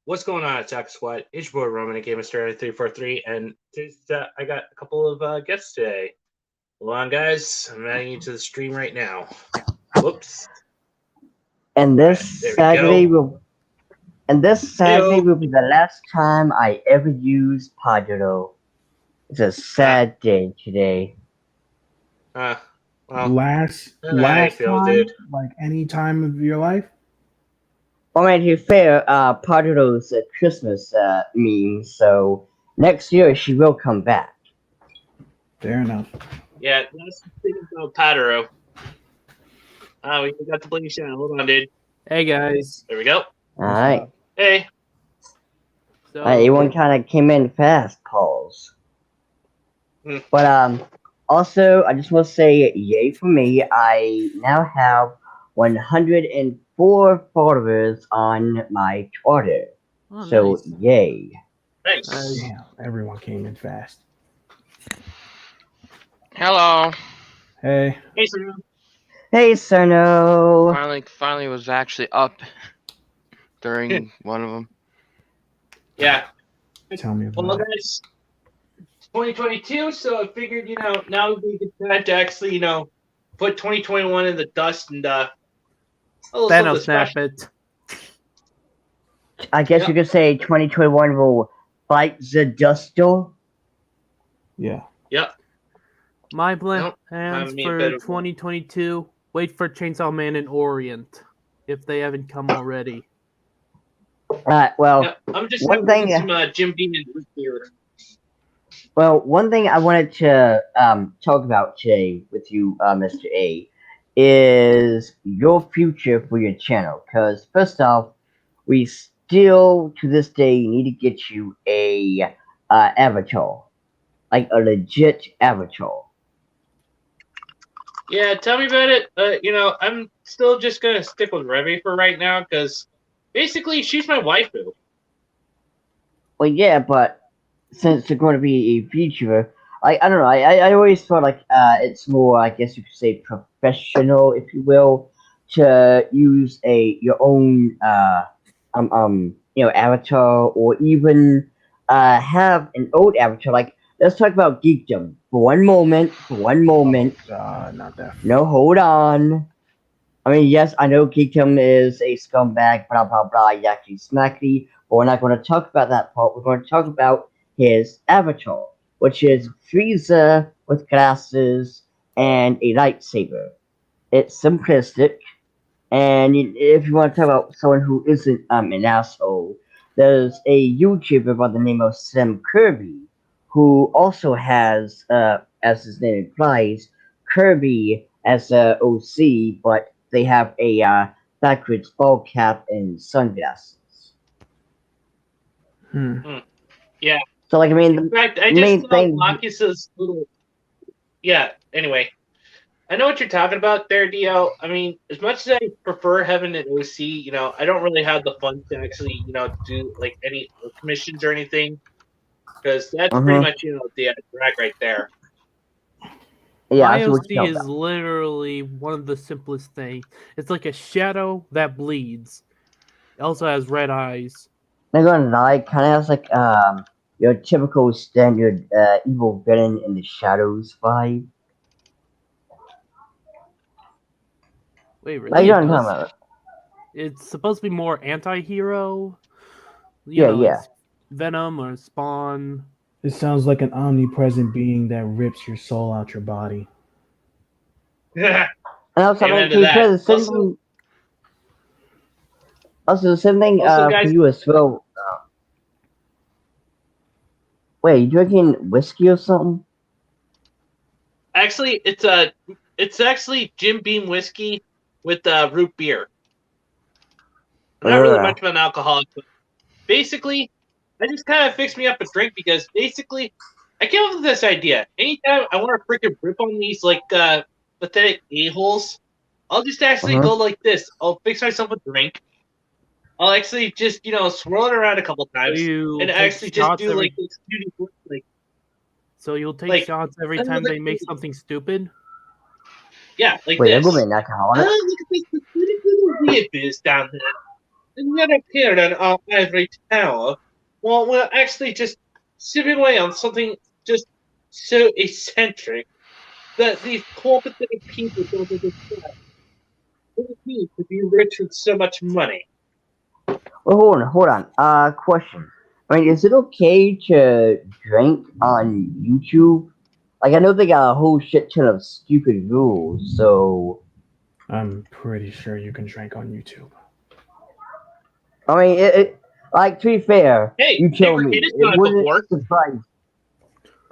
What's going on, Attack Squad? It's your boy Roman at GamerStar343, and I got a couple of guests today. Hold on, guys. I'm adding you to the stream right now. Whoops. And this Saturday will be the last time I ever use Padro. It's a sad day today. Well, last time, dude. Like any time of your life. Well, man, to be fair, Padro's a Christmas meme, so next year she will come back. Fair enough. Yeah, let's think about Padro. We forgot to play your channel. Hold on, dude. Hey, guys. There we go. All right. Hey. So, everyone kind of came in fast, Pauls. But also, I just want to say, yay for me! I now have 104 followers on my Twitter. Oh, so, nice. Yay! Thanks. Damn, everyone came in fast. Hello. Hey. Hey, Cerno. Hey, Cerno. Finally was actually up during one of them. Yeah. Tell me about it. Well, guys, 2022, so I figured, now would be a good time to actually, put 2021 in the dust and, Thanos snap it. I guess you could say 2021 will fight the duster. Yeah. Yep. My plans for 2022, wait for Chainsaw Man and Orient, if they haven't come already. Well, I'm just one thing. Some Jim Beam and Root Beer. Well, one thing I wanted to talk about today with you, Mr. A, is your future for your channel. Because first off, we still to this day need to get you a avatar, like a legit avatar. Yeah, tell me about it. I'm still just gonna stick with Revy for right now because basically she's my waifu. Well, yeah, but since they're going to be a feature, I don't know. I always felt like it's more, I guess you could say, professional, if you will, to use your own avatar, or even have an old avatar. Like, let's talk about geekdom for one moment. Not that. No, hold on. I mean, yes, I know geekdom is a scumbag, blah blah blah, yakety smacky. But we're not going to talk about that part. We're going to talk about his avatar, which is Frieza with glasses and a lightsaber. It's simplistic, and if you want to talk about someone who isn't an asshole, there's a YouTuber by the name of Sam Kirby, who also has, as his name implies, Kirby as a OC, but they have a backwards ball cap and sunglasses. Yeah. So, like, I mean, in fact, I just saw Lacus's little. Yeah. Anyway, I know what you're talking about there, Dio. I mean, as much as I prefer having an OC, I don't really have the fun to actually, do like any commissions or anything, because that's pretty much, the drag right there. Yeah, my OC is literally one of the simplest things. It's like a shadow that bleeds. It also has red eyes. I'm not gonna lie, kind of has like your typical standard evil villain in the shadows vibe. Wait, really? What are you talking about? It's supposed to be more anti-hero. Yeah. Venom or Spawn. It sounds like an omnipresent being that rips your soul out your body. Yeah. And also, the same thing guys, for you as well. Wait, you drinking whiskey or something? Actually, it's actually Jim Beam whiskey with root beer. I'm not really much of an alcoholic, but basically, I just kind of fixed me up a drink because basically, I came up with this idea. Anytime I want to freaking rip on these like pathetic a-holes, I'll just actually go like this. I'll fix myself a drink. I'll actually just swirl it around a couple times and actually just do like this like. So you'll take shots every time they make something stupid? Yeah, like Wait, this. Wait, an alcoholic? Look at this little weird biz down there. and yet appeared in our ivory tower while we're actually just sipping away on something just so eccentric that these competent people don't understand what it means to be rich with so much money. Well, hold on. Question. I mean, is it okay to drink on YouTube? Like, I know they got a whole shit ton of stupid rules, so. I'm pretty sure you can drink on YouTube. I mean, like, to be fair, Hey, you tell me. Nick, It wouldn't surprise.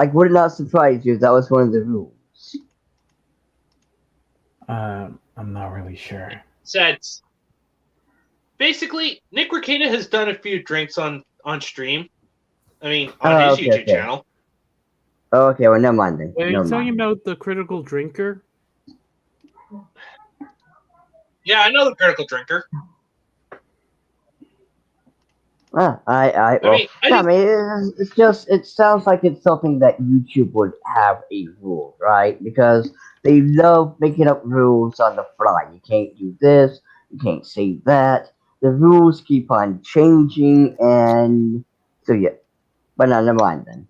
Like, would it not surprise you if that was one of the rules? I'm not really sure. Says, basically, Nick Ricada has done a few drinks on stream. I mean, on his YouTube channel. Oh, okay, well, never mind then. Are you talking about the critical drinker? Yeah, I know the critical drinker. Well, it sounds like it's something that YouTube would have a rule, right? Because they love making up rules on the fly. You can't do this, you can't say that. The rules keep on changing, and so yeah. But no, never mind then.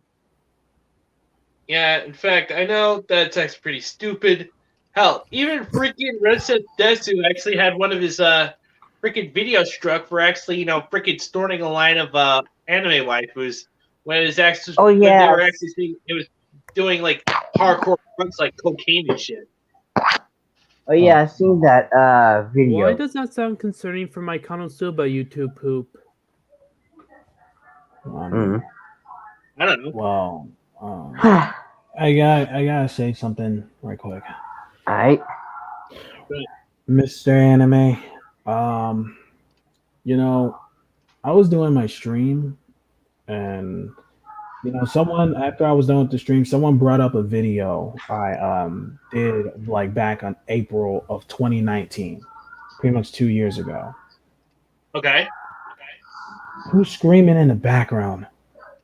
Yeah, in fact, I know that's actually pretty stupid. Hell, even freaking Red Set Desu actually had one of his freaking videos struck for actually, freaking storing a line of anime waifus when it was actually when they were actually seeing it was doing like hardcore drugs like cocaine and shit. Oh yeah, I've seen that video. Why does that sound concerning for my Konosuba YouTube poop? I don't know. Well, I gotta say something right quick. Alright. Mr. Anime, I was doing my stream and someone after I was done with the stream, someone brought up a video I did like back on April of 2019, pretty much 2 years ago. Okay. Who's screaming in the background?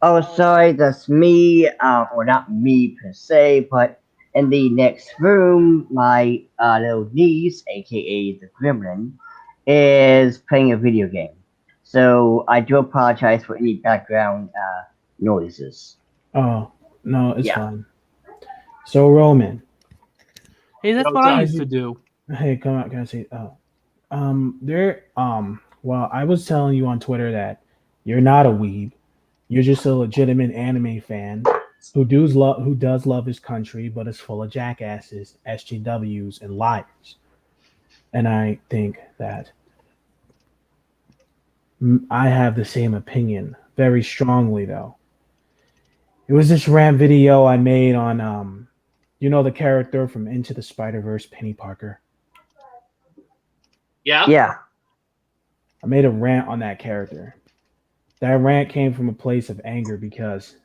Oh, sorry, that's me. Or not me per se, but in the next room, my little niece, aka the Gremlin, is playing a video game. So I do apologize for any background noises. Oh no, it's fine. So Roman, hey, that's what I used to do. Hey, come out. Can I say? Well, I was telling you on Twitter that you're not a weeb. You're just a legitimate anime fan who does love his country, but is full of jackasses, SJWs, and liars. And I think that I have the same opinion very strongly, though. It was this rant video I made on, the character from Into the Spider-Verse, Penny Parker. Yeah? Yeah. I made a rant on that character. That rant came from a place of anger because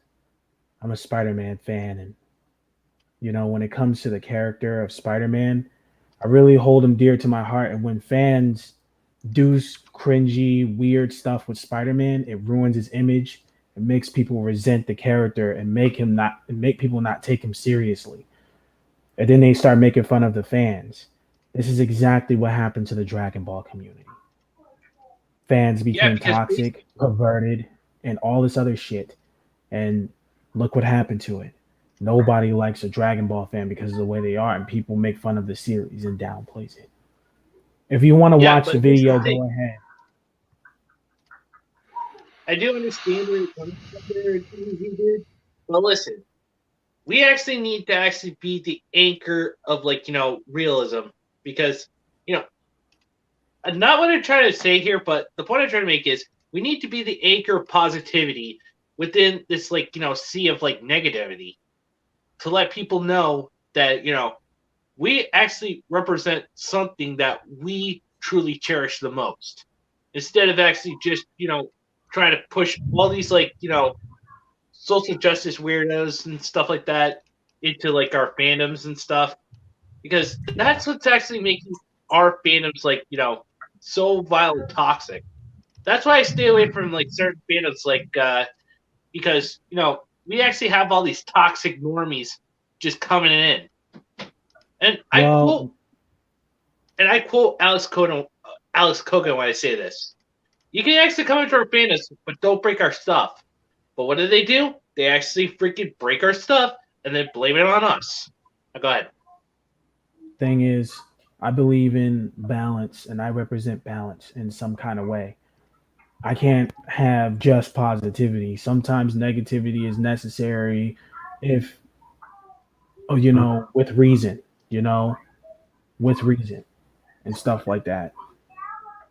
I'm a Spider-Man fan. And, when it comes to the character of Spider-Man, I really hold him dear to my heart. And when fans do cringy, weird stuff with Spider-Man, it ruins his image. It makes people resent the character and make people not take him seriously. And then they start making fun of the fans. This is exactly what happened to the Dragon Ball community. Fans became toxic, perverted, and all this other shit. And look what happened to it. Nobody likes a Dragon Ball fan because of the way they are, and people make fun of the series and downplays it. If you want to watch the video, go ahead. I do understand where you're coming from there, dude. But listen, we actually need to actually be the anchor of realism, because not what I'm trying to say here, but the point I'm trying to make is we need to be the anchor of positivity within this sea of negativity, to let people know that we actually represent something that we truly cherish the most, instead of actually just trying to push all these social justice weirdos and stuff like that into our fandoms and stuff, because that's what's actually making our fandoms so vile and toxic. That's why I stay away from certain fandoms because we actually have all these toxic normies just coming in. And I quote Alex Kogan when I say this. You can actually come into our fandom, but don't break our stuff. But what do? They actually freaking break our stuff and then blame it on us. Now, go ahead. Thing is, I believe in balance and I represent balance in some kind of way. I can't have just positivity. Sometimes negativity is necessary if, with reason, with reason and stuff like that.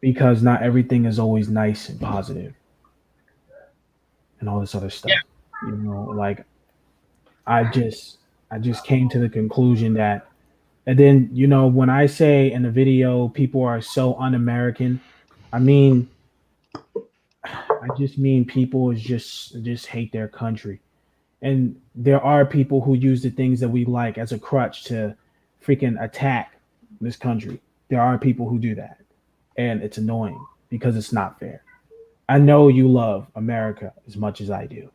Because not everything is always nice and positive and all this other Yeah. stuff. Like I just I just came to the conclusion that and then when I say in the video people are so un-American, I mean I just mean people is just hate their country. And there are people who use the things that we like as a crutch to freaking attack this country. There are people who do that. And it's annoying because it's not fair. I know you love America as much as I do,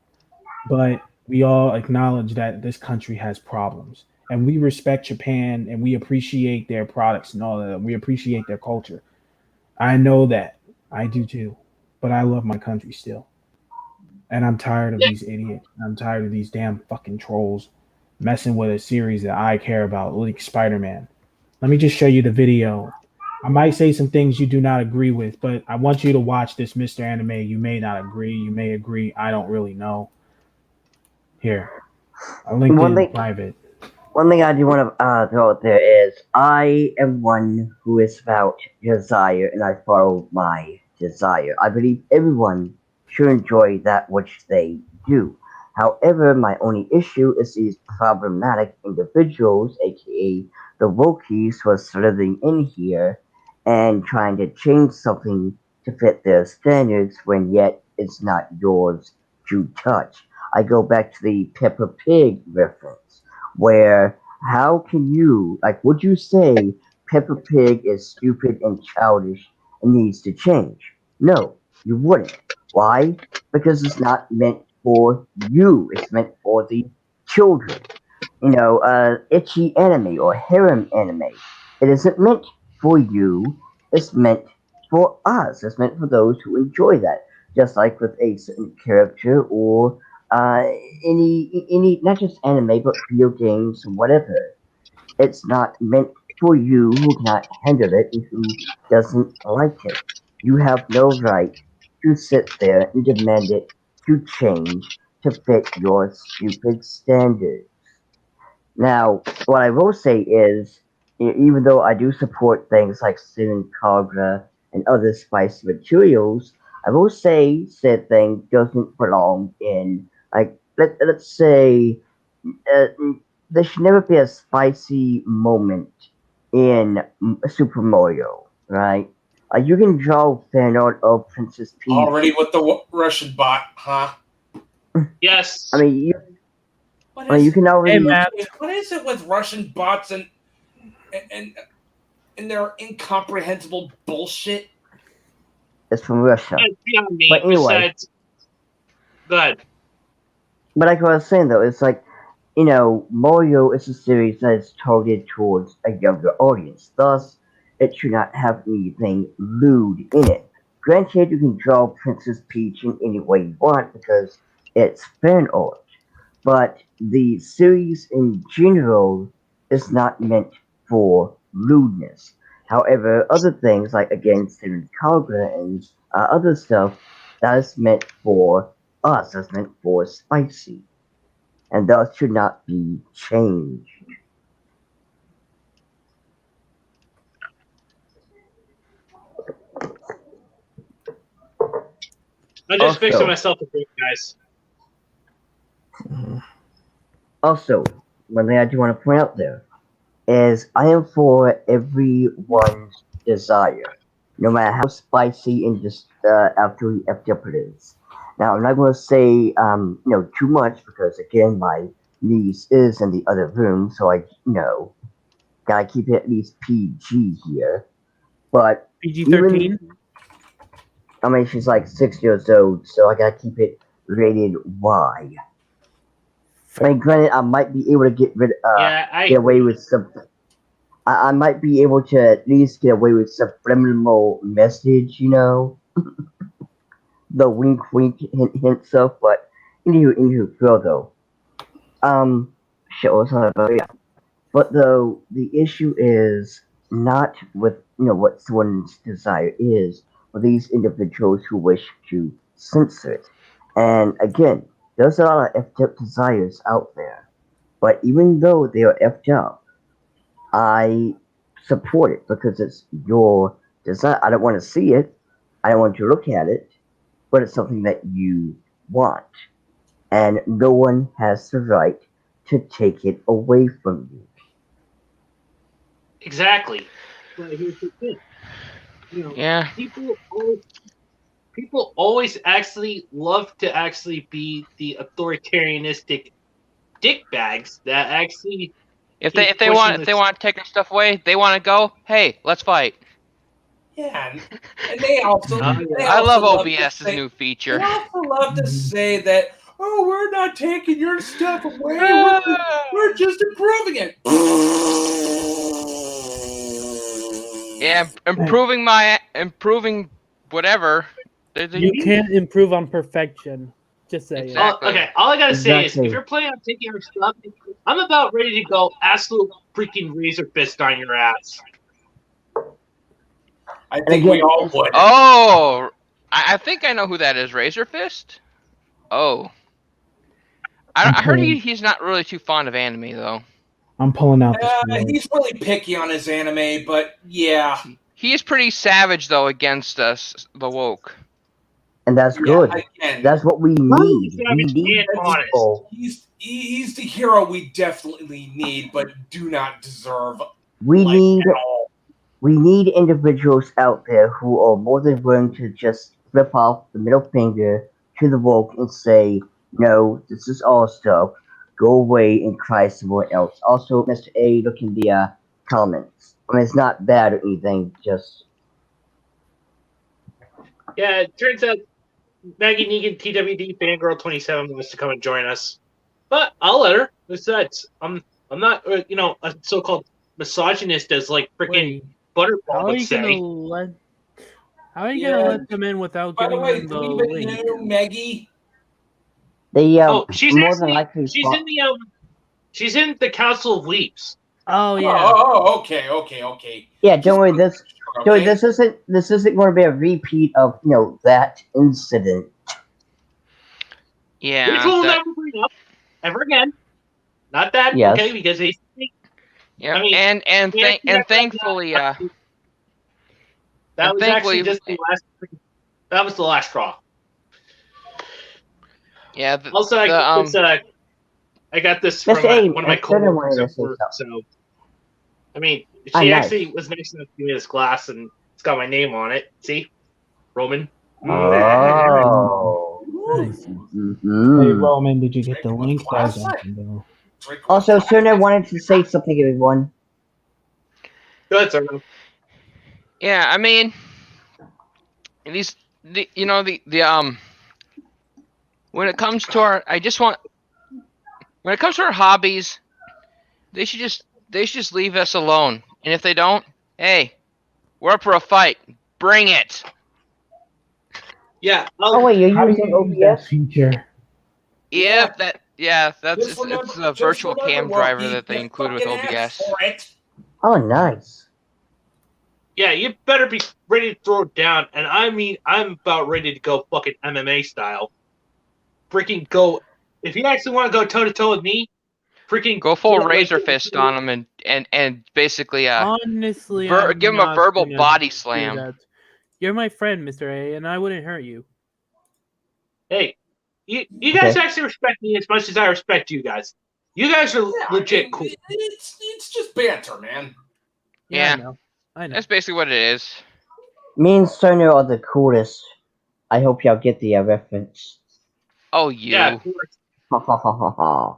but we all acknowledge that this country has problems. And we respect Japan and we appreciate their products and all that. We appreciate their culture. I know that. I do too. But I love my country still. And I'm tired of Yeah. these idiots. I'm tired of these damn fucking trolls messing with a series that I care about, like Spider Man. Let me just show you the video. I might say some things you do not agree with, but I want you to watch this, Mr. Anime. You may not agree. You may agree. I don't really know. Here, I'll link it in private. One thing I do want to throw out there is I am one who is about desire and I follow my desire. I believe everyone should enjoy that which they do. However, my only issue is these problematic individuals, aka the Wokies, who are slithering in here and trying to change something to fit their standards when yet it's not yours to touch. I go back to the Peppa Pig reference where how can you would you say Peppa Pig is stupid and childish and needs to change? No, you wouldn't. Why? Because it's not meant for you. It's meant for the children. Itchy anime or harem anime. It isn't meant for you. It's meant for us. It's meant for those who enjoy that. Just like with a certain character or uh, any not just anime but video games whatever. It's not meant for you who cannot handle it and who doesn't like it. You have no right to sit there and demand it to change to fit your stupid standards. Now, what I will say is, even though I do support things like Sin Kagra and other spicy materials, I will say said thing doesn't belong in, let's say, uh, there should never be a spicy moment in Super Mario, right? You can draw fan art of Princess Peach. Already with the Russian bot, huh? Yes. I mean, you can already. Hey, Matt. What is it with Russian bots and their incomprehensible bullshit? It's from Russia. Me, but anyway, go ahead. But like I was saying though, it's like, Mario is a series that is targeted towards a younger audience. Thus, it should not have anything lewd in it. Granted, you can draw Princess Peach in any way you want because it's fan art. But the series in general is not meant for lewdness. However, other things like again Steven Kaga and other stuff that is meant for us, that's meant for spicy, and thus should not be changed. I'm just fixing myself a drink, guys. Also, one thing I do want to point out there is I am for everyone's desire, no matter how spicy and just after it is. Now, I'm not going to say too much because again, my niece is in the other room, so I gotta keep it at least PG here. But PG-13. I mean, she's like 6 years old, so I gotta keep it rated Y. I mean, granted, I might be able to get away with some. I might be able to at least get away with subliminal message, the wink wink hint stuff, but into further. Shit, what's that about? Yeah. But the issue is not with what someone's desire is, but these individuals who wish to censor it. And again, there's a lot of effed up desires out there. But even though they are effed up, I support it because it's your desire. I don't want to see it. I don't want to look at it, but it's something that you want. And no one has the right to take it away from you. Exactly. But here's the thing. Yeah. People always actually love to actually be the authoritarianistic dickbags that actually. If they want to take our stuff away, they want to go. Hey, let's fight. Yeah, and they also. I love OBS's new feature. They also love to say that, oh, we're not taking your stuff away. We're just improving it. Yeah, improving whatever. You can't improve on perfection. Just say Exactly. Okay, all I gotta say is, if you're planning on taking our stuff, I'm about ready to go absolute freaking razor fist on your ass. I think we all would. Oh, I think I know who that is. Razor Fist? Oh. I heard he's not really too fond of anime, though. I'm pulling out the he's really picky on his anime, but yeah. He is pretty savage, though, against us, the woke. And that's good. That's what we need. We need people. He's the hero we definitely need, but do not deserve. We need individuals out there who are more than willing to just flip off the middle finger to the woke and say, no, this is all stuff. Go away and cry somewhere else. Also, Mr. A, look in the comments. I mean, it's not bad or anything, just... Yeah, it turns out Maggie Negan, TWD, Fangirl 27 wants to come and join us. But I'll let her. Besides, I'm not, a so-called misogynist as, like, freaking Butterball would say. How are you gonna let them in without giving them the link? Maggie? She's more than likely she's in the Council of Leaps. Oh yeah. Oh, okay. Yeah, don't worry. This isn't going to be a repeat of that incident. Yeah. Which we'll never bring up ever again. Not that, okay? Because he's. Yeah, and thankfully, that was actually just the last. That was the last straw. Yeah. I got this from one of my coworkers at work. So, I mean, she actually was nice enough to give me this glass, and it's got my name on it. See, Roman. Oh. Nice. Mm-hmm. Hey Roman, did you get the link? Also, Sona wanted to say something, everyone. Go ahead, sir. Yeah, I mean, when it comes to our hobbies, they should just leave us alone. And if they don't, hey, we're up for a fight. Bring it. Yeah. Wait, you're using OBS feature? Yeah, it's a virtual cam driver that they included with OBS. Oh, nice. Yeah, you better be ready to throw it down. And I mean, I'm about ready to go fucking MMA style. Freaking go. If you actually want to go toe-to-toe with me, freaking go full razor fist on him and basically honestly give him a verbal body slam. You're my friend, Mr. A, and I wouldn't hurt you. Hey, you guys actually respect me as much as I respect you guys. You guys are legit cool. It's just banter, man. Yeah, I know. That's basically what it is. Me and Sona are the coolest. I hope y'all get the reference. Oh, you. Yeah, Ha ha ha ha ha.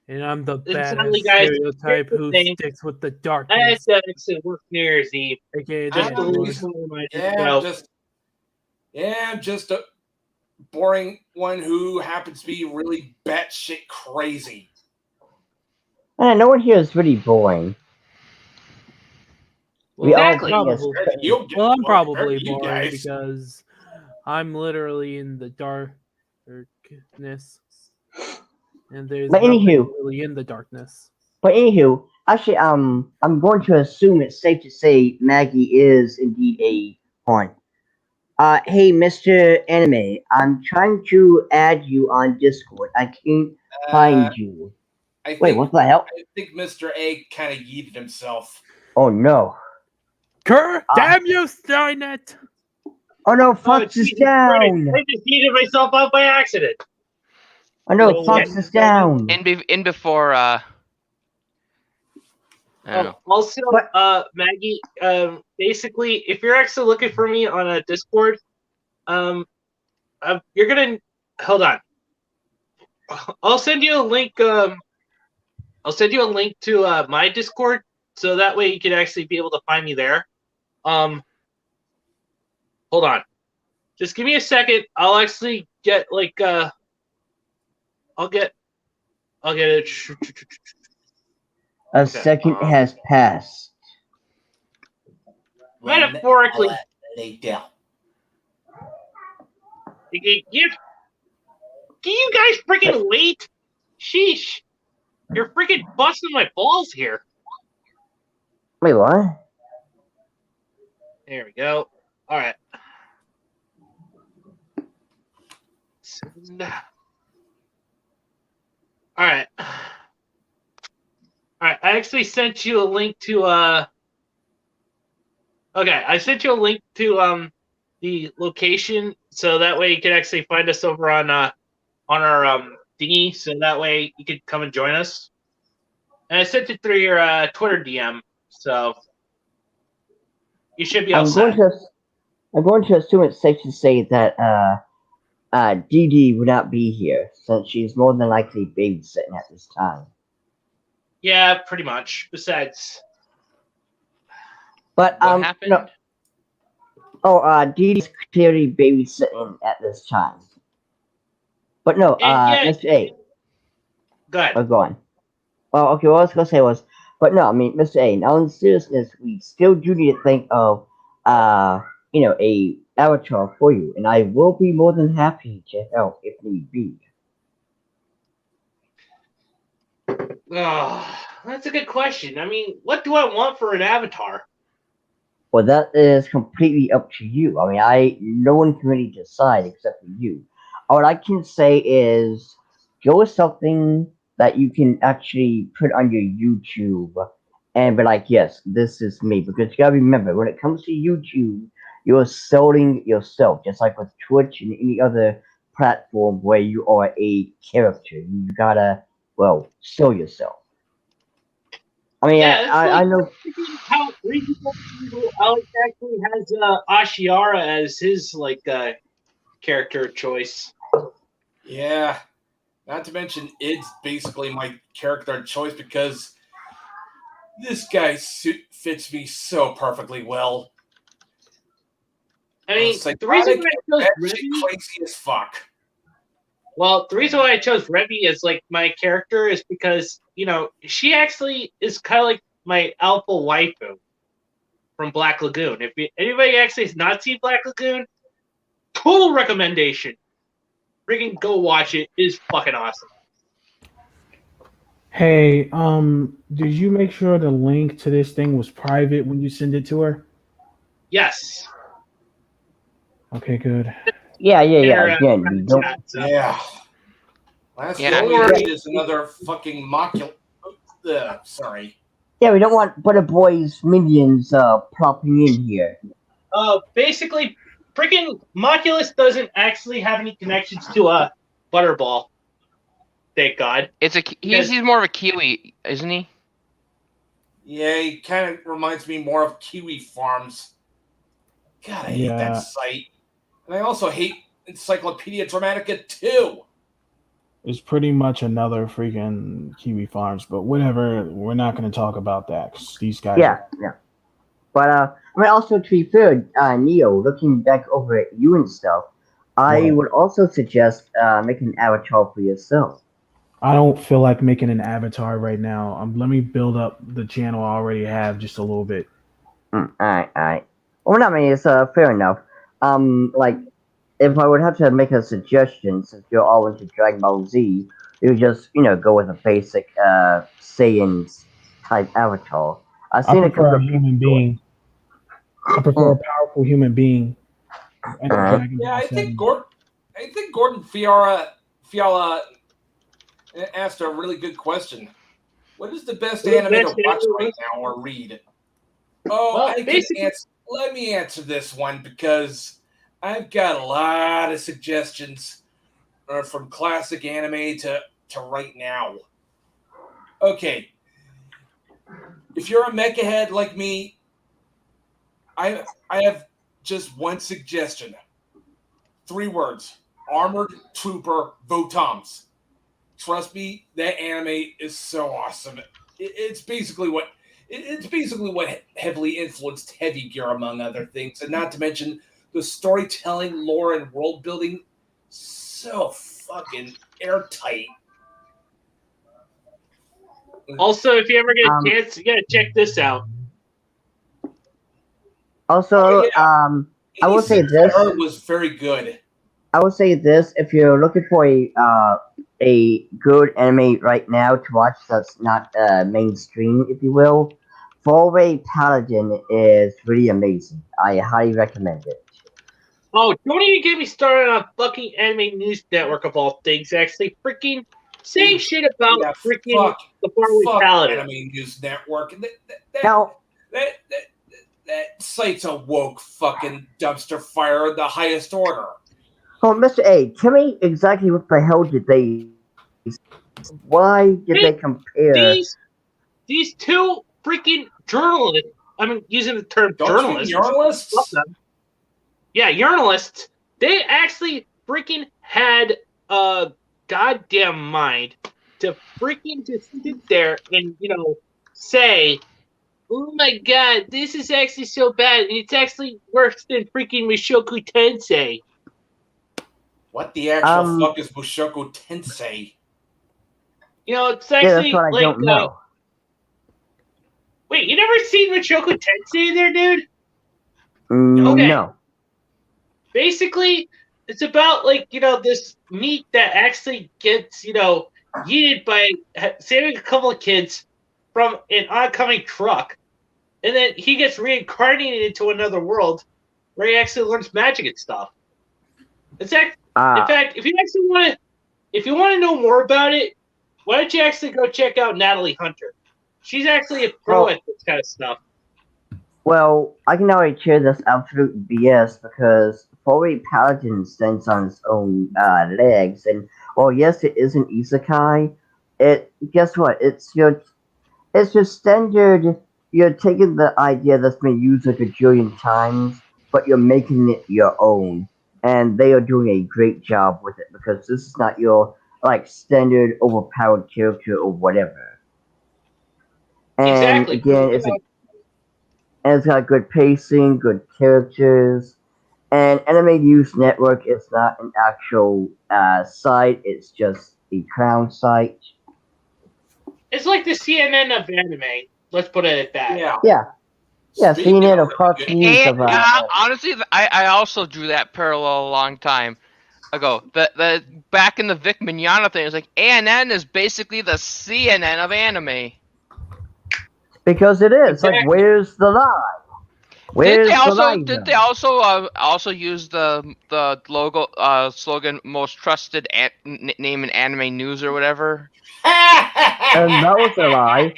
And I'm the Exactly, baddest guys. stereotype who sticks with the darkness. I said it's a work New Year's Eve. AKA Just the least one of my just a boring one who happens to be really batshit crazy. No one here is really boring. Exactly. I'm probably boring because I'm literally in the darkness, and there's But nothing anywho, really in the darkness. Actually, I'm going to assume it's safe to say Maggie is indeed a haunt. Hey, Mr. Anime, I'm trying to add you on Discord. I can't find you. Wait, what the hell? I think Mr. A kind of yeeted himself. Oh no. Damn you, Skynet! Oh no, Oh, Fox is Jesus Christ. down. I just heated myself up by accident. Oh no, Roll Fox it. is down. In before I don't know. Also, But- Maggie, basically, if you're actually looking for me on a Discord, you're gonna hold on. I'll send you a link. I'll send you a link to my Discord, so that way you can actually be able to find me there. Hold on, just give me a second. I'll actually get I'll get it. A second has passed. Metaphorically. Lay down. Can you guys freaking wait? Sheesh. You're freaking busting my balls here. Wait, what? There we go. All right. All right. All right. I actually sent you a link to Okay, I sent you a link to the location, so that way you can actually find us over on our thingy, so that way you could come and join us. And I sent it through your Twitter DM, so you should be all set. I'm going to assume it's safe to say that Dee Dee would not be here, since she's more than likely babysitting at this time. Yeah, pretty much. Besides, but What happened? no. Oh, Dee Dee's clearly babysitting at this time. But no, yeah, Mr. A. go ahead. Oh, go on. Well, okay, what I was gonna say was, but no, I mean, Mr. A. Now, in seriousness, we still do need to think of, a avatar for you, and I will be more than happy to help if need be. Oh, that's a good question. I mean, what do I want for an avatar? Well, that is completely up to you. I mean, no one can really decide except for you. All I can say is, go with something that you can actually put on your YouTube and be like, yes, this is me. Because you gotta remember, when it comes to YouTube, you're selling yourself, just like with Twitch and any other platform where you are a character. You gotta, sell yourself. I mean, Yeah, I know. how reasonable Alex actually has Ashiara as his character choice. Yeah. Not to mention, it's basically my character of choice because this guy fits me so perfectly well. I mean, the reason why I chose Remy, crazy as fuck. Well, the reason why I chose Remy as my character is because she actually is kind of like my alpha waifu from Black Lagoon. If anybody actually has not seen Black Lagoon, total recommendation. Freaking go watch it. It is fucking awesome. Hey, did you make sure the link to this thing was private when you send it to her? Yes. Okay, good. Yeah. Again, we don't. Yeah. Last Yeah, thing we need is another fucking sorry. Yeah, we don't want Butter Boy's minions plopping in here. Basically, freaking Moculus doesn't actually have any connections to Butterball. Thank God. He's more of a Kiwi, isn't he? Yeah, he kind of reminds me more of Kiwi Farms. God, I hate that site. And I also hate Encyclopedia Dramatica too. It's pretty much another freaking Kiwi Farms, but whatever. We're not going to talk about that because these guys. Yeah. But also to be fair, Neo, looking back over at you and stuff, I would also suggest making an avatar for yourself. I don't feel like making an avatar right now. Let me build up the channel I already have just a little bit. Alright. Well, I mean, it's fair enough. if I would have to make a suggestion, since you're all into Dragon Ball Z, you just go with a basic Saiyans type avatar. I've I seen a prefer couple a of human people do it. being. I prefer a powerful human being. And Alright. Dragon Yeah, Ball I think 7. Gordon Fiala asked a really good question. What is the best anime to watch right now or read? Oh, Well, I can answer. Let me answer this one because I've got a lot of suggestions from classic anime to right now. Okay, if you're a mecha head like me, I have just one suggestion. 3 words: Armored Trooper Votoms. Trust me, that anime is so awesome. It's basically what heavily influenced Heavy Gear, among other things, and not to mention the storytelling, lore, and world building. So fucking airtight. Also, if you ever get a chance, you gotta check this out. Also, I will say this. I heard was very good. I would say this: if you're looking for a good anime right now to watch that's not mainstream, if you will, Four-Way Paladin is really amazing. I highly recommend it. Oh, don't even get me started on fucking Anime News Network of all things. Actually, freaking saying shit about freaking the Four-Way Paladin. Anime News Network. That site's a woke fucking dumpster fire of the highest order. Oh, Mr. A, tell me exactly what the hell did they... Why did they compare... These two freaking journalists, I'm using the term journalists. Journalists? Yeah, journalists. They actually freaking had a goddamn mind to freaking just sit there and, say, oh my god, this is actually so bad, and it's actually worse than freaking Mushoku Tensei. What the actual fuck is Mushoku Tensei? It's actually that's what I don't know. Wait, you never seen Mushoku Tensei there, dude? Okay. No. Basically, it's about, this meat that actually gets, yeeted by saving a couple of kids from an oncoming truck. And then he gets reincarnated into another world where he actually learns magic and stuff. In fact, if you want to know more about it, why don't you actually go check out Natalie Hunter? She's actually a pro at this kind of stuff. Well, I can already cheer this absolute BS because Four-Way Paladin stands on its own legs, and yes, it is an isekai. Guess what? It's your standard. You're taking the idea that's been used a gajillion times, but you're making it your own. And they are doing a great job with it because this is not your standard overpowered character or whatever. And again, it's got good pacing, good characters, and Anime News Network is not an actual site; it's just a clown site. It's like the CNN of anime. Let's put it at that. Yeah. CNN or Fox News of honestly, I also drew that parallel a long time ago. The back in the Vic Mignogna thing, it's like ANN is basically the CNN of anime. Because it is. Exactly. Like, where's the lie? Did they also use the logo slogan "Most Trusted Name in Anime News" or whatever? And that was a lie.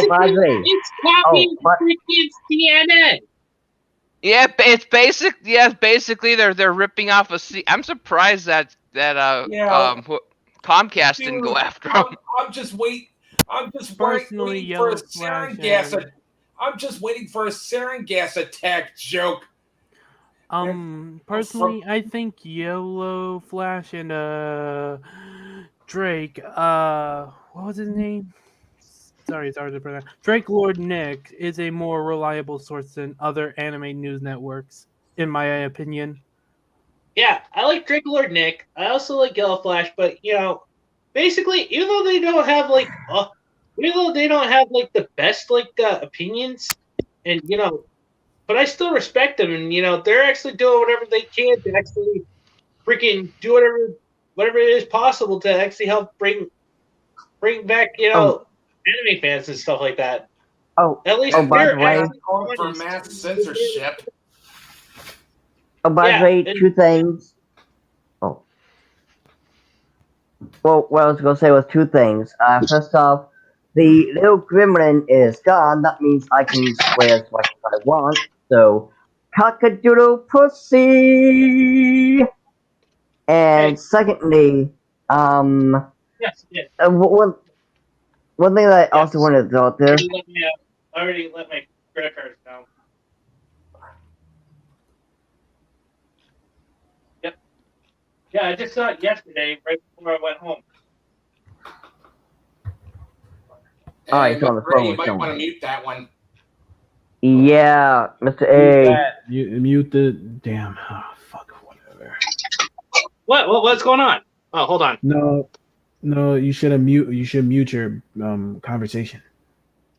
By the way, it's copying freaking CNN. Yeah, it's basic. Yeah, basically they're ripping off I'm surprised that Comcast didn't go after them. I'm just waiting for a sarin gas. I'm just waiting for a sarin gas attack joke. Personally, I think Yellow Flash and Drake. What was his name? Sorry, it's hard to pronounce. Drake Lord Nick is a more reliable source than other anime news networks, in my opinion. Yeah, I like Drake Lord Nick. I also like Yellow Flash, but basically, even though they don't have the best opinions, and but I still respect them, and they're actually doing whatever they can to actually freaking do whatever it is possible to actually help bring back, anime fans and stuff like that. Oh, At least by the they're way, actually Calling for honest. mass censorship. by the way, and- two things. Oh. Well, what I was going to say was two things. First off, the little gremlin is gone. That means I can swear as much as I want. So, cockadoodle pussy! And Hey. secondly, Yes, yes. one thing that I also wanted to throw out there. I already let my credit cards down. Yep. Yeah, I just saw it yesterday, right before I went home. Oh, he's on the phone You with might want to someone. mute that one. Yeah, Mr. Mute A. that. Mute the damn. Oh, fuck, whatever. What's going on? Oh, hold on. No, you should mute. You should mute your conversation.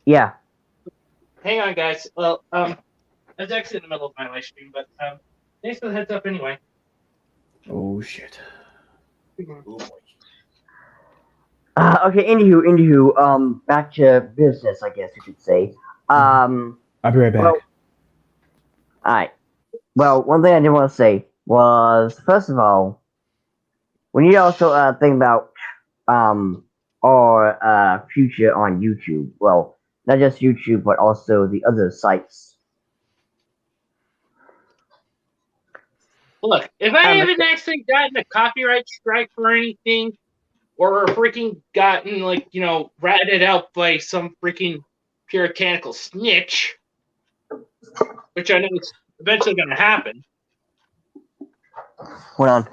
Yeah. Hang on, guys. Well, I was actually in the middle of my live stream, but thanks for the heads up anyway. Oh shit. Oh, boy. Okay. Anywho. Back to business, I guess you could say. I'll be right back. Well, alright. Well, one thing I did want to say was, first of all, we need to also think about our future on YouTube. Well, not just YouTube, but also the other sites. Look, if I haven't actually gotten a copyright strike for anything, or freaking gotten, ratted out by some freaking puritanical snitch, which I know is eventually going to happen. Hold on.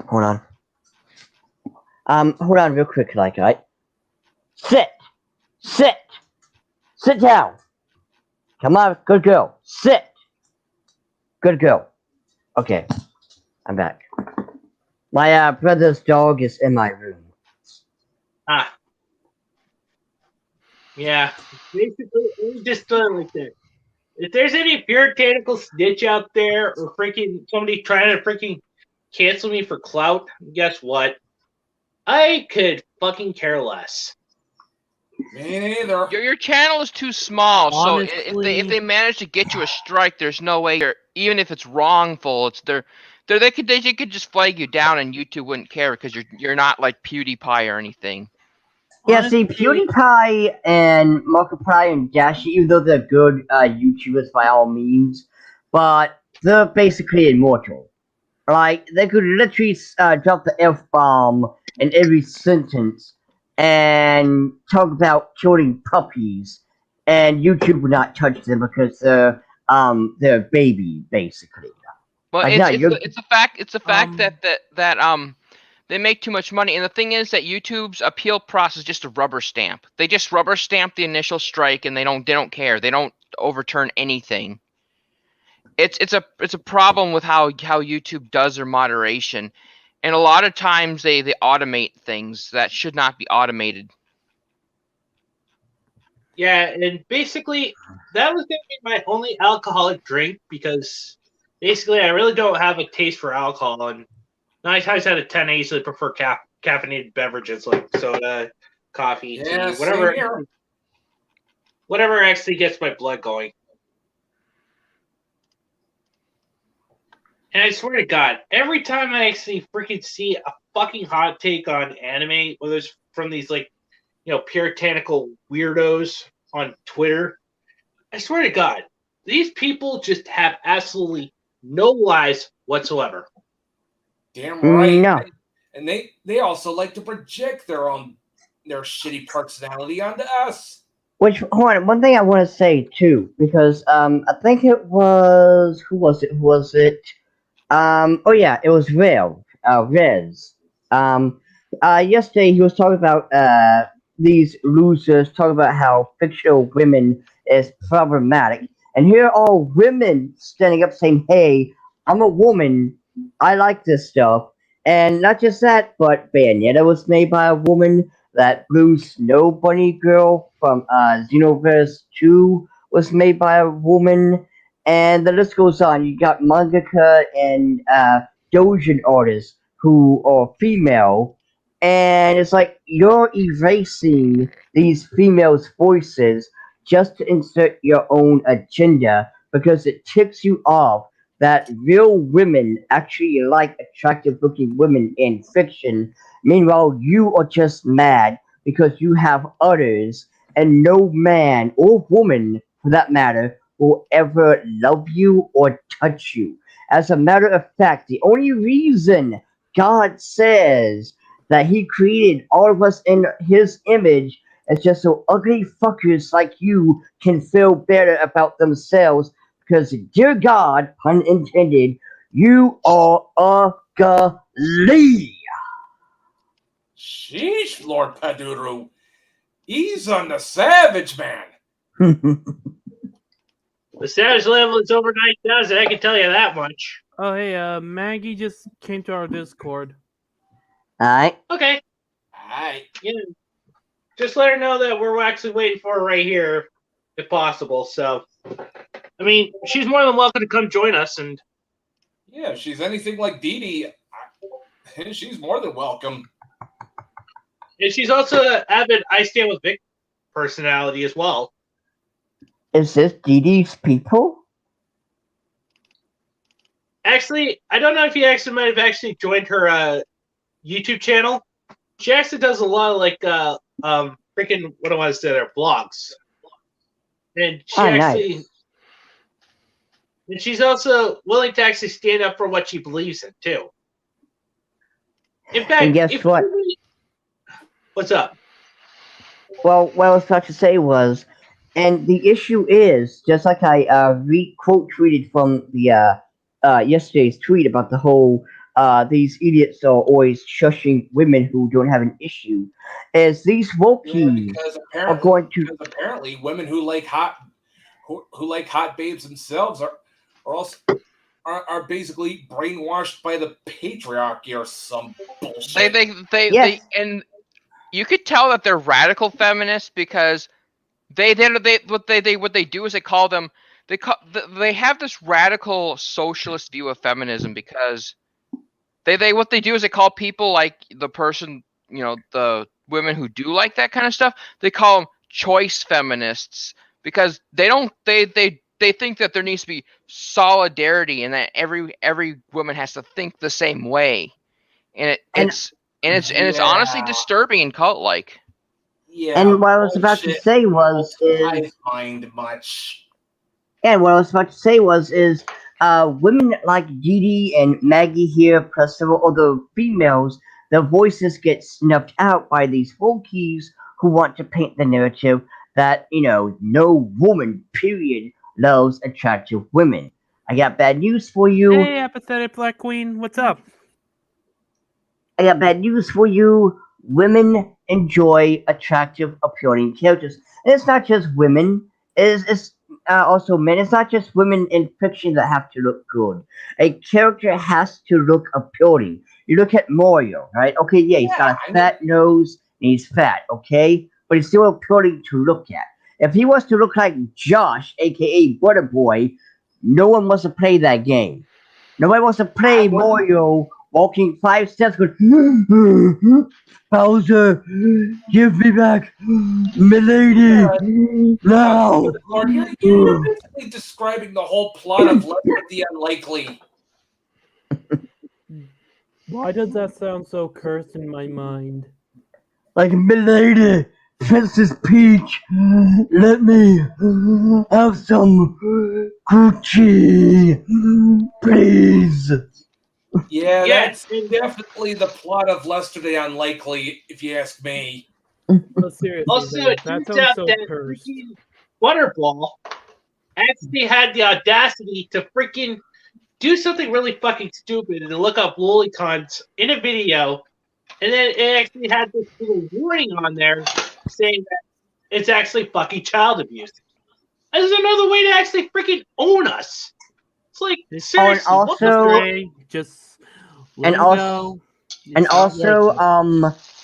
Hold on real quick, right? Sit down. Come on, good girl. Sit. Good girl. Okay, I'm back. My brother's dog is in my room. Ah. Yeah. Basically, let me just throw it like this. If there's any puritanical snitch out there, or freaking somebody trying to freaking cancel me for clout, guess what? I could fucking care less. Me neither. Your channel is too small, Honestly, so if they manage to get you a strike, there's no way even if it's wrongful, they could just flag you down and YouTube wouldn't care because you're not like PewDiePie or anything. Yeah, see, PewDiePie and Markiplier and Dashi, even though they're good YouTubers by all means, but they're basically immortal. Like, they could literally drop the F-bomb in every sentence and talk about killing puppies, and YouTube would not touch them because they're a baby, basically. Well, Like, it's a fact that they make too much money, and the thing is that YouTube's appeal process is just a rubber stamp. They just rubber stamp the initial strike, and they don't care. They don't overturn anything. It's a problem with how YouTube does their moderation, and a lot of times they automate things that should not be automated. Yeah, and basically, that was going to be my only alcoholic drink because basically I really don't have a taste for alcohol, and 9 times out of 10 I usually prefer caffeinated beverages like soda, coffee, tea, whatever actually gets my blood going. And I swear to God, every time I actually freaking see a fucking hot take on anime, whether it's from these puritanical weirdos on Twitter, I swear to God, these people just have absolutely no lives whatsoever. Damn right. No. And they also like to project their shitty personality onto us. Which, hold on, one thing I want to say too, because I think it was who was it? Oh yeah, it was Rez. Yesterday he was talking about these losers talking about how fictional women is problematic, and here are all women standing up saying, "Hey, I'm a woman. I like this stuff." And not just that, but Bayonetta was made by a woman. That Blue Snow Bunny girl from Xenoverse 2 was made by a woman. And the list goes on. You got mangaka and doujin artists who are female, and it's like you're erasing these females' voices just to insert your own agenda because it ticks you off that real women actually like attractive looking women in fiction. Meanwhile, you are just mad because you have others, and no man or woman, for that matter, will ever love you or touch you. As a matter of fact, the only reason God says that He created all of us in His image is just so ugly fuckers like you can feel better about themselves. Because, dear God, pun intended, you are ugly. Sheesh, Lord Paduru. He's on the savage, man. The savage level is over 9,000. I can tell you that much. Oh, hey, Maggie just came to our Discord. Alright. Okay. Alright. Yeah. Just let her know that we're actually waiting for her right here, if possible. So, I mean, she's more than welcome to come join us. And Yeah, if she's anything like Dee Dee, she's more than welcome. and she's also an avid I Stand With Vic personality as well. Is this Dee Dee's people? Actually, I don't know if you actually might have actually joined her YouTube channel. She actually does a lot of like freaking what do I want to say there vlogs, and she actually, nice. and she's also willing to actually stand up for what she believes in too. In fact, And guess what? What's up? Well, what I was about to say was, and the issue is, just like I quote tweeted from the yesterday's tweet about the whole these idiots are always shushing women who don't have an issue, is these wokies because are going to apparently women who like hot babes themselves are basically brainwashed by the patriarchy or some bullshit. They and you could tell that they're radical feminists because they what they do is they have this radical socialist view of feminism because what they do is they call people like the person, the women who do like that kind of stuff, they call them choice feminists because they think that there needs to be solidarity and that every woman has to think the same way, and it's honestly disturbing and cult like. Yeah, and what I was about to say was I find much. And what I was about to say is women like Dee Dee and Maggie here, plus several other females, their voices get snuffed out by these wokies who want to paint the narrative that, no woman, period, loves attractive women. I got bad news for you. Hey, apathetic Black Queen, what's up? I got bad news for you. Women enjoy attractive, appealing characters. And it's not just women. It's also men. It's not just women in fiction that have to look good. A character has to look appealing. You look at Mario, right? Okay, yeah, he's got a fat nose and he's fat, okay? But he's still appealing to look at. If he was to look like Josh, aka Butterboy, no one wants to play that game. Nobody wants to play Mario walking 5 steps with Bowser, give me back Milady now. Lord, you're basically describing the whole plot of Left of the Unlikely. Why does that sound so cursed in my mind? Like Milady, Princess Peach, let me have some Gucci, please. Yeah, that's definitely the plot of Lester the Unlikely, if you ask me. No, seriously, Also, that it turns sounds out so that cursed. freaking Butterball actually had the audacity to freaking do something really fucking stupid and look up lolicons in a video, and then it actually had this little warning on there saying that it's actually fucking child abuse. This is another way to actually freaking own us. It's like seriously, what the fuck? Just And also,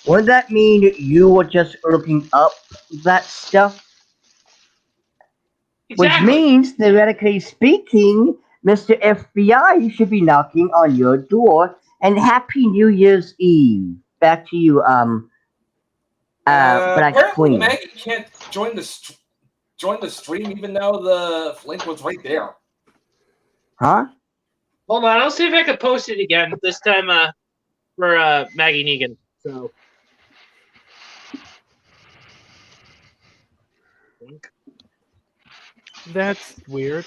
wouldn't that mean you were just looking up that stuff? Exactly. Which means, theoretically speaking, Mr. FBI should be knocking on your door and Happy New Year's Eve. Back to you, Black Apparently, Queen. Maggie can't join the stream, even though the link was right there. Huh? Hold on, I'll see if I can post it again. This time for Maggie Negan. So That's weird.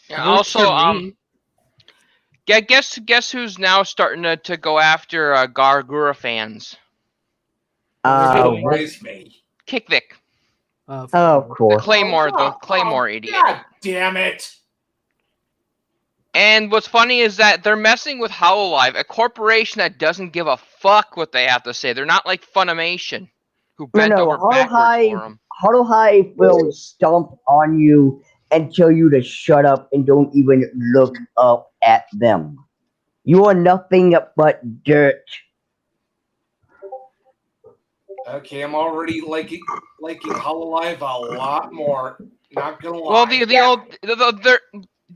Yeah, Works also, for me. guess who's now starting to go after Gargura fans? Uh, Don't raise me. Kickvic. of The course. Claymore idiot. God damn it! And what's funny is that they're messing with Hololive, a corporation that doesn't give a fuck what they have to say. They're not like Funimation, who bent over backwards for them. Hololive will stomp on you and tell you to shut up and don't even look up at them. You are nothing but dirt. Okay, I'm already liking Hololive a lot more. Not gonna lie. Well, they're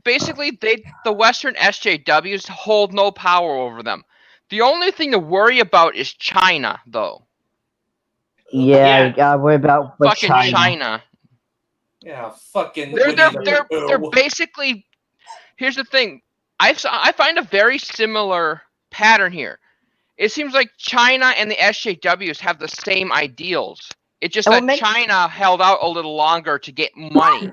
basically the Western SJWs hold no power over them. The only thing to worry about is China, though. Yeah, you gotta worry about fucking China. Yeah, fucking. They're basically. Here's the thing, I find a very similar pattern here. It seems like China and the SJWs have the same ideals. It's just that China held out a little longer to get money.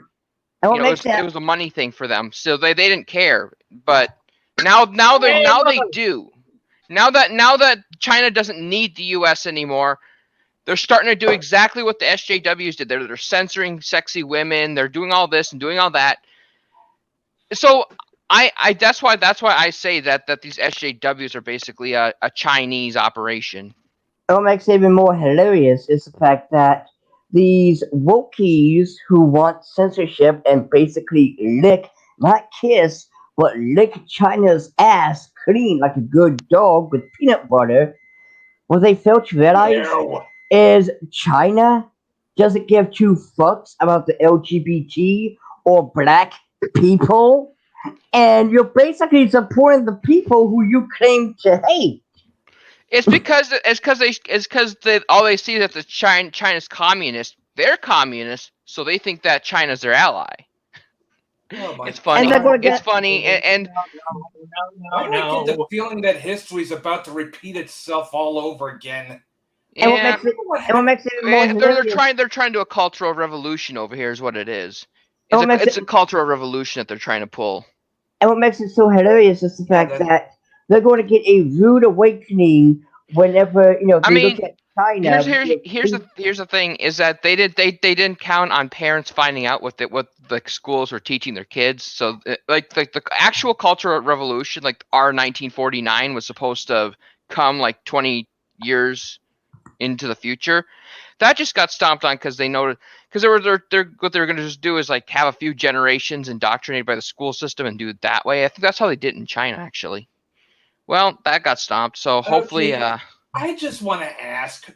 It was a money thing for them, so they didn't care. But now they do. Now that China doesn't need the U.S. anymore, they're starting to do exactly what the SJWs did. They're censoring sexy women. They're doing all this and doing all that. So that's why I say that these SJWs are basically a Chinese operation. What makes it even more hilarious is the fact that these wokies who want censorship and basically lick, not kiss, but lick China's ass clean like a good dog with peanut butter, what they fail to realize is China doesn't give two fucks about the LGBT or black people. And you're basically supporting the people who you claim to hate. It's because all they see is that China's communist. They're communist, so they think that China's their ally. It's funny. It's funny, and I get the feeling that history's about to repeat itself all over again. Yeah. And what makes it more hilarious, they're trying to do a cultural revolution over here. Is what it is. It's a cultural revolution that they're trying to pull. And what makes it so hilarious is the fact that they're going to get a rude awakening whenever they look at China. Here's the thing: is that they didn't count on parents finding out what the schools were teaching their kids. So like the actual cultural revolution, like our 1949, was supposed to come like 20 years into the future. That just got stomped on because they noted, because what they were going to just do is like have a few generations indoctrinated by the school system and do it that way. I think that's how they did it in China, actually. Well, that got stomped. So hopefully, I just want to ask,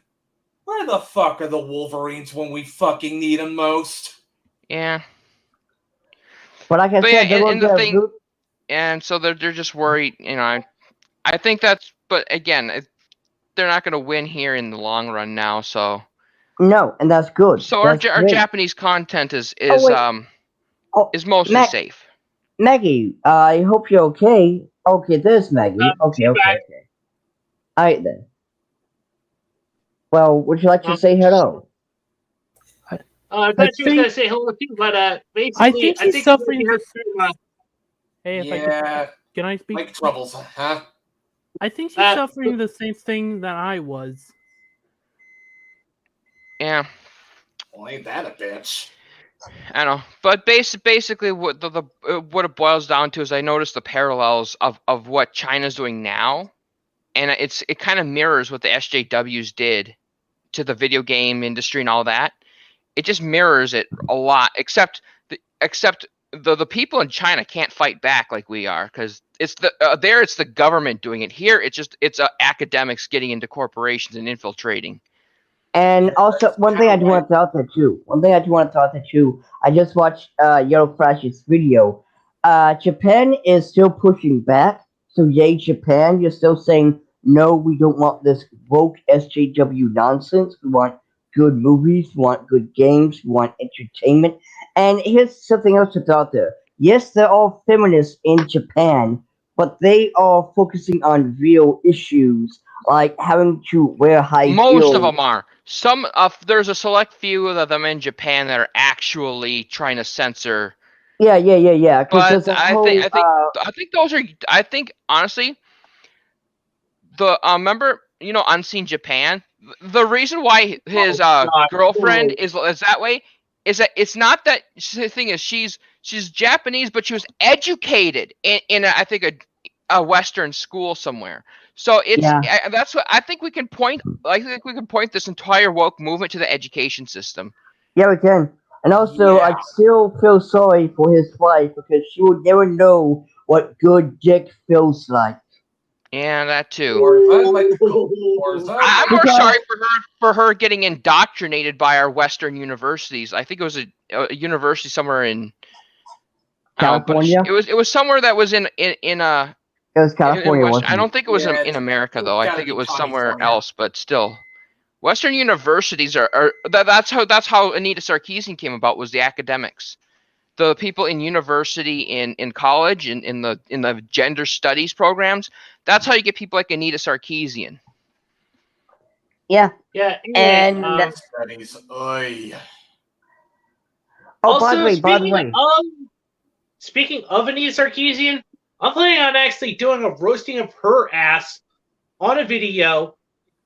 where the fuck are the Wolverines when we fucking need them most? Yeah. But like I said, and so they're just worried. I think that's. But again, they're not going to win here in the long run now. So. No, and that's good. So our Japanese content is mostly safe. Maggie, I hope you're okay. Okay, there's Maggie. Okay. Alright then. Well, would you like to say hello? I thought you were going to say hello too, but basically, I think suffering the same. Hey, can I speak? Like troubles, huh? I think she's suffering the same thing that I was. Yeah. Well, ain't that a bitch? I know, but basically, what what it boils down to is I noticed the parallels of what China's doing now, and it kind of mirrors what the SJWs did to the video game industry and all that. It just mirrors it a lot, except the people in China can't fight back like we are, because it's the government doing it. Here, it's academics getting into corporations and infiltrating. And also, one thing I do want to throw out there too. I just watched Yellow Flash's video. Japan is still pushing back, So yay, Japan, you're still saying, no, we don't want this woke SJW nonsense. We want good movies, we want good games, we want entertainment. And here's something else to throw out there. Yes, they're all feminists in Japan, but they are focusing on real issues, like having to wear high Most heels. of them are. There's a select few of them in Japan that are actually trying to censor. Yeah. 'Cause But there's a whole, I think those are. I think honestly, the remember Unseen Japan. The reason why his God. girlfriend is that way is that it's not that the thing is she's Japanese, but she was educated in I think a Western school somewhere. So that's what I think we can point. I think we can point this entire woke movement to the education system. Yeah, we can. And also, I still feel sorry for his wife because she will never know what good dick feels like. Yeah, that too. I'm more Because- sorry for her getting indoctrinated by our Western universities. I think it was a university somewhere in California? It was somewhere that was in It was California, West, wasn't I it? don't think it was Yeah, in America though. I gotta think be it was somewhere California. else, but still. Western universities that's how Anita Sarkeesian came about, was the academics. The people in university, in college, in the gender studies programs, that's how you get people like Anita Sarkeesian. Yeah. Yeah, And Studies. Oy. oh, also, by the way, speaking of Anita Sarkeesian, I'm planning on actually doing a roasting of her ass on a video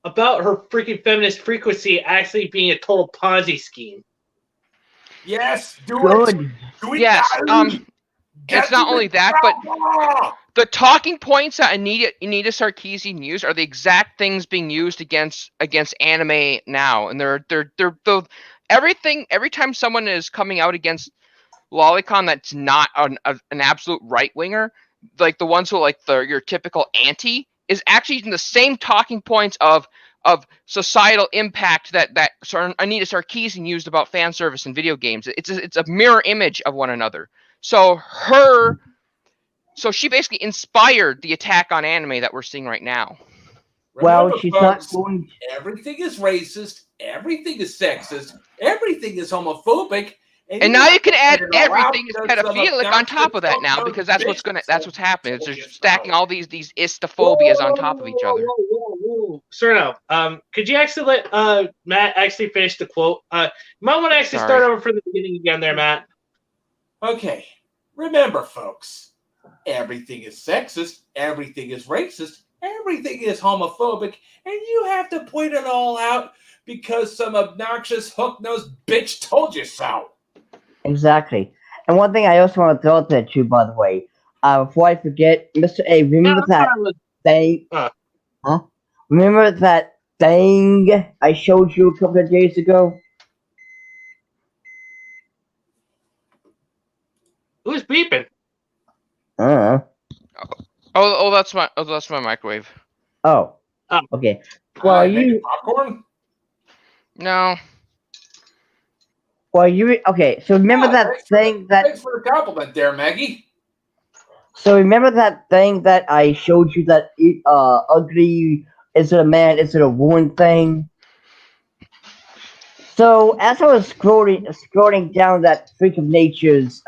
about her freaking feminist frequency actually being a total Ponzi scheme. Yes, do it. good. Do it Yes, now. it's not only that, but the talking points that Anita Sarkeesian used are the exact things being used against anime now, and they're everything. Every time someone is coming out against Lolicon that's not an absolute right winger, like the ones who like your typical anti, is actually using the same talking points of societal impact that Anita Sarkeesian used about fan service in video games. It's a mirror image of one another. So she basically inspired the attack on anime that we're seeing right now. Well, Remember, she's folks, not going. everything is racist, everything is sexist, everything is homophobic, And now you can add it all out everything is because of pedophilic on top of that now, because that's what's happening. It's just stacking all these istophobias on top of each other. Cerno, could you actually let Matt actually finish the quote? You might want to actually start over from the beginning again there, Matt. Okay, remember, folks, everything is sexist, everything is racist, everything is homophobic, and you have to point it all out because some obnoxious hook-nosed bitch told you so. Exactly. And one thing I also want to throw out there too, by the way, before I forget, Mr. A, remember that thing? Huh? Remember that thing I showed you a couple of days ago? Who's beeping? That's my microwave. Oh. Oh. Okay. Well, you. Popcorn? No. Well, you. Okay. So remember that thing that. Thanks for the compliment there, Maggie. So remember that thing that I showed you, that ugly, is it a man, is it a woman thing? So as I was scrolling down that Freak of Nature's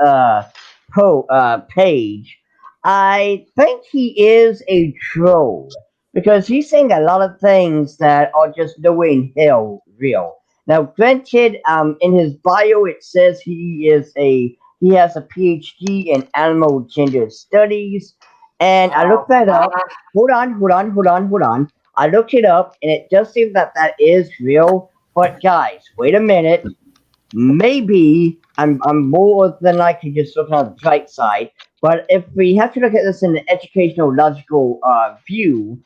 page, I think he is a troll because he's saying a lot of things that are just no way in hell real. Now, granted, in his bio it says he has a PhD in animal gender studies, and I looked that up. Hold on. I looked it up, and it does seem that is real. But guys, wait a minute. Maybe I'm more than likely just looking on the bright side. But if we have to look at this in an educational, logical view,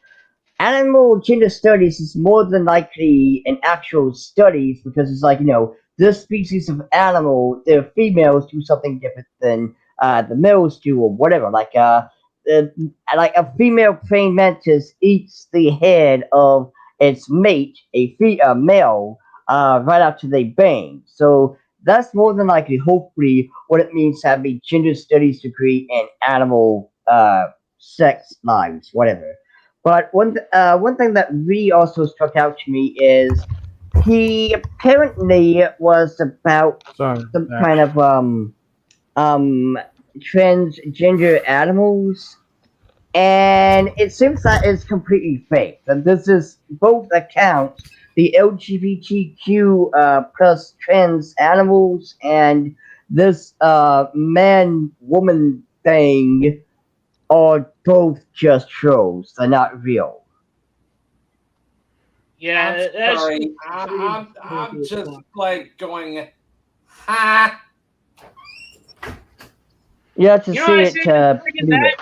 animal gender studies is more than likely an actual studies, because it's like, this species of animal, their females do something different than the males do, or whatever. Like a female praying mantis eats the head of its mate, a male, right after they bang. So that's more than likely, hopefully, what it means to have a gender studies degree in animal sex lives, whatever. But one thing that really also struck out to me is he apparently was about Sorry. some kind of transgender animals, and it seems that it's completely fake. That this is both accounts, the LGBTQ plus trans animals and this man woman thing are both just trolls. They're not real. Yeah, I'm that's sorry. I'm just like going, ha. You have to You know see what I it say to to believe that?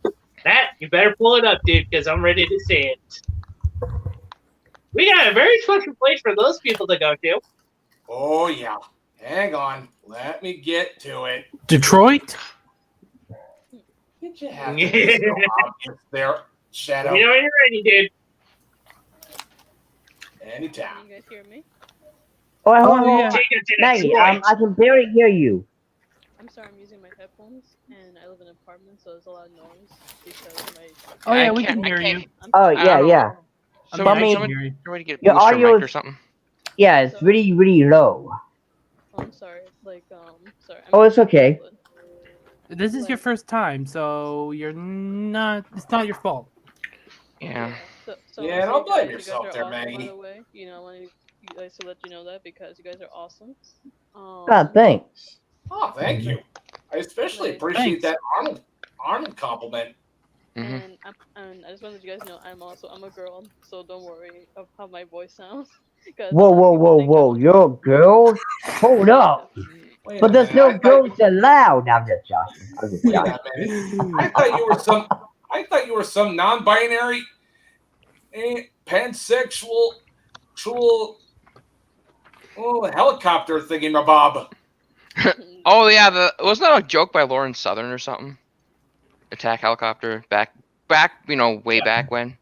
it. Matt, you better pull it up, dude, because I'm ready to see it. We got a very special place for those people to go to. Oh yeah. Hang on. Let me get to it. Detroit? Did you have to be so obvious there, Shadow? You know when you're ready, dude. Anytime. Can you guys hear me? Oh, hold on, Oh, hold yeah. on. Take it to Maggie, Detroit. I can barely hear you. I'm sorry, I'm using my headphones, and I live in an apartment, so there's a lot of noise because my. Oh, yeah, I we can't- can I hear can't- you. I'm Oh, sorry. yeah, don't- yeah. I So mean, I mean, can hear you. somebody get a your booster audio mic is- or something. Yeah, it's really, really low. Oh, I'm sorry. Like, sorry. Oh, it's okay. This is your first time, so you're not. It's not your fault. Yeah. So Yeah, so don't you guys- blame you yourself guys are there, awesome, Maggie. by the way. You know, I wanted you guys to let you know that because you guys are awesome. Ah, thanks. Oh, thank you. I especially Like- appreciate Thanks. that Arnold compliment. Mhm. And I just wanted you guys to know I'm a girl, so don't worry of how my voice sounds. 'Cause a Whoa, lot of whoa, people whoa, think whoa. I'm a You're a girl? Hold up. Wait But a there's minute. no girls allowed. Now I'm just joking. I'm just Wait a joking. minute. I thought you were some non-binary, pansexual, helicopter thingamabob. Oh yeah, wasn't that a joke by Lauren Southern or something? Attack helicopter back, way back when.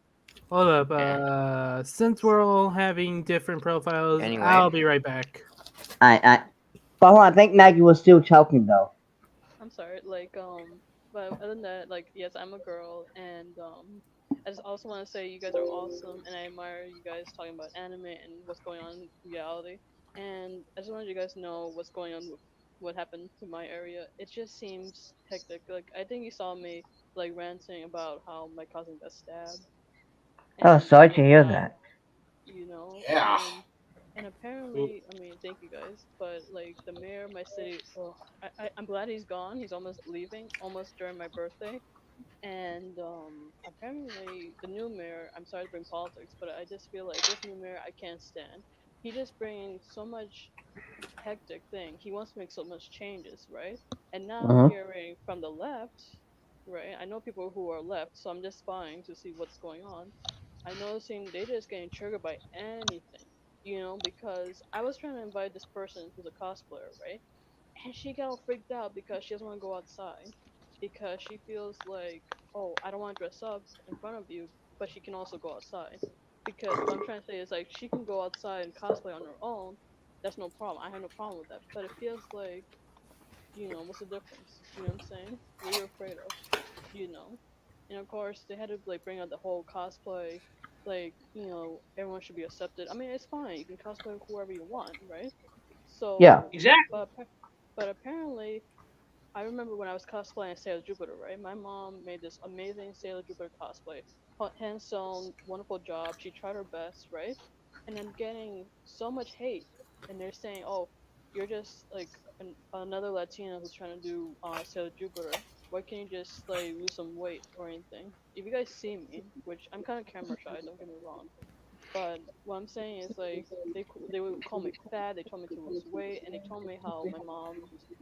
Hold up. Since we're all having different profiles, Anyway. I'll be right back. But hold on, I think Maggie was still talking though. I'm sorry, but other than that, like, yes, I'm a girl, and I just also want to say you guys are awesome, and I admire you guys talking about anime and what's going on in reality. And I just wanted you guys to know what's going on with what happened to my area. It just seems hectic. Like, I think you saw me like ranting about how my cousin got stabbed. Oh, And sorry to hear now, that. you know, Yeah. and apparently, I mean, thank you guys, but like the mayor of my city, oh, I'm glad he's gone. He's almost leaving, almost during my birthday. And apparently, the new mayor, I'm sorry to bring politics, but I just feel like this new mayor I can't stand. He just brings so much hectic thing. He wants to make so much changes, right? And now I'm Uh-huh. hearing from the left, right? I know people who are left, so I'm just spying to see what's going on. I noticing they just getting triggered by anything, because I was trying to invite this person who's a cosplayer, right? And she got all freaked out because she doesn't want to go outside because she feels like, oh, I don't want to dress up in front of you, but she can also go outside. Because what I'm trying to say is like she can go outside and cosplay on her own. That's no problem. I have no problem with that. But it feels like, what's the difference? You know what I'm saying? What are you afraid of? You know? And of course, they had to like bring out the whole cosplay, like everyone should be accepted. I mean, it's fine. You can cosplay whoever you want, right? So, Yeah. Exactly. but apparently, I remember when I was cosplaying Sailor Jupiter, right? My mom made this amazing Sailor Jupiter cosplay, hands sewn, wonderful job. She tried her best, right? And I'm getting so much hate, and they're saying, "Oh, you're just like another Latina who's trying to do Sailor Jupiter. Why can't you just like lose some weight or anything?" If you guys see me, which I'm kind of camera shy, don't get me wrong, but what I'm saying is like they would call me fat. They told me to lose weight, and they told me how my mom,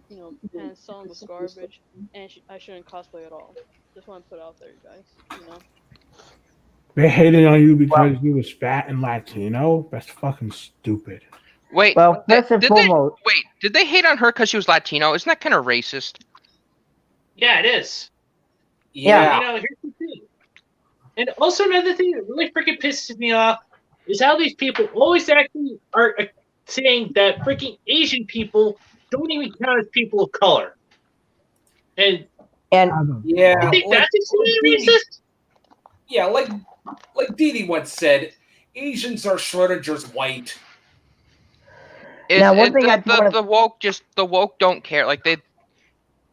and son was garbage, and I shouldn't cosplay at all. Just want to put it out there, you guys. They hated on you because you was fat and Latino. That's fucking stupid. Wait, Well, first and foremost, did they hate on her because she was Latino? Isn't that kind of racist? Yeah, it is. Yeah. You know, here's the thing. And also another thing that really freaking pisses me off is how these people always actually are saying that freaking Asian people don't even count as people of color. And And Yeah, I think like, that's extremely Dee Dee- racist. yeah, like Dee Dee once said, Asians are Schrodinger's white. Now, one thing I do wanna- The woke don't care. Like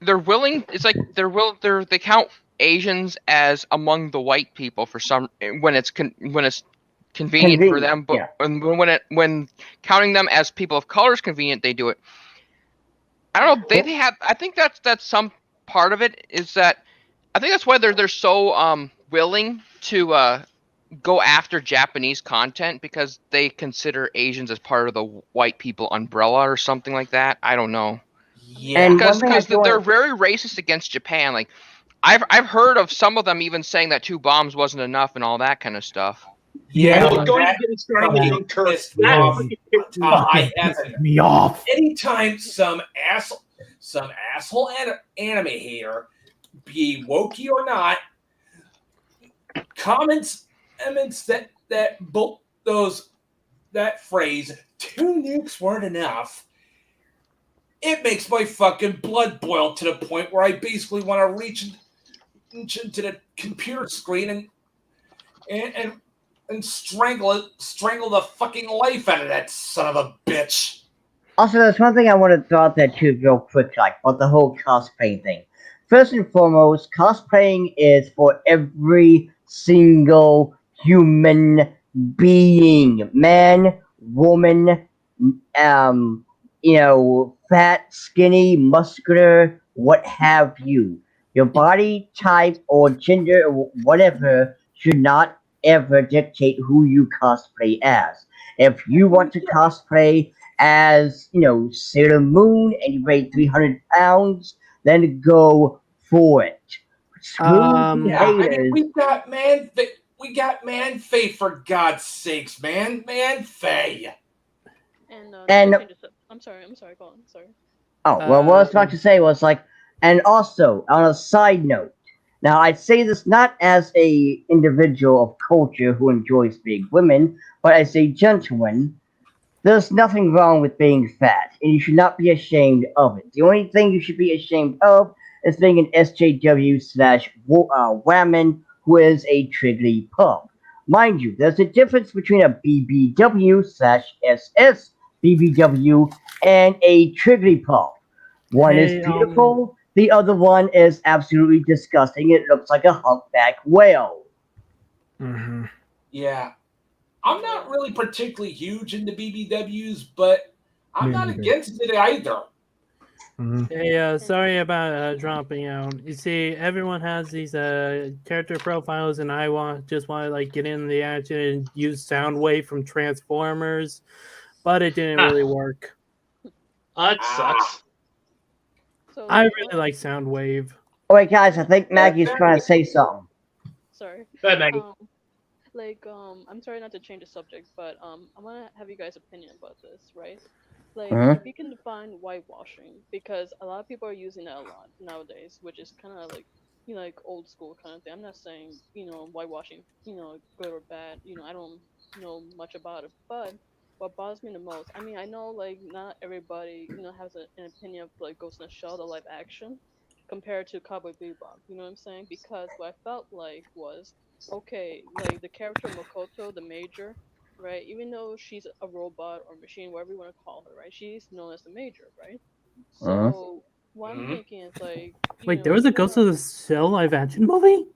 they're willing. It's like they count Asians as among the white people for some when it's convenient for them, but yeah. when counting them as people of color is convenient, they do it. I don't know. They have. I think that's some part of it is that I think that's why they're so willing to go after Japanese content because they consider Asians as part of the white people umbrella or something like that. I don't know. Yeah. And one thing I Because do they're wanna- very racist against Japan. Like I've heard of some of them even saying that 2 bombs wasn't enough and all that kind of stuff. Yeah, Oh, don't even that get me started with fucking Dunkirk. pissed me That off fucking to pissed me off. high heaven. Me off. Anytime some asshole anime hater, be wokey or not, comments that phrase, 2 nukes weren't enough. It makes my fucking blood boil to the point where I basically want to reach into the computer screen and strangle the fucking life out of that son of a bitch. Also, there's one thing I want to throw out there too, real quick, like about the whole cosplay thing. First and foremost, cosplaying is for every single human being, man, woman, fat, skinny, muscular, what have you. Your body type or gender or whatever should not ever dictate who you cosplay as. If you want to cosplay as, Sailor Moon and you weigh 300 pounds, then go for it. Screw the Yeah, I mean, haters. we got Man Faye, for God's sakes, man Faye. And I'm sorry, go on, sorry. oh, well, what I was about to say was like, and also on a side note, now I say this not as a individual of culture who enjoys big women, but as a gentleman. There's nothing wrong with being fat, and you should not be ashamed of it. The only thing you should be ashamed of is being an SJW slash whammon who is a triggly pup. Mind you, there's a difference between a BBW slash SS BBW and a triggly pup. One is beautiful, the other one is absolutely disgusting. It looks like a humpback whale. Mm-hmm. Yeah. I'm not really particularly huge into BBWs, but I'm not against it either. Mm-hmm. Hey, sorry about dropping out. You see, everyone has these character profiles, and I just want to like get in the action and use Soundwave from Transformers, but it didn't really work. That sucks. So, I really like Soundwave. Oh wait, guys, I think Maggie's trying to say something. Sorry. Go ahead, Maggie. I'm sorry not to change the subject, but I want to have you guys' opinion about this, right? Like, Mhm. if you can define whitewashing, because a lot of people are using that a lot nowadays, which is kind of like, like old school kind of thing. I'm not saying, whitewashing, good or bad. I don't know much about it, but what bothers me the most, I mean, I know like not everybody, has an opinion of like Ghost in the Shell, the live action, compared to Cowboy Bebop. You know what I'm saying? Because what I felt like was, okay, like the character Makoto, the major, right? Even though she's a robot or machine, whatever you want to call her, right? She's known as the major, right? So what I'm thinking is like, Wait, there was a Ghost of the Shell live action movie?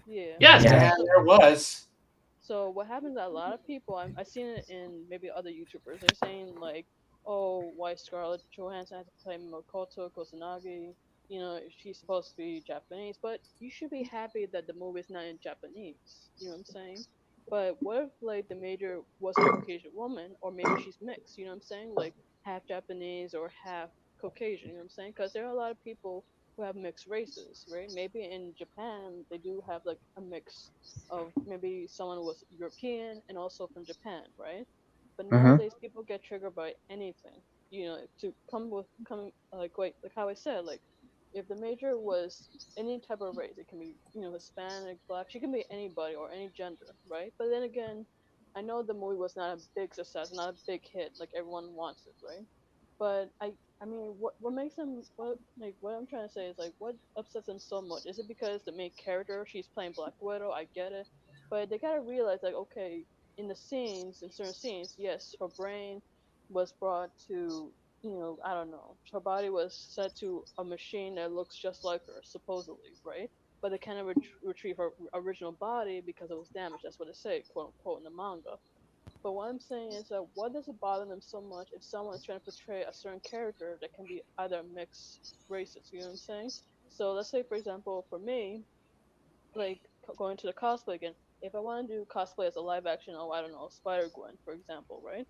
yeah. Yes. Yeah, there was. So what happens that a lot of people, I've seen it in maybe other YouTubers, they're saying like, oh, why Scarlett Johansson has to play Makoto Kusanagi? If she's supposed to be Japanese, but you should be happy that the movie's not in Japanese. You know what I'm saying? But what if like the major was a Caucasian woman, or maybe she's mixed? You know what I'm saying? Like half Japanese or half Caucasian. You know what I'm saying? Because there are a lot of people who have mixed races, right? Maybe in Japan they do have like a mix of maybe someone was European and also from Japan, right? But Mhm. nowadays people get triggered by anything, to come like how I said, like if the major was any type of race, it can be Hispanic, black, she can be anybody or any gender, right? But then again, I know the movie was not a big success, not a big hit like everyone wants it, right? But I mean, what makes them what I'm trying to say is like what upsets them so much? Is it because the main character she's playing Black Widow? I get it, but they gotta realize like okay, in certain scenes, yes, her brain was brought to I don't know, her body was set to a machine that looks just like her supposedly, right? But they cannot retrieve her original body because it was damaged. That's what they say, quote unquote, in the manga. But what I'm saying is that what does it bother them so much if someone is trying to portray a certain character that can be either mixed races? You know what I'm saying? So let's say, for example, for me, like going to the cosplay again, if I want to do cosplay as a live action, oh, I don't know, Spider Gwen, for example, right?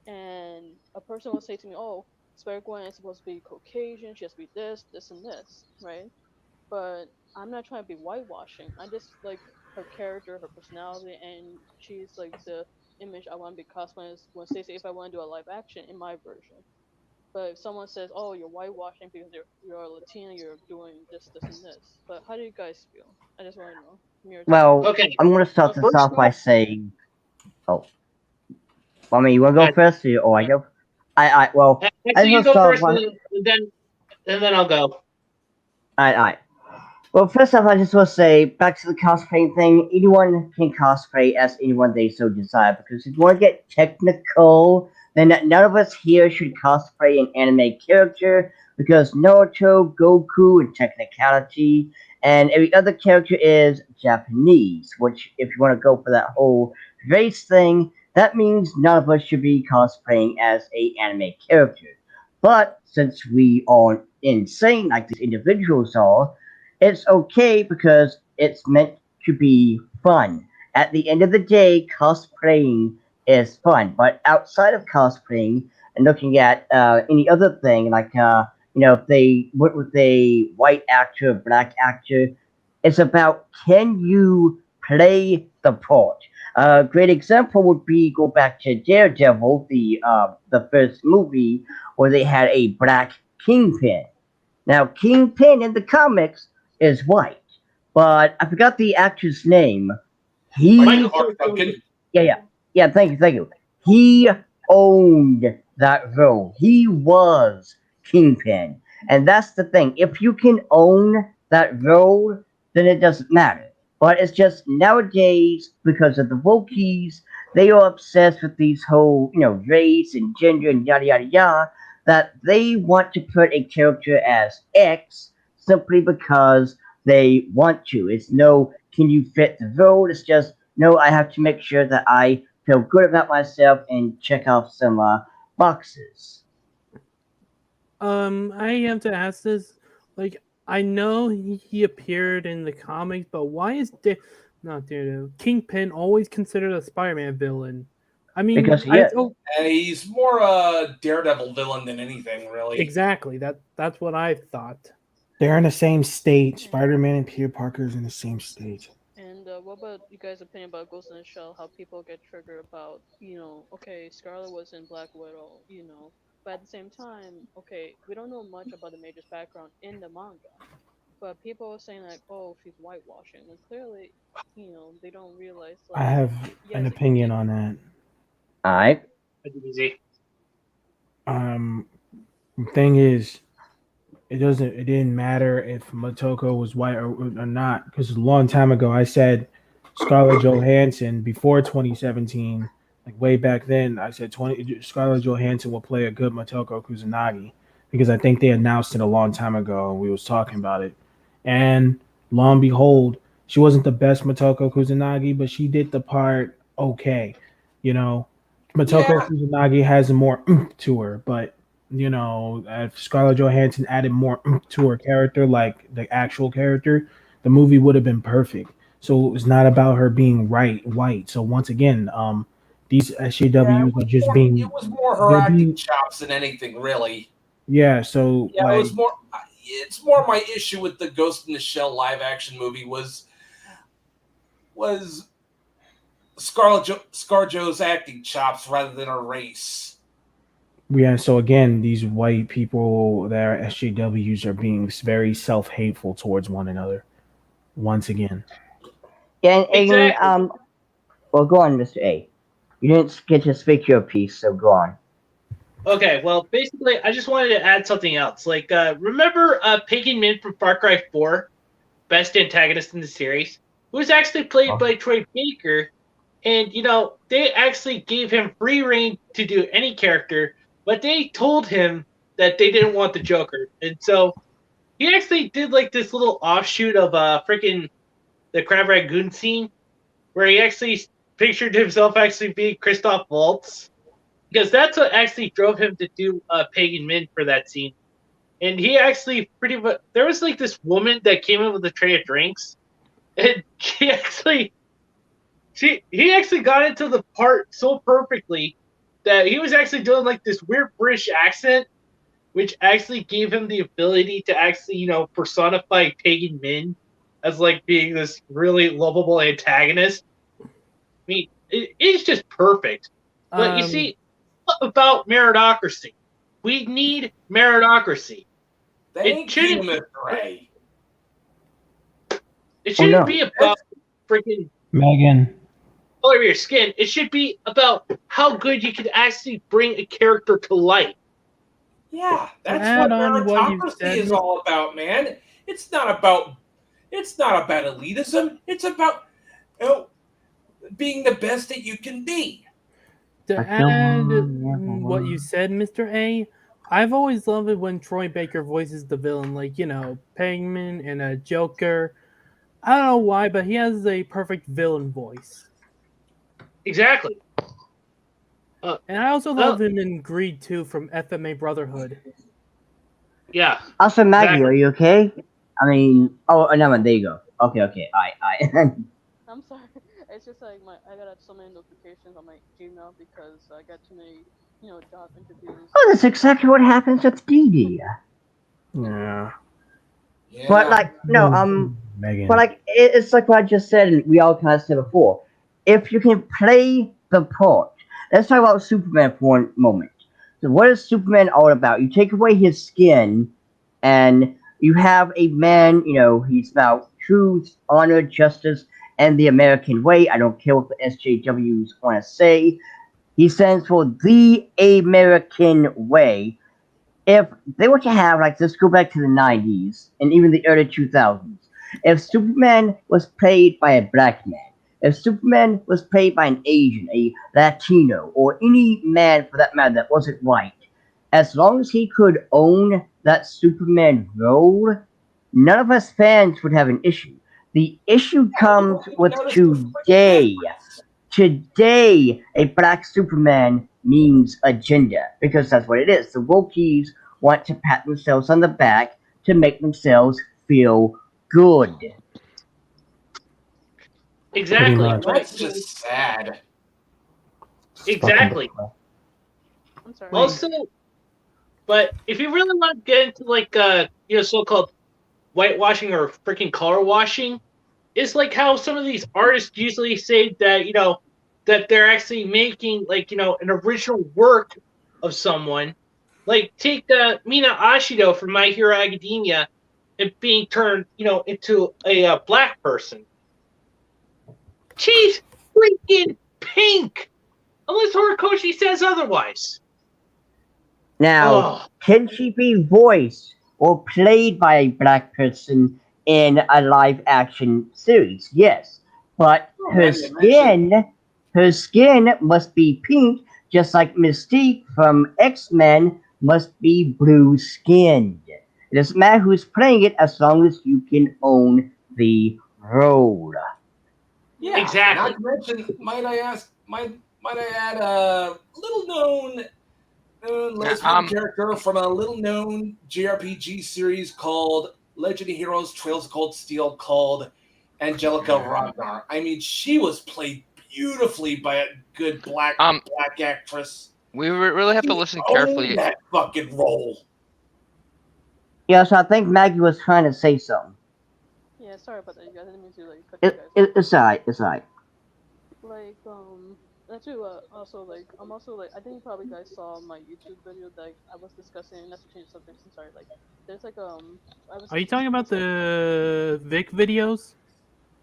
And a person will say to me, oh, Spider Gwen is supposed to be Caucasian, she has to be this, this, and this, right? But I'm not trying to be whitewashing. I just like her character, her personality, and she's like the image I want to be cosplaying as when Stacey if I want to do a live action in my version. But if someone says, "Oh, you're whitewashing because you're a Latina, you're doing this, this, and this," but how do you guys feel? I just want to know from your take. Well, Okay. I'm gonna start Well, this first off by off, saying, oh, I mean, you wanna go uh, first, or I go? Well, I actually, just you wanna go start first, by, and then I'll go. alright. Well, first off, I just want to say, back to the cosplay thing, anyone can cosplay as anyone they so desire, because if you want to get technical, then none of us here should cosplay an anime character, because Naruto, Goku, and technicality, and every other character is Japanese, which, if you want to go for that whole race thing, that means none of us should be cosplaying as a anime character. But, since we are insane like these individuals are, it's okay because it's meant to be fun. At the end of the day, cosplaying is fun. But outside of cosplaying and looking at any other thing, like if they went with a white actor, black actor, it's about can you play the part. A great example would be go back to Daredevil, the first movie where they had a black kingpin. Now, Kingpin in the comics is white, but I forgot the actor's name. Michael He, Clark Duncan. yeah. Thank you. He owned that role. He was Kingpin, and that's the thing. If you can own that role, then it doesn't matter. But it's just nowadays because of the Wokies, they are obsessed with these whole, race and gender and yada yada yada, that they want to put a character as X simply because they want to. It's no, can you fit the role? It's just, no, I have to make sure that I feel good about myself and check off some boxes. I have to ask this. Like, I know he appeared in the comics, but why is not Daredevil Kingpin always considered a Spider-Man villain? I mean, Because he is. And he's more a Daredevil villain than anything, really. Exactly. That's what I thought. They're in the same state. Spider-Man and Peter Parker's in the same state. And what about you guys' opinion about Ghost in the Shell? How people get triggered about, okay, Scarlet was in Black Widow, but at the same time, okay, we don't know much about the Major's background in the manga, but people are saying like, oh, she's whitewashing, when clearly, they don't realize I like, have an yes, opinion on that. Alright. Easy. The thing is, it didn't matter if Motoko was white or not, because a long time ago I said Scarlett Johansson before 2017, like way back then, I said Scarlett Johansson will play a good Motoko Kusanagi because I think they announced it a long time ago and we was talking about it. And lo and behold, she wasn't the best Motoko Kusanagi, but she did the part okay. You know, Motoko Yeah, Kusanagi has more to her, but if Scarlett Johansson added more to her character, like the actual character, the movie would have been perfect. So it's not about her being white. So once again, these yeah, SJWs are just being it was more her they're acting being chops than anything, really. yeah. So Yeah, it like was more. It's more my issue with the Ghost in the Shell live action movie was ScarJo's acting chops rather than her race. yeah. So again, these white people that are SJWs are being very self hateful towards one another. Once again, Yeah, Exactly. well, go on, Mr. A. You didn't get to speak your piece, so go on. Okay, well, basically, I just wanted to add something else. Like, remember Pagan Min from Far Cry 4, best antagonist in the series, who was actually played by Troy Baker, and they actually gave him free reign to do any character, but they told him that they didn't want the Joker, and so he actually did like this little offshoot of freaking the Crab Ragoon scene, where he actually pictured himself actually being Christoph Waltz, because that's what actually drove him to do Pagan Min for that scene. And he actually pretty much, there was like this woman that came in with a tray of drinks, and he actually got into the part so perfectly that he was actually doing like this weird British accent, which actually gave him the ability to actually personify Pagan Min as like being this really lovable antagonist. I mean, it's just perfect. But you see, about meritocracy. We need meritocracy. Thank you, Mr. Ray. It shouldn't be about freaking Megan. color of your skin. It should be about how good you can actually bring a character to life. Yeah, that's what meritocracy is all about, man. It's not about elitism. It's about being the best that you can be. To add what you said, Mr. A, I've always loved it when Troy Baker voices the villain, like, Penguin and a Joker. I don't know why, but he has a perfect villain voice. Exactly. And I also love him in Greed 2 from FMA Brotherhood. Yeah. Also, Maggie, are you okay? I mean, no, there you go. Okay, I'm sorry. It's just like I got so many notifications on my Gmail because I got too many, job interviews. Oh, that's exactly what happens with DD. Yeah. But like, no, Megan. but like, it's like what I just said, and we all kind of said before. If you can play the part, let's talk about Superman for one moment. So, what is Superman all about? You take away his skin, and you have a man. He's about truth, honor, justice, and the American way. I don't care what the SJWs want to say. He stands for the American way. If they were to have, like, let's go back to the 90s and even the early 2000s. If Superman was played by a black man, if Superman was played by an Asian, a Latino, or any man for that matter that wasn't white, as long as he could own that Superman role, none of us fans would have an issue. The issue comes with today. Today, a black Superman means agenda, because that's what it is. The wokies want to pat themselves on the back to make themselves feel good. Exactly. That's just sad. Exactly. I'm sorry. Also, but if you really want to get into like so-called whitewashing or freaking color washing, it's like how some of these artists usually say that that they're actually making like an original work of someone. Like take Mina Ashido from My Hero Academia and being turned into a black person. She's freaking pink, unless Horikoshi says otherwise. Now, can she be voiced or played by a black person in a live action series? Yes, but her skin must be pink, just like Mystique from X-Men must be blue skinned. It doesn't matter who's playing it as long as you can own the role. Yeah, exactly. Not to mention, might I add a little known lesbian character from a little known JRPG series called Legend of Heroes: Trails of Cold Steel, called Angelica Ragnar. I mean, she was played beautifully by a good black actress. We really have to listen carefully. That fucking role. Yes, I think Maggie was trying to say something. Yeah, sorry about that, you guys. I didn't mean to cut you guys. It's alright. Like, actually, also, like, I'm also, like, I think you probably guys saw my YouTube video that I was discussing, not to change subjects, I'm sorry, like, there's, like, Are you talking about the Vic videos?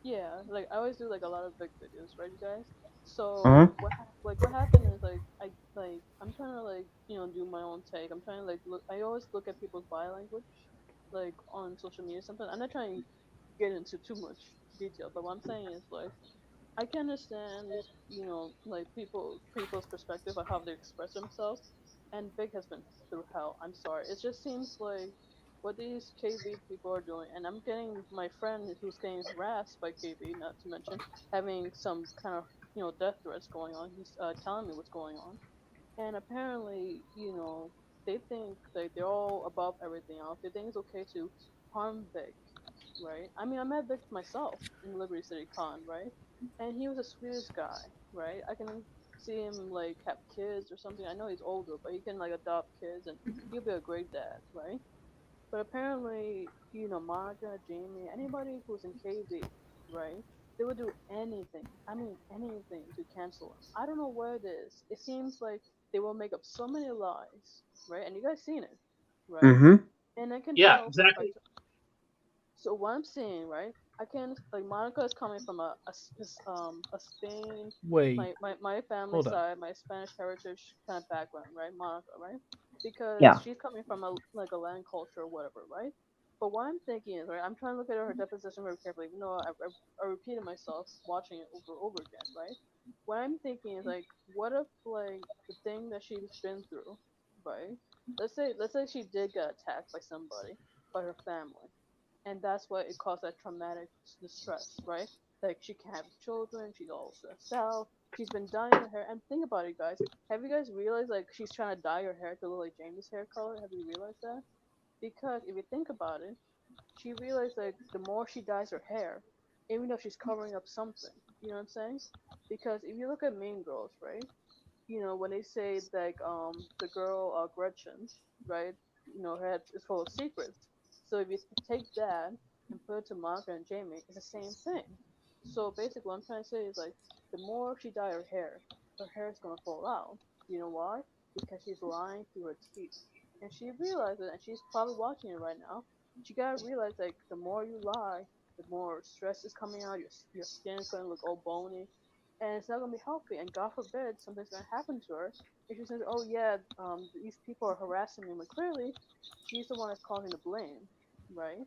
Yeah, like, I always do, like, a lot of Vic videos, right, you guys? So, Mhm. what happened is, like, I'm trying to, like, do my own take. I'm trying to like look. I always look at people's body language, like on social media. Sometimes I'm not trying to get into too much detail, but what I'm saying is like I can understand, like people's perspective on how they express themselves. And Vic has been through hell. I'm sorry. It just seems like what these KB people are doing, and I'm getting my friend who's getting harassed by KB, not to mention having some kind of death threats going on. He's telling me what's going on, and apparently, they think that they're all above everything else. They think it's okay to harm Vic, right? I mean, I met Vic myself in Liberty City Con, right? And he was the sweetest guy, right? I can see him like have kids or something. I know he's older, but he can like adopt kids, and he'll be a great dad, right? But apparently, Monica, Jamie, anybody who's in KB, right? They would do anything. I mean, anything to cancel him. I don't know what it is. It seems like they will make up so many lies, right? And you guys seen it, right? Mm-hmm. And I can Yeah, tell. exactly. So what I'm seeing, right? I can like Monica is coming from a Spain, Wait, my family hold up. side, my Spanish heritage kind of background, right? Monica, right? Because Yeah. she's coming from a land culture or whatever, right? But what I'm thinking is, right? I'm trying to look at her deposition very carefully. Even though I repeated myself watching it over and over again, right? What I'm thinking is like, what if like the thing that she's been through, right? Let's say she did get attacked by somebody, by her family, and that's what it caused that traumatic distress, right? Like she can't have children, she's all stressed out, she's been dyeing her hair. And think about it, guys. Have you guys realized like she's trying to dye her hair to look like Jamie's hair color? Have you realized that? Because if you think about it, she realized like the more she dyes her hair, even though she's covering up something, you know what I'm saying? Because if you look at Mean Girls, right? When they say like the girl Gretchen, right? Her head is full of secrets. So if you take that and put it to Monica and Jamie, it's the same thing. So basically, what I'm trying to say is like the more she dye her hair is gonna fall out. You know why? Because she's lying through her teeth, and she realizes it, and she's probably watching it right now. She gotta realize like the more you lie, the more stress is coming out. Your skin is gonna look all bony, and it's not gonna be healthy. And God forbid something's gonna happen to her. If she says, "Oh yeah, these people are harassing me," but clearly, she's the one that's causing the blame, right?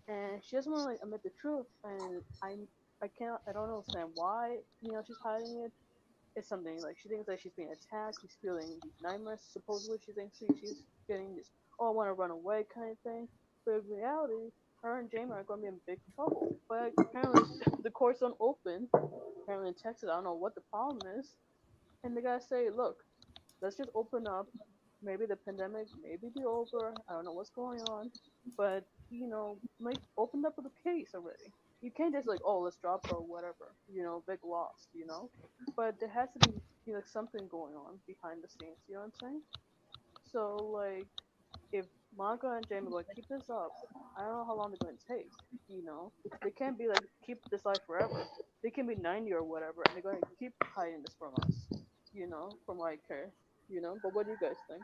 And she doesn't want to like admit the truth. And I don't understand why she's hiding it. It's something like she thinks that she's being attacked. She's feeling these nightmares. Supposedly, she thinks she's getting this "oh I want to run away" kind of thing. But in reality, her and Jamie are going to be in big trouble. But apparently, the courts don't open apparently in Texas. I don't know what the problem is. And the guys say, look, let's just open up. Maybe the pandemic maybe be over. I don't know what's going on. But, like open up with a case already. You can't just like, oh, let's drop her or whatever. Big lost. But there has to be like something going on behind the scenes, you know what I'm saying? So like if Monica and Jamie like keep this up, I don't know how long they're gonna take. They can't be like keep this life forever. They can be 90 or whatever, and they're gonna keep hiding this from us. From what I care. But what do you guys think?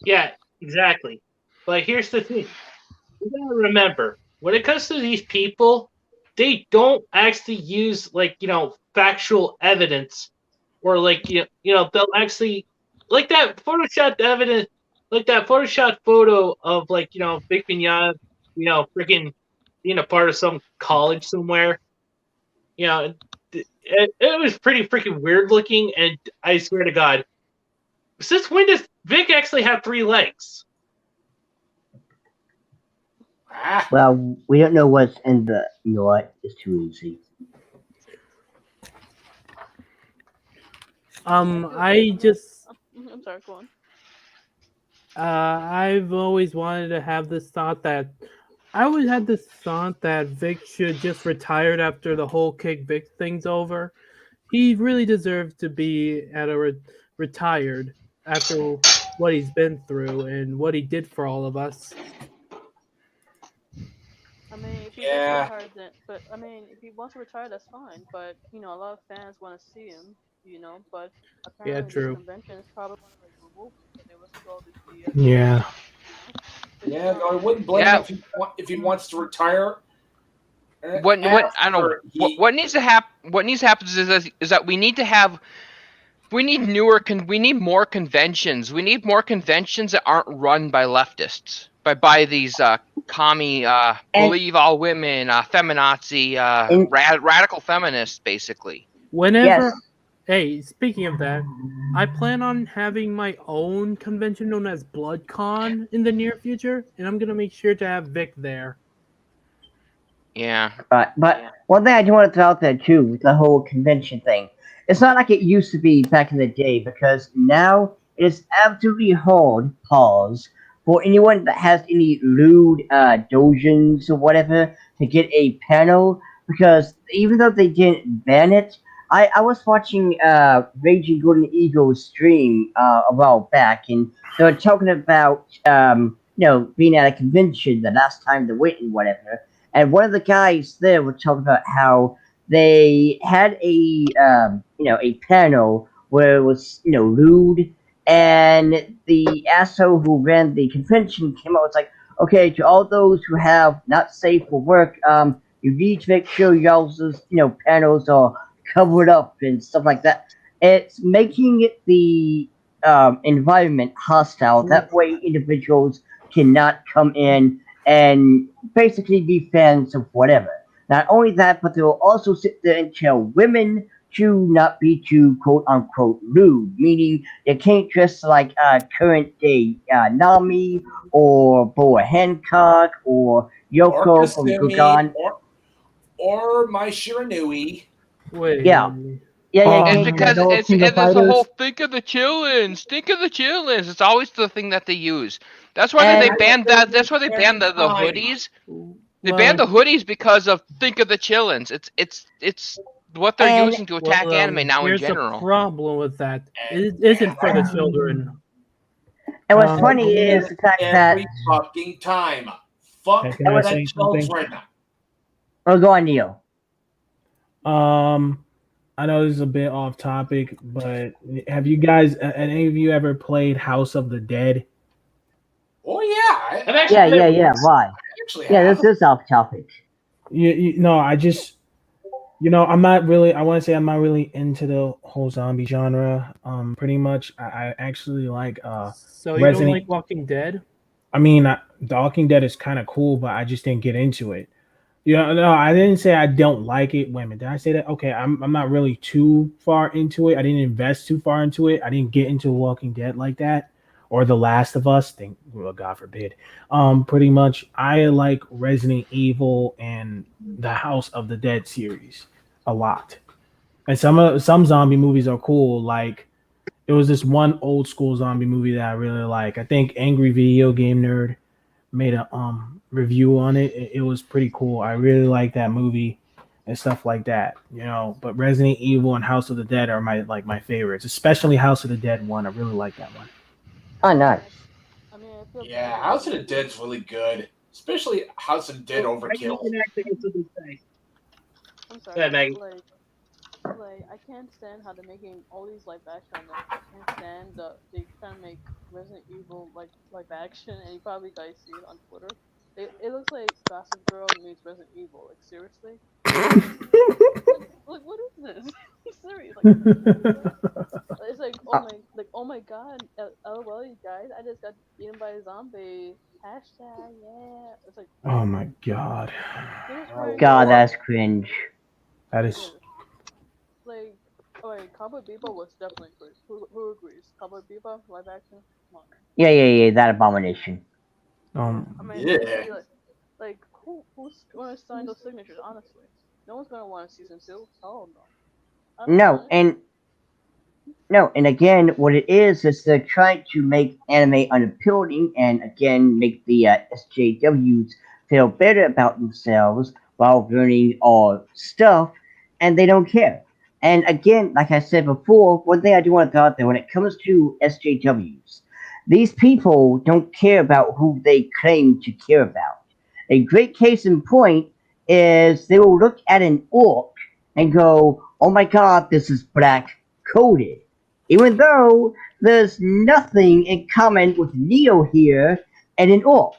Yeah, exactly. But here's the thing. You gotta remember, when it comes to these people, they don't actually use like, factual evidence, or like they'll actually like that photoshopped evidence, like that photoshopped photo of like, Big Mignogna, freaking being a part of some college somewhere. It was pretty freaking weird looking, and I swear to God, since when does Vic actually have 3 legs? Ah, Well, we don't know what's in the. You know what? It's too easy. I just I'm sorry, go on. I've always wanted to have this thought that I always had this thought that Vic should just retire after the whole Kick Vic thing's over. He really deserves to be at a retired after what he's been through and what he did for all of us. I mean, if he gets yeah, retired, then. But I mean, if he wants to retire, that's fine. But a lot of fans want to see him. But Yeah, apparently this true. convention is probably going to like remove him because they listen to all this BS that he's Yeah. saying. But yeah. I wouldn't blame him Yeah. if he wants to retire. What I don't know. After he, What needs to happen? What needs to happen is that we need to have We need we need more conventions. We need more conventions that aren't run by leftists, by these commie, believe all women, feminazi, And- radical feminists, basically. Whenever, Yes. hey, speaking of that, I plan on having my own convention known as BloodCon in the near future, and I'm gonna make sure to have Vic there. Yeah. Right, but one thing I do want to throw out there too, with the whole convention thing, it's not like it used to be back in the day because now it is absolutely hard, pause, for anyone that has any lewd dojins or whatever to get a panel because even though they didn't ban it, I was watching Raging Golden Eagle's stream a while back and they were talking about being at a convention the last time they went and whatever. And one of the guys there was talking about how they had a panel where it was lewd, and the asshole who ran the convention came out and was like, okay, to all those who have not safe for work, you need to make sure y'all's panels are covered up and stuff like that. It's making it the environment hostile. That way, individuals cannot come in and basically be fans of whatever. Not only that, but they will also sit there and tell women to not be too quote unquote lewd, meaning they can't dress like current day Nami or Boa Hancock or Yoko from Kasumi, Gugan. or my Shiranui. Wait. Yeah. Yeah, It's can't because dress it's King of the whole Fighters. think of the chillins, think of the chillins. It's always the thing that they use. That's why And- they banned that. That's why they banned the Time. hoodies. They banned the hoodies because of think of the chillins. It's what they're And- using to attack anime now in Here's general. the problem with that. It isn't for the children. And what's funny is the fact that Every fucking time. Fuck Can I the say something? children. oh, go on, Neil. I know this is a bit off topic, but have you guys, any of you ever played House of the Dead? Oh yeah. I've actually Yeah. Why? Actually Yeah, have. this is off topic. No, I just, I'm not really. I want to say I'm not really into the whole zombie genre. Pretty much, I actually like. So you Resident- don't like Walking Dead? I mean, The Walking Dead is kind of cool, but I just didn't get into it. No, I didn't say I don't like it. Wait a minute, did I say that? Okay, I'm not really too far into it. I didn't invest too far into it. I didn't get into Walking Dead like that, or The Last of Us. Well, God forbid. Pretty much, I like Resident Evil and the House of the Dead series a lot. And some zombie movies are cool. Like there was this one old school zombie movie that I really like. I think Angry Video Game Nerd made a review on it. It was pretty cool. I really like that movie and stuff like that. But Resident Evil and House of the Dead are my favorites, especially House of the Dead 1. I really like that one. Oh, nice. I mean, I feel Yeah, bad. House of the Dead's really good. Especially House of the Dead Overkill. I'm sorry. Go ahead, Maggie. Like I can't stand how they're making all these live action. I can't stand they trying to make Resident Evil like live action, and you probably guys see it on Twitter. It looks like Gossip Girl meets Resident Evil. Like seriously. Like what is this? Serious. Like it's like oh my god, LOL you guys, I just got eaten by a zombie. Hashtag yeah. It's like Oh my god. God, that's cringe. That is like alright, Cowboy Bebop was definitely good. Who agrees? Cowboy Bebop live action? Come on. Yeah, that abomination. I mean, Yeah. like who's gonna sign those signatures? Honestly, no one's gonna want a season 2. Hell no. No, and again, what it is they're trying to make anime unappealing, and again make the SJWs feel better about themselves while learning all stuff, and they don't care. And again, like I said before, one thing I do want to throw out there when it comes to SJWs, these people don't care about who they claim to care about. A great case in point is they will look at an orc and go, "Oh my God, this is black coded," even though there's nothing in common with Neo here and an orc.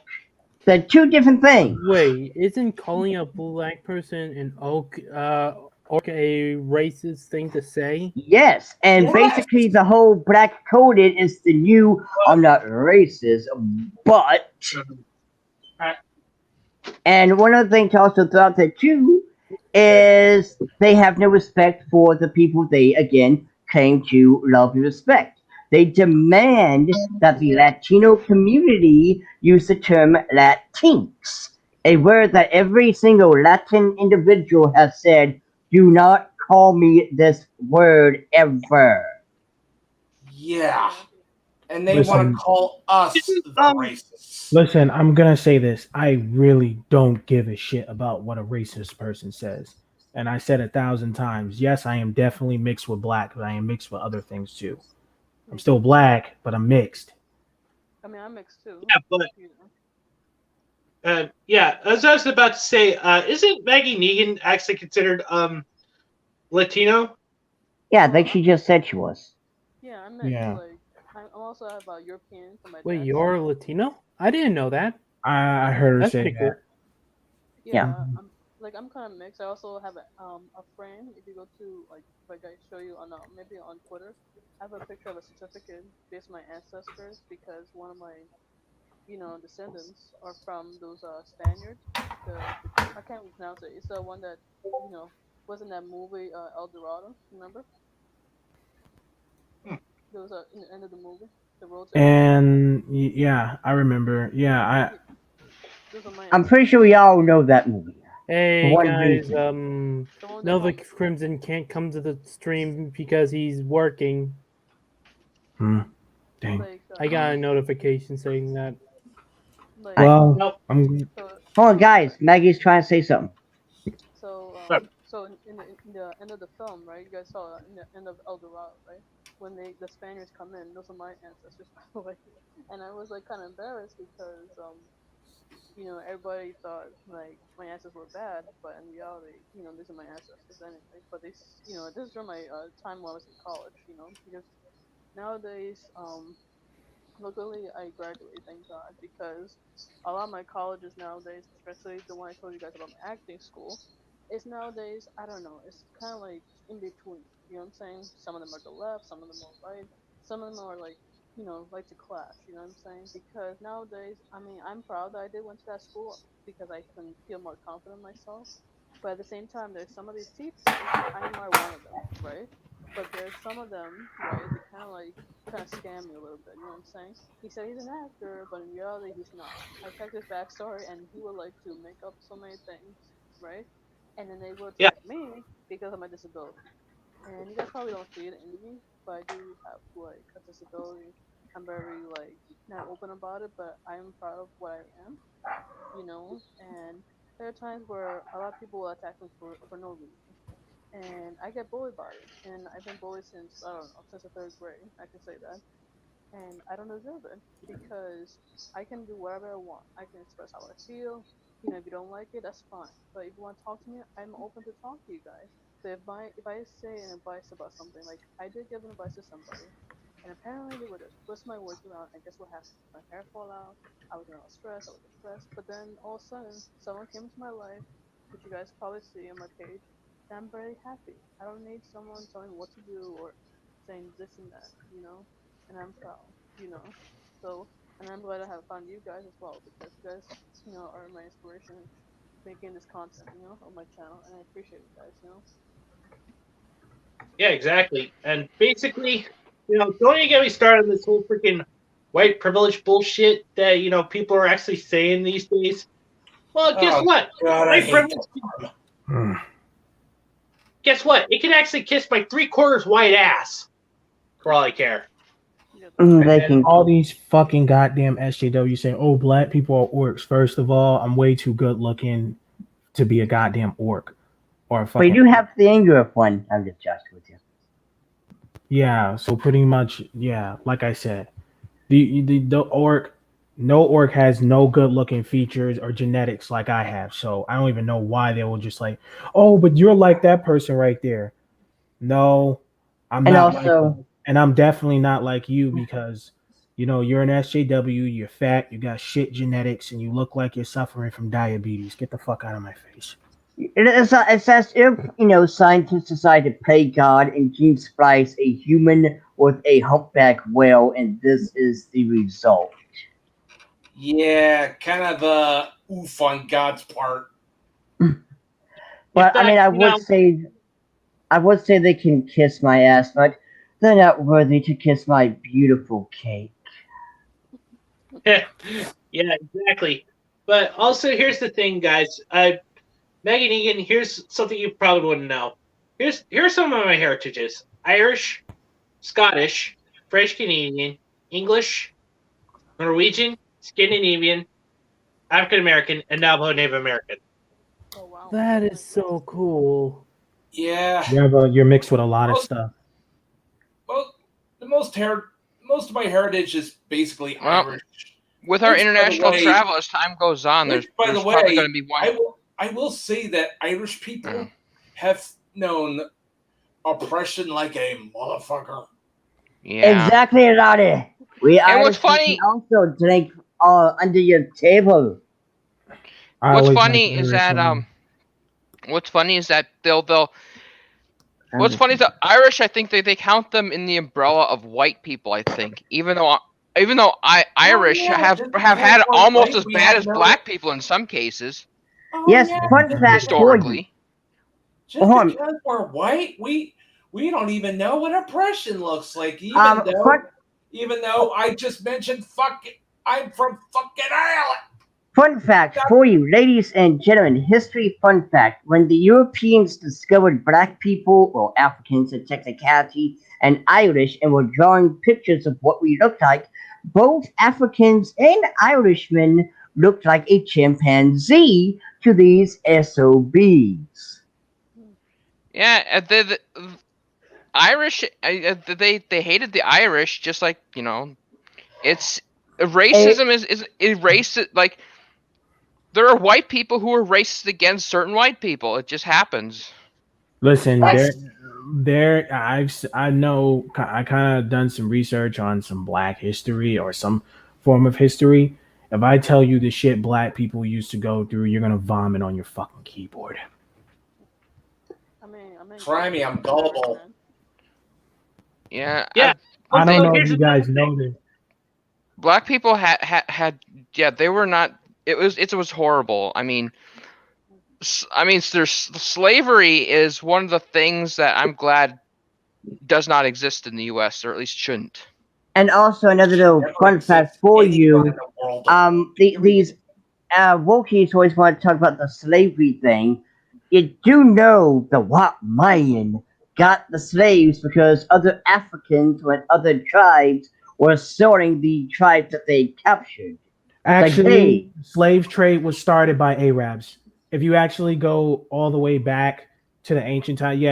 They're two different things. Wait, isn't calling a black person an oak orc a racist thing to say? Yes, and Yes. basically the whole black coded is the new. I'm not racist, but. And one other thing to also throw out there too is they have no respect for the people they again claim to love and respect. They demand that the Latino community use the term Latinx, a word that every single Latin individual has said, "Do not call me this word ever." Yeah. And they Listen. want to call us the racists. Listen, I'm gonna say this. I really don't give a shit about what a racist person says. And I said 1,000 times, yes, I am definitely mixed with black, but I am mixed with other things too. I'm still black, but I'm mixed. I mean, I'm mixed too. Yeah, but You know. as I was about to say, isn't Maggie Negan actually considered Latino? Yeah, I think she just said she was. Yeah, I'm mixed. Yeah. Like, I'm also have European from my Wait, dad's you're side. Latino? I didn't know that. I heard her That's say pretty cool. that. Yeah. I'm kind of mixed. I also have a friend. If you go to like I show you on maybe on Twitter, I have a picture of a certificate based on my ancestors because one of my descendants are from those Spaniards. The I can't pronounce it. It's the one that was in that movie El Dorado. Remember? There was in the end of the movie, the road to El Dorado. And yeah, I remember. Yeah, Yeah, those are my I'm pretty ancestors. sure we all know that movie. Hey One guys, reason. The one that Nova helped. Crimson can't come to the stream because he's working. dang. Like I got a notification saying that. like Well, Nope. I'm so Hold on, guys. Maggie's trying to say something. so in the end of the film, right? You guys saw in the end of El Dorado, right? When the Spaniards come in, those are my ancestors, by the way. And I was like kind of embarrassed because everybody thought like my ancestors were bad, but in reality, these are my ancestors anyway. But this is during my time when I was in college, because nowadays, luckily I graduated, thank God, because a lot of my colleges nowadays, especially the one I told you guys about my acting school, is nowadays, I don't know, it's kind of like in between. You know what I'm saying? Some of them are the left, some of them are right, some of them are like, like to clash. You know what I'm saying? Because nowadays, I mean, I'm proud that I did went to that school because I can feel more confident in myself. But at the same time, there's some of these teachers. I admire one of them, right? But there's some of them, right? They kind of scam me a little bit. You know what I'm saying? He said he's an actor, but in reality, he's not. I checked his backstory, and he would like to make up so many things, right? And then they will Yeah. attack me because of my disability. And you guys probably don't see it in me, but I do have like a disability. I'm very like not open about it, but I'm proud of what I am, And there are times where a lot of people will attack me for no reason, and I get bullied by it. And I've been bullied since I don't know since the third grade. I can say that, and I don't deserve it because I can do whatever I want. I can express how I feel. If you don't like it, that's fine. But if you want to talk to me, I'm open to talk to you guys. But if I say an advice about something, like I did give an advice to somebody, and apparently they would twist my words around, and guess what happened? My hair fall out. I was in all stress. I was depressed. But then all of a sudden, someone came into my life, which you guys probably see on my page, and I'm very happy. I don't need someone telling me what to do or saying this and that. And I'm proud, you know. So, and I'm glad I have found you guys as well because you guys, are my inspiration making this content, on my channel, and I appreciate you guys. Yeah, exactly. And basically, don't even get me started on this whole freaking white privilege bullshit that people are actually saying these days. Well, guess what? God, I White hate privilege. Guess what? It can actually kiss my 3/4 white ass for all I care. They And can. all these fucking goddamn SJW saying, "Oh, black people are orcs." First of all, I'm way too good looking to be a goddamn orc or a But you fucking. do have the anger of one. I'm just joking with you. Yeah, so pretty much, yeah, like I said, the orc, no orc has no good looking features or genetics like I have. So I don't even know why they were just like, "Oh, but you're like that person right there." No, I'm And not like, also, and I'm definitely not like you because, you're an SJW, you're fat, you got shit genetics, and you look like you're suffering from diabetes. Get the fuck out of my face. It's as if, scientists decided to play God and gene splice a human with a humpback whale, and this is the result. Yeah, kind of the oof on God's part. But I mean, I would say they can kiss my ass, but they're not worthy to kiss my beautiful cake. Yeah, exactly. But also, here's the thing, guys. Megan Egan, here's something you probably wouldn't know. Here's some of my heritages: Irish, Scottish, French Canadian, English, Norwegian, Scandinavian, African American, and Navajo Native American. Oh wow. That is so cool. Yeah. You're mixed with a lot of stuff. Well, most of my heritage is basically Well, Irish. With our Which, by the international way- travel, as time goes on, there's Which, by the probably way, going to be one. I will say that Irish people Mm. have known oppression like a motherfucker. Yeah. Exactly, Lottie. We And what's Irish people funny- also drink under your table. I What's always funny liked is Irish that women. What's funny is that they'll. What's funny is the Irish. I think they count them in the umbrella of white people. I think, even though Irish yeah, have just had because we're almost white, as we bad have as no- black people in some cases Yes, yeah, fun just fact for you. historically. Just Hold on. because we're white, we don't even know what oppression looks like. fun- Even though I just mentioned I'm from fucking Ireland. Fun fact for you, ladies and gentlemen, history fun fact. When the Europeans discovered black people, or Africans in technicality, and Irish, and were drawing pictures of what we looked like, both Africans and Irishmen looked like a chimpanzee to these SOBs. Yeah, the Irish. They hated the Irish, just like it's racism is racist. Like there are white people who are racist against certain white people. It just happens. Listen, That's- I know I kind of done some research on some Black history or some form of history. If I tell you the shit Black people used to go through, you're gonna vomit on your fucking keyboard. I mean. Try me, I'm gullible. Yeah. Yeah. I don't know if Here's you another guys thing. know this. Black people had yeah, they were not. It was horrible. I mean, there's slavery is one of the things that I'm glad does not exist in the U.S. or at least shouldn't. And also another little Never fun fact exists for anywhere you, in the world. these Wokies always want to talk about the slavery thing. You do know the Wat Mayan got the slaves because other Africans and other tribes were assaulting the tribes that they captured. Actually, slave trade was started by Arabs. If you actually go all the way back to the ancient time,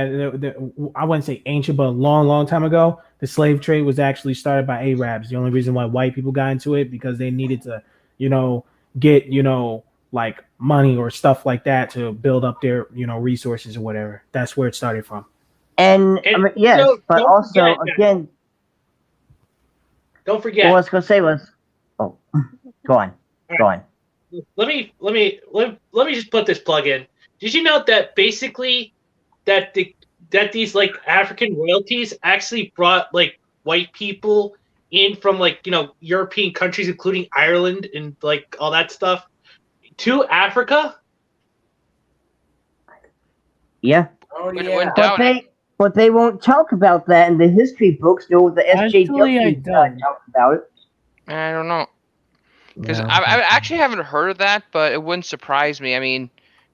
I wouldn't say ancient, but a long, long time ago, the slave trade was actually started by Arabs. The only reason why white people got into it because they needed to, get like money or stuff like that to build up their resources or whatever. That's where it started from. And I mean, yes, so but don't also forget, again, don't forget. what I was gonna say was, oh, go on. Let me just put this plug in. Did you know that basically that these like African royalties actually brought like white people in from like European countries, including Ireland and like all that stuff, to Africa? Yeah, Wouldn't doubt it. but they won't talk about that in the history books. No, the Actually, I SJW don't. talk about it. I don't know. Because Yeah. I actually haven't heard of that, but it wouldn't surprise me. I mean,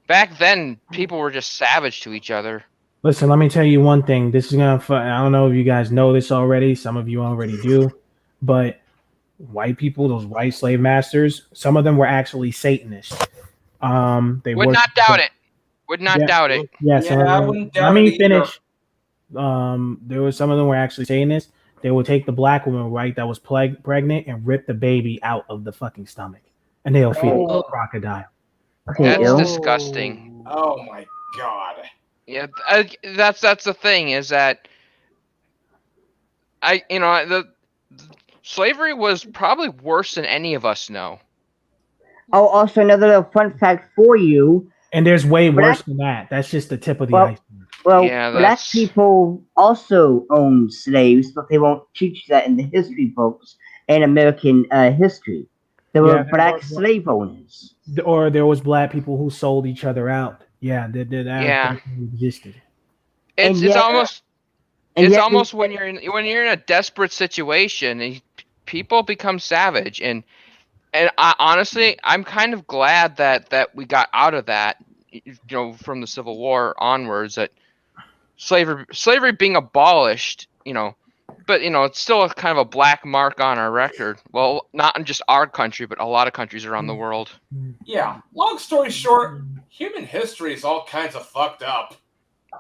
back then people were just savage to each other. Listen, let me tell you one thing. This is gonna. I don't know if you guys know this already. Some of you already do, but white people, those white slave masters, some of them were actually Satanists. They Would not doubt it. Would not doubt it. Yeah, some of I them. wouldn't doubt Let me it either. finish. There was some of them were actually Satanists. They would take the black woman, right, that was pregnant, and rip the baby out of the fucking stomach, and they'll feed it to a crocodile. That's Ew. disgusting. Oh my god. Yeah, that's the thing is that the slavery was probably worse than any of us know. Oh, also another little fun fact for you. And there's way Black- worse than that. That's just the tip of the Well- iceberg. Well, Yeah, black that's- people also own slaves, but they won't teach that in the history books in American history. There were Yeah, black slave owners. Or there was black people who sold each other out. Yeah, that Yeah. definitely existed. It's And yet- almost and it's yet almost when you're in a desperate situation, and people become savage, and honestly, I'm kind of glad that we got out of that, from the Civil War onwards, that slavery being abolished, but it's still a kind of a black mark on our record. Well, not in just our country, but a lot of countries around the world. Yeah. Long story short, human history is all kinds of fucked up.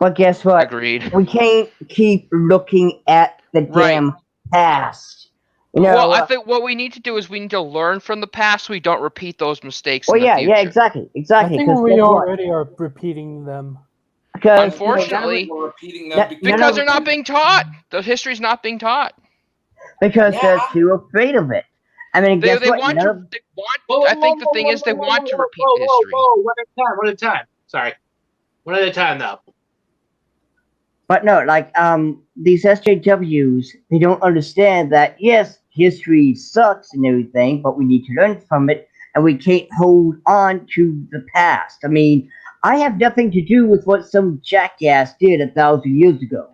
But guess what? Agreed. We can't keep looking at the Right. damn past. You know, Well, I think what we need to do is we need to learn from the past so we don't repeat those mistakes in the yeah, future. exactly. I think 'cause we guess what? already are repeating them. Because Unfortunately, We're repeating them That- because none because of- they're not being taught. The history's not being taught. because they're Yeah. too afraid of it. I mean, They guess what? want None to. of- They want. I think the thing is they want to repeat whoa, history. Whoa, one at a time. Sorry. One at a time, though. But no, like these SJWs, they don't understand that yes, history sucks and everything, but we need to learn from it, and we can't hold on to the past. I mean, I have nothing to do with what some jackass did 1,000 years ago.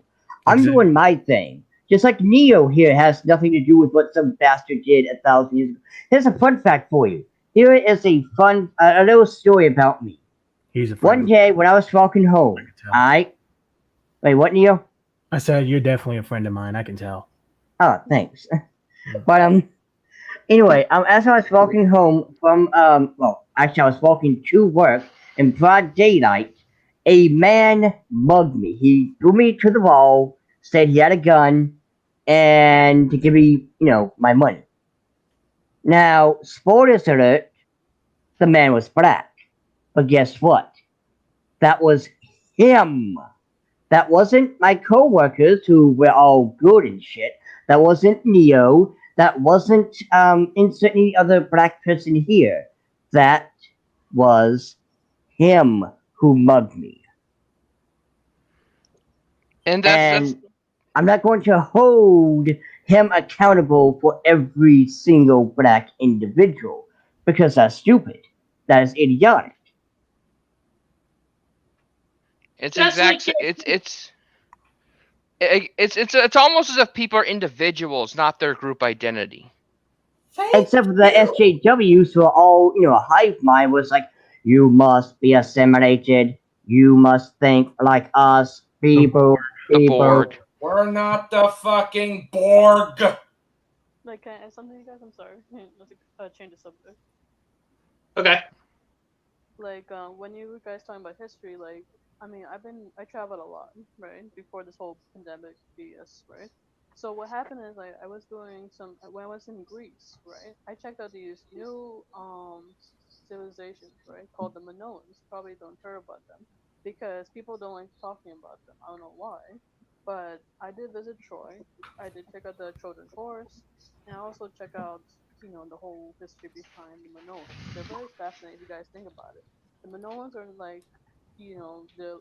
I'm Exactly. doing my thing. Just like Neo here has nothing to do with what some bastard did 1,000 years ago. Here's a fun fact for you. Here is a little story about me. He's a One friend. day when I was walking home, I can tell. wait, what, Neo? I said you're definitely a friend of mine. I can tell. Oh, thanks. But anyway, as I was walking home from actually I was walking to work in broad daylight, a man mugged me. He threw me to the wall, said he had a gun, and to give me, my money. Now, spoilers alert, the man was black. But guess what? That was him. That wasn't my coworkers who were all good and shit. That wasn't Neo. That wasn't insert any other black person here. That was him who mugged me. And And I'm not going to hold him accountable for every single black individual because that's stupid. That is idiotic. it's That's exact. like- It's almost as if people are individuals, not their group identity. Except for the SJWs who are all, a hive mind was like, you must be assimilated. You must think like us. People. The Borg. we're not the fucking Borg. Like, can I add something, you guys? I'm sorry. Let's change the subject. Okay. Like, when you guys talking about history, like, I traveled a lot, right? Before this whole pandemic BS, right? So what happened is, I was doing when I was in Greece, right? I checked out these new civilizations, right? Called the Minoans. Probably don't hear about them because people don't like talking about them. I don't know why, but I did visit Troy. I did check out the Trojan Horse, and I also check out the whole history behind the Minoans. They're very fascinating if you guys think about it. The Minoans are like the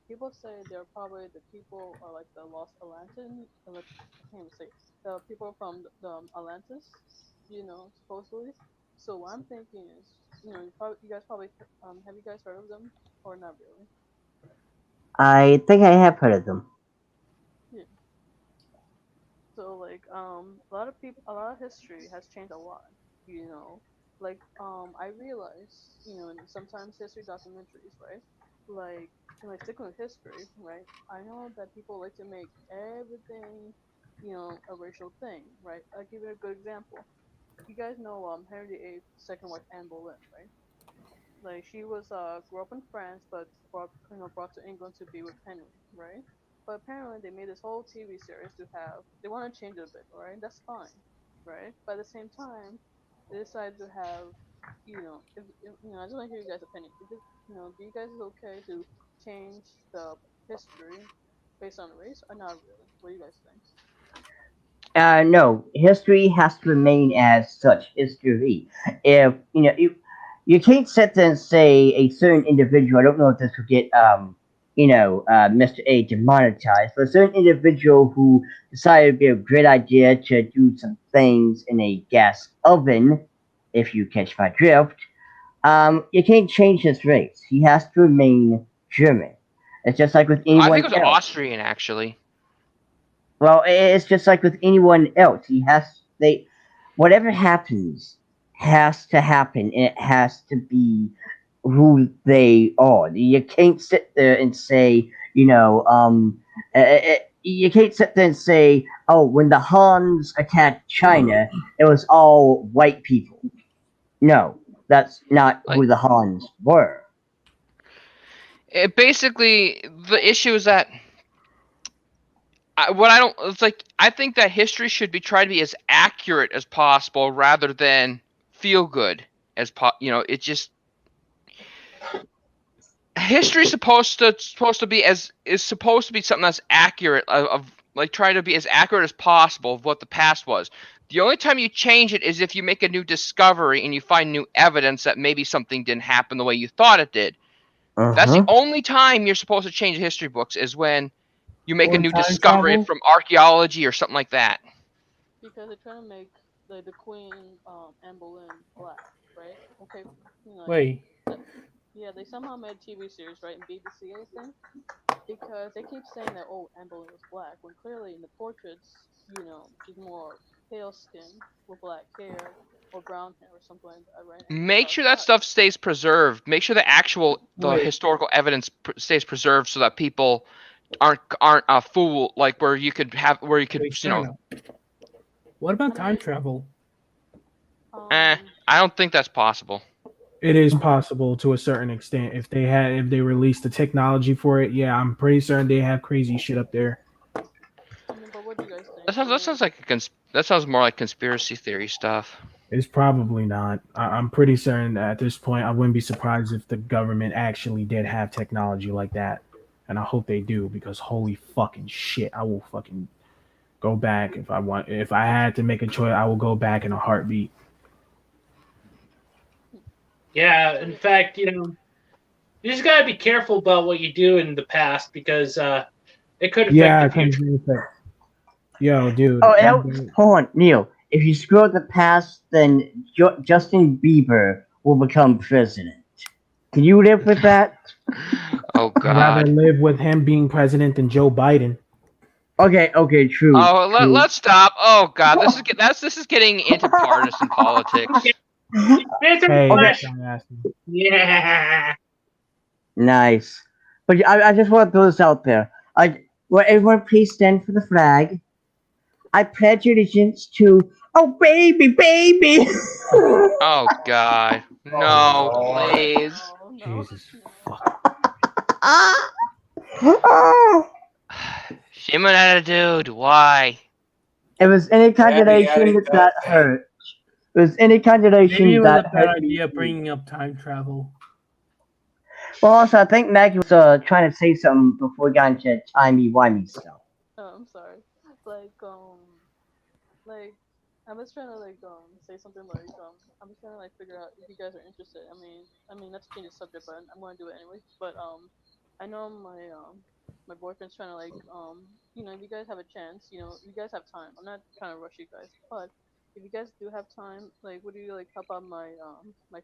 people say they're probably the people are like the lost Atlantean. I can't even say it. The people from the Atlantis, supposedly. So what I'm thinking is, you guys probably have you guys heard of them or not really? I think I have heard of them. Yeah. So like a lot of people, a lot of history has changed a lot. Like I realize in sometimes history documentaries, right? Like sticking with history, right? I know that people like to make everything a racial thing, right? I'll give you a good example. You guys know Henry VIII, second wife Anne Boleyn, right? Like she was grew up in France, but brought to England to be with Henry, right? But apparently they made this whole TV series to have. They want to change it a bit, right? That's fine, right? But at the same time, they decided to have, if I just want to hear you guys' opinion. Is it, do you guys is okay to change the history based on race or not really? What do you guys think? No, history has to remain as such history. If you can't sit there and say a certain individual. I don't know if this would get Mr. A demonetized, but a certain individual who decided it'd be a great idea to do some things in a gas oven, if you catch my drift. You can't change his race. He has to remain German. It's just like with anyone I think it was else. Austrian, actually. Well, it's just like with anyone else. Whatever happens has to happen, and it has to be who they are. You can't sit there and say, you can't sit there and say, oh, when the Hans attacked China, it was all white people. No, that's not who the Hans were. Basically, the issue is that I think that history should be tried to be as accurate as possible rather than feel good as it just history is supposed to be something that's accurate of like trying to be as accurate as possible of what the past was. The only time you change it is if you make a new discovery and you find new evidence that maybe something didn't happen the way you thought it did. That's the only time you're supposed to change history books is when you make a new discovery from archaeology or something like that. Because they're trying to make the Queen Anne Boleyn black, right? Okay. Wait. Yeah, they somehow made a TV series, right, in BBC, I think, because they keep saying that Anne Boleyn was black when clearly in the portraits, she's more pale skin with black hair or brown hair or something like that, right? Make sure that stuff stays preserved. Make sure the historical evidence stays preserved so that people aren't a fool where you could What about time travel? I don't think that's possible. It is possible to a certain extent if they released the technology for it. Yeah, I'm pretty certain they have crazy shit up there. But what do you guys think? That sounds more like conspiracy theory stuff. It's probably not. I'm pretty certain that at this point I wouldn't be surprised if the government actually did have technology like that, and I hope they do because holy fucking shit, I will fucking go back if I want. If I had to make a choice, I will go back in a heartbeat. Yeah, in fact, you just gotta be careful about what you do in the past because it could affect the future. Yo, dude. Oh, hold on, Neil. If you screw up the past, then Justin Bieber will become president. Can you live with that? Oh God! I'd rather live with him being president than Joe Biden. Okay, true. Oh, true. Let's stop. Oh God, this is getting into partisan politics. Okay. Yeah. Nice. But I just want to throw this out there. Will everyone please stand for the flag? I pledge allegiance to. Oh, baby. Oh God, no, please. No. Jesus fuck. Shimon attitude. Why? It was any congregation that hurt. It was any congregation Maybe it was that a bad hurt. idea bringing up time travel. Well, also, I think Maggie was trying to say something before we got into timey-wimey stuff. Oh, I'm sorry. I was trying to say something I was trying to figure out if you guys are interested. I mean not to change the subject, but I'm going to do it anyway. But I know my boyfriend's trying to if you guys have a chance, you guys have time. I'm not trying to rush you guys, but if you guys do have time, would you help out my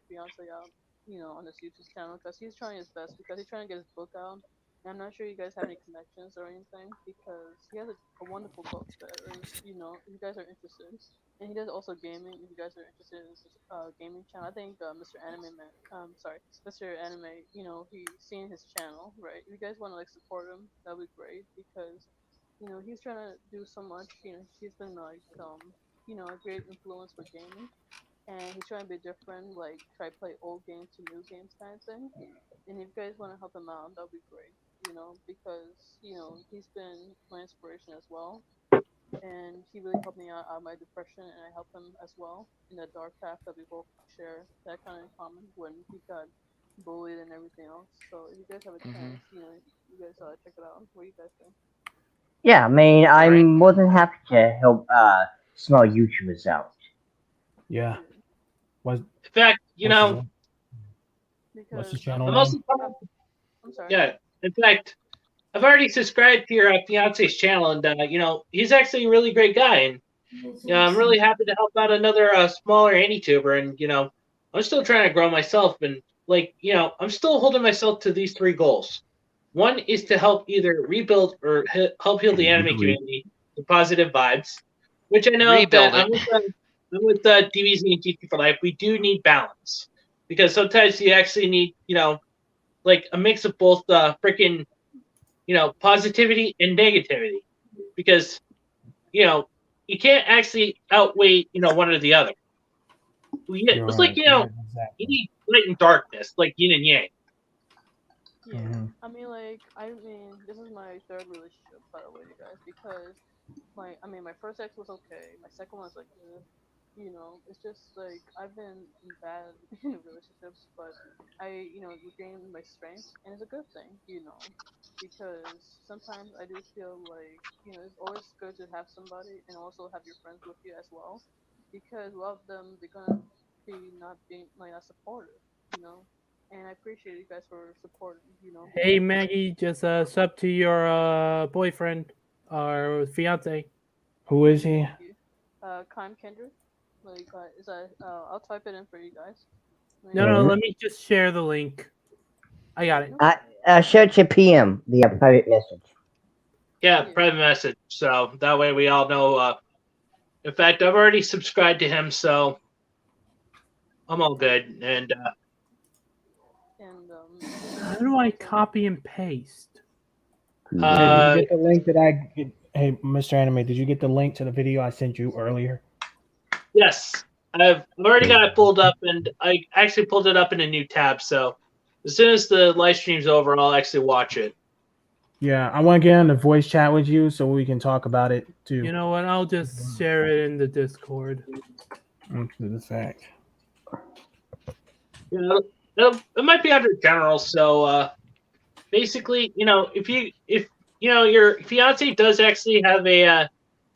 fiance out, on this YouTube channel because he's trying his best because he's trying to get his book out. And I'm not sure you guys have any connections or anything because he has a wonderful book that is, if you guys are interested. And he does also gaming. If you guys are interested in his gaming channel, I think Mr. Anime Mr. Anime, he's seen his channel, right? If you guys want to support him, that'd be great because, he's trying to do so much. He's been a great influence for gaming, and he's trying to be different, try to play old games to new games kind of thing. And if you guys want to help him out, that'd be great. Because he's been my inspiration as well. And he really helped me out of my depression, and I helped him as well in the dark path that we both share that kind of in common when he got bullied and everything else. So if you guys have a chance, you guys check it out. What do you guys think? Yeah, I mean, I'm more than happy to help small YouTubers out. Yeah. In fact, What's the Because channel I'm name? also I'm sorry. yeah. In fact, I've already subscribed to your fiance's channel, and he's actually a really great guy, and I'm really happy to help out another smaller indie tuber, and I'm still trying to grow myself, and I'm still holding myself to these 3 goals. One is to help either rebuild or help heal the anime community with positive vibes, which I know Rebuild that it. I'm with DVZ and GT for Life. We do need balance because sometimes you actually need like a mix of both freaking positivity and negativity because you can't actually outweigh one or the other. You're It's like right. Yeah, you exactly. need light and darkness, like yin and yang. Yeah. Mhm. I mean, this is my 3rd relationship, by the way, you guys, because my first ex was okay. My second one's like, it's just like I've been in bad relationships, but I, regained my strength, and it's a good thing, because sometimes I do feel like, it's always good to have somebody and also have your friends with you as well, because a lot of them they're gonna be not being like not supportive, and I appreciate you guys for supporting, Hey Maggie, just sub to your boyfriend or fiance. Who is he? Thank you. Kime Kendrick. Like, I'll type it in for you guys. No, Mhm. let me just share the link. I got it. I shared to PM via private message. Yeah, Yeah. private message. So that way we all know. In fact, I've already subscribed to him, so I'm all good. And And How do I copy and paste? Hey, did you uh, get the link that Hey, Mr. Anime, did you get the link to the video I sent you earlier? yes, I've already got it pulled up, and I actually pulled it up in a new tab. So as soon as the live stream's over, I'll actually watch it. Yeah, I want to get on the voice chat with you so we can talk about it too. You know what? I'll just share it in the Discord. After the fact. It might be under general. So basically, if your fiance does actually have a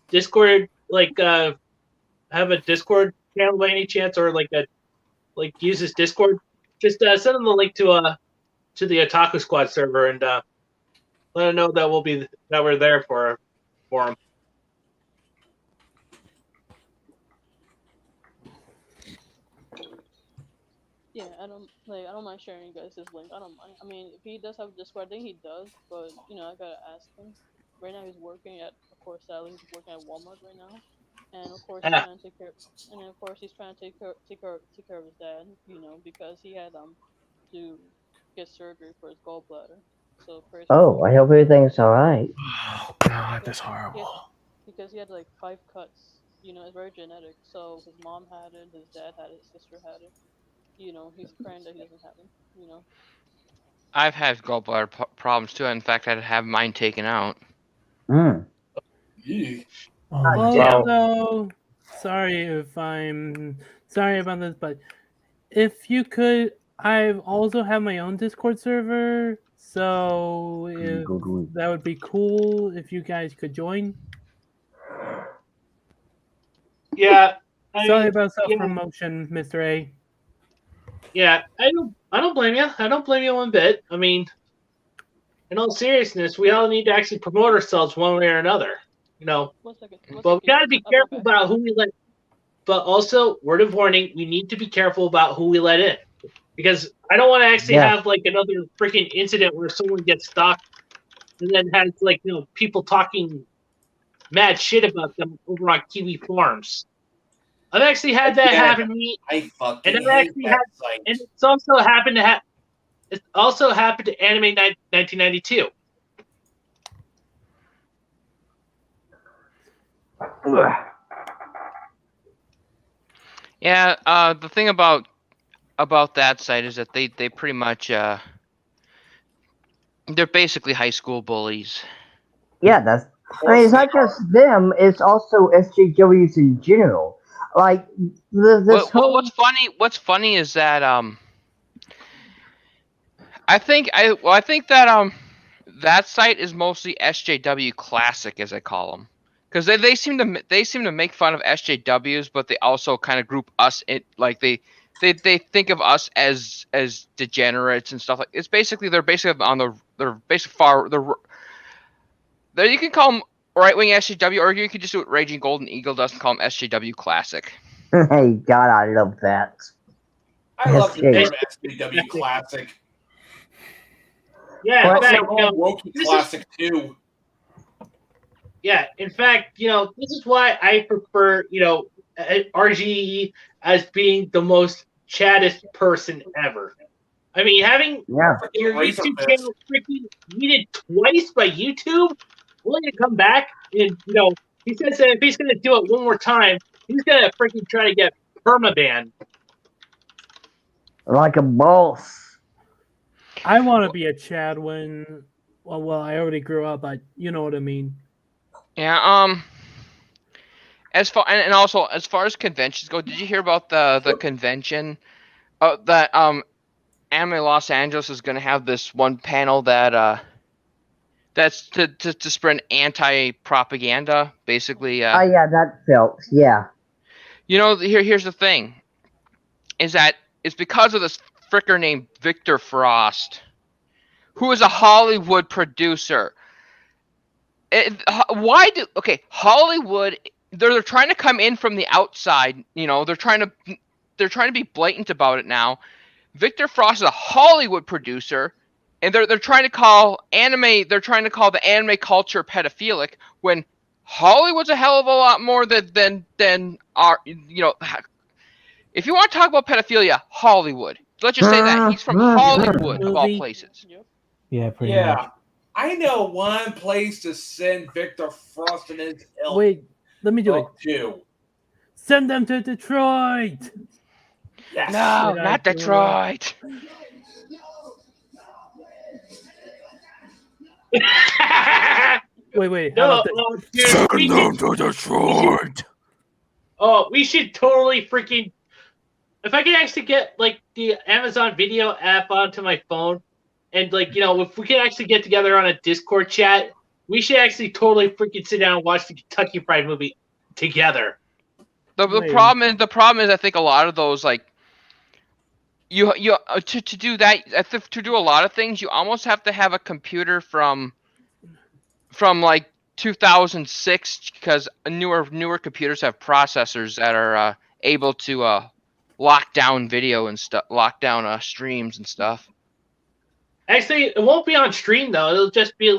Discord, like have a Discord channel by any chance, or like uses Discord, just send them the link to the Otaku Squad server and let them know that we're there for them. yeah, I don't mind sharing you guys his link. I don't mind. I mean, if he does have Discord, I think he does, but I gotta ask him. Right now he's working at, of course, sadly he's working at Walmart right now, and of course he's Ah, trying to take care, and then of course he's trying to take care of his dad, because he had to get surgery for his gallbladder. So prayers for him. Oh, I hope everything's alright. Oh God, that's Because horrible. he had like 5 cuts. It's very genetic. So his mom had it, his dad had it, his sister had it. He's praying that he doesn't have it. I've had gallbladder problems too. In fact, I'd have mine taken out. Mm. Yeah. Oh my Well, God. Also, sorry about this, but if you could, I also have my own Discord server, so if that would be cool if you guys could join. yeah, I Sorry mean, about self yeah, promotion, Mr. A. yeah. I don't blame you. I don't blame you one bit. I mean, in all seriousness, we all need to actually promote ourselves one way or another. You know, 1 second. but we gotta be I'll be right careful back. about who we let. But also, word of warning: we need to be careful about who we let in, because I don't want to actually yes. have like another freaking incident where someone gets stalked and then has like people talking mad shit about them over on Kiwi Farms. I've actually had that Again, happen to me, I and fucking I've hate actually that had, site. and it's also happened to It's also happened to Anime 1992. Yeah. The thing about that site is that they pretty much they're basically high school bullies. Yeah, that's. Of I mean, course it's they not just them; it's also SJWs in general. Like this whole. What's funny is that I think that that site is mostly SJW classic, as I call them, because they seem to make fun of SJWs, but they also kind of group us in, like they think of us as degenerates and stuff like. It's basically they're basically on the you can call them right wing SJW, or you could just do what Raging Golden Eagle does and call them SJW Classic. Hey, God, I love that. I love the SJ. term SJW Classic. Yeah, Well, in fact, Wokey this is- Classic too. yeah. In fact, this is why I prefer, RGE as being the most chattest person ever. I mean, having Yeah. your Razor YouTube Fist. channel freaking deleted twice by YouTube, only to come back and he says that if he's gonna do it one more time, he's gonna freaking try to get permaban. Like a boss. I want to be a Chad when, well, I already grew up, but you know what I mean. Yeah. As far and also as far as conventions go, did you hear about the convention? That Anime Los Angeles is going to have this one panel that that's to spread anti-propaganda, basically. Oh, yeah, that felt, yeah. Here's the thing, is that it's because of this fricker named Victor Frost, who is a Hollywood producer. Hollywood? They're trying to come in from the outside. They're trying to be blatant about it now. Victor Frost is a Hollywood producer, and they're trying to call anime. They're trying to call the anime culture pedophilic when Hollywood's a hell of a lot more than our. If you want to talk about pedophilia, Hollywood. Let's just say that he's from Hollywood of all places. Yep. Yeah, pretty Yeah. much. I know one place to send Victor Frost and his ilk Wait, let me do it. to. Send them to Detroit. Yes. No, Did I not do it? Detroit. Wait. No, How about this? dude, we should, to Detroit. we should totally freaking. If I could actually get the Amazon Video app onto my phone, and if we could actually get together on a Discord chat, we should actually totally freaking sit down and watch the Kentucky Fried Movie together. The Wait. problem is I think a lot of those you to do that to do a lot of things you almost have to have a computer from 2006 because newer computers have processors that are able to lock down video and stuff, lock down streams and stuff. Actually, it won't be on stream though. It'll just be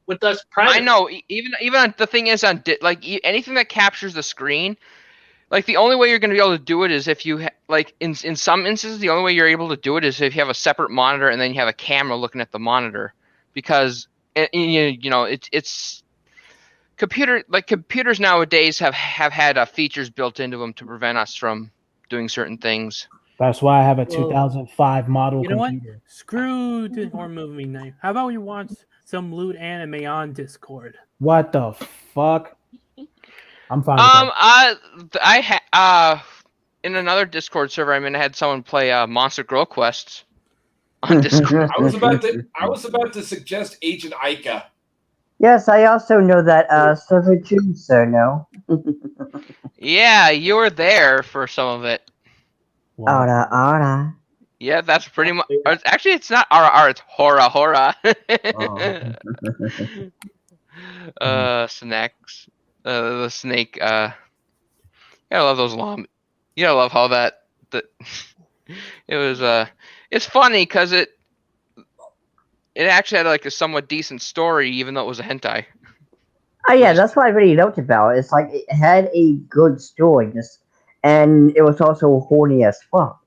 with us private. I know. Even the thing is anything that captures the screen. The only way you're going to be able to do it is if you in some instances the only way you're able to do it is if you have a separate monitor and then you have a camera looking at the monitor because it's computers nowadays have had features built into them to prevent us from doing certain things. That's why I have a Well, 2005 model You know what? computer. Screw horror movie night. How about we watch some lewd anime on Discord? What the fuck? I'm fine with that. In another Discord server I had someone play Monster Girl Quests on Discord. I was about to suggest Agent Ica. Yes, I also know that server too, so no. Yeah, you were there for some of it. Wow. Ora. Yeah, that's pretty much. Actually, it's not RR. It's hora. Snacks. The snake. You gotta love those long. You gotta love how that. It was. It's funny because it actually had a somewhat decent story, even though it was a hentai. Oh yeah, that's what I really loved about it. It's it had a good story, and it was also horny as fuck.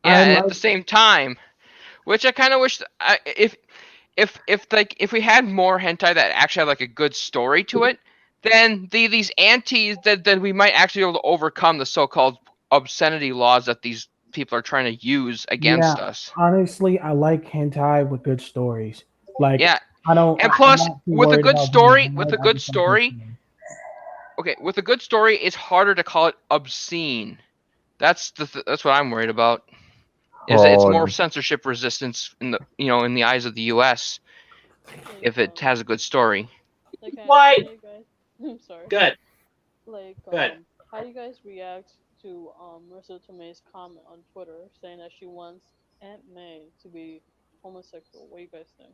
Yeah, and at the same time, which I kind of wish if we had more hentai that actually had a good story to it, then these antis that we might actually be able to overcome the so-called obscenity laws that these people are trying to use against us. Honestly, I like hentai with good stories. Yeah. I don't. And plus, I'm not too with a worried good about story, being with a bad. I good just like story, listening. okay, with a good story, it's harder to call it obscene. That's that's what I'm worried about. Is that it's more censorship resistance in the in the eyes of the U.S. if it has a good story. Like, Why? Hey guys. I'm sorry. Good. Like, Good. how do you guys react to Marissa Tomei's comment on Twitter saying that she wants Aunt May to be homosexual. What do you guys think?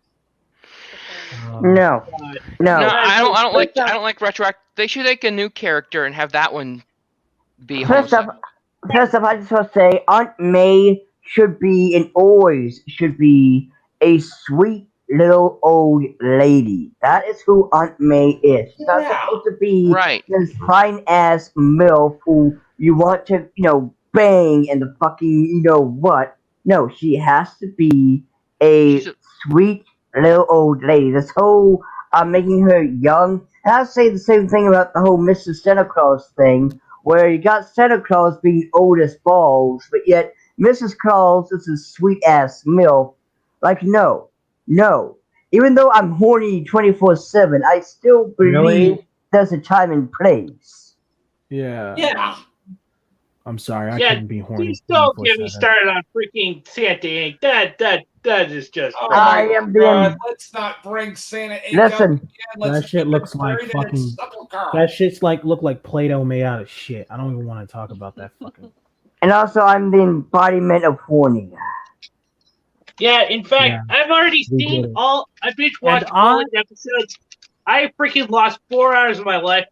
For saying this? No, No, no. I don't like retroact. They should make a new character and have that one be First off, homosexual. I just want to say Aunt May should be and always should be a sweet little old lady. That is who Aunt May is. She's not Yeah. supposed to be Right. this fine ass MILF who you want to, bang and the fucking, what. No, she has to be a She's a, sweet little old lady. This whole making her young. And I'll say the same thing about the whole Mr. Santa Claus thing, where you got Santa Claus being old as balls, but yet Mrs. Claus is a sweet ass MILF. Like, no. Even though I'm horny 24/7, I still believe Really? there's a time and place. Yeah. Yeah. I'm sorry, I Yeah, couldn't be horny. Please don't get me 24/7. started on freaking Santa Inc. That is just. Oh I my am God! being. Let's not bring Santa Inc. up Listen, again. Let's That shit keep it looks like buried in its fucking. sepulcher. That shit's look like Play-Doh made out of shit. I don't even want to talk about that fucking. and also I'm the embodiment of horny. Yeah, in fact, Yeah, I've already we get seen it. all. I binge watched And all I- the episodes. I freaking lost 4 hours of my life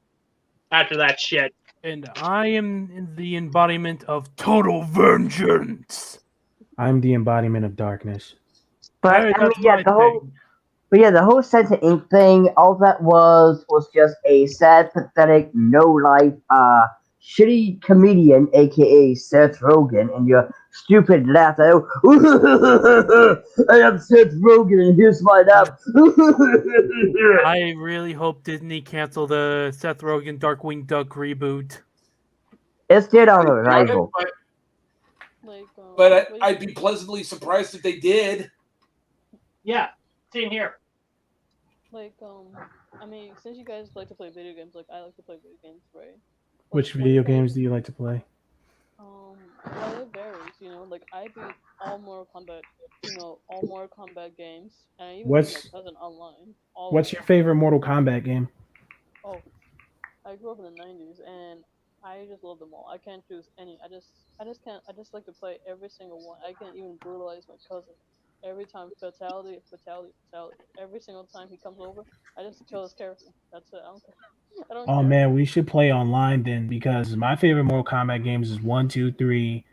after that shit. And I am the embodiment of total vengeance. I'm the embodiment of darkness. But Hey, I mean, that's yeah, my the whole. thing. But yeah, the whole Santa Inc. thing, all that was just a sad, pathetic, no-life, shitty comedian, aka Seth Rogen, and your stupid laugh. I am Seth Rogen, and here's my laugh. I really hope Disney cancel the Seth Rogen Darkwing Duck reboot. It's still on I doubt it, arrival. Like, but what do you I'd be pleasantly surprised if they did. Yeah, same here. Like, I mean, since you guys like to play video games, like I like to play video games, right? Like, Which what video do you games guys- do you like to play? Well, it varies, Like I beat all Mortal Kombat, all Mortal Kombat games, and I even What's- beat my cousin online. All What's of your them. favorite Mortal Kombat game? Oh, I grew up in the '90s, and I just love them all. I can't choose any. I just can't. I just like to play every single one. I can't even brutalize my cousin. Every time, fatality. Every single time he comes over, I just kill his character. That's it. I don't care. I don't Oh care. man, we should play online then because my favorite Mortal Kombat games is 1, 2, 3,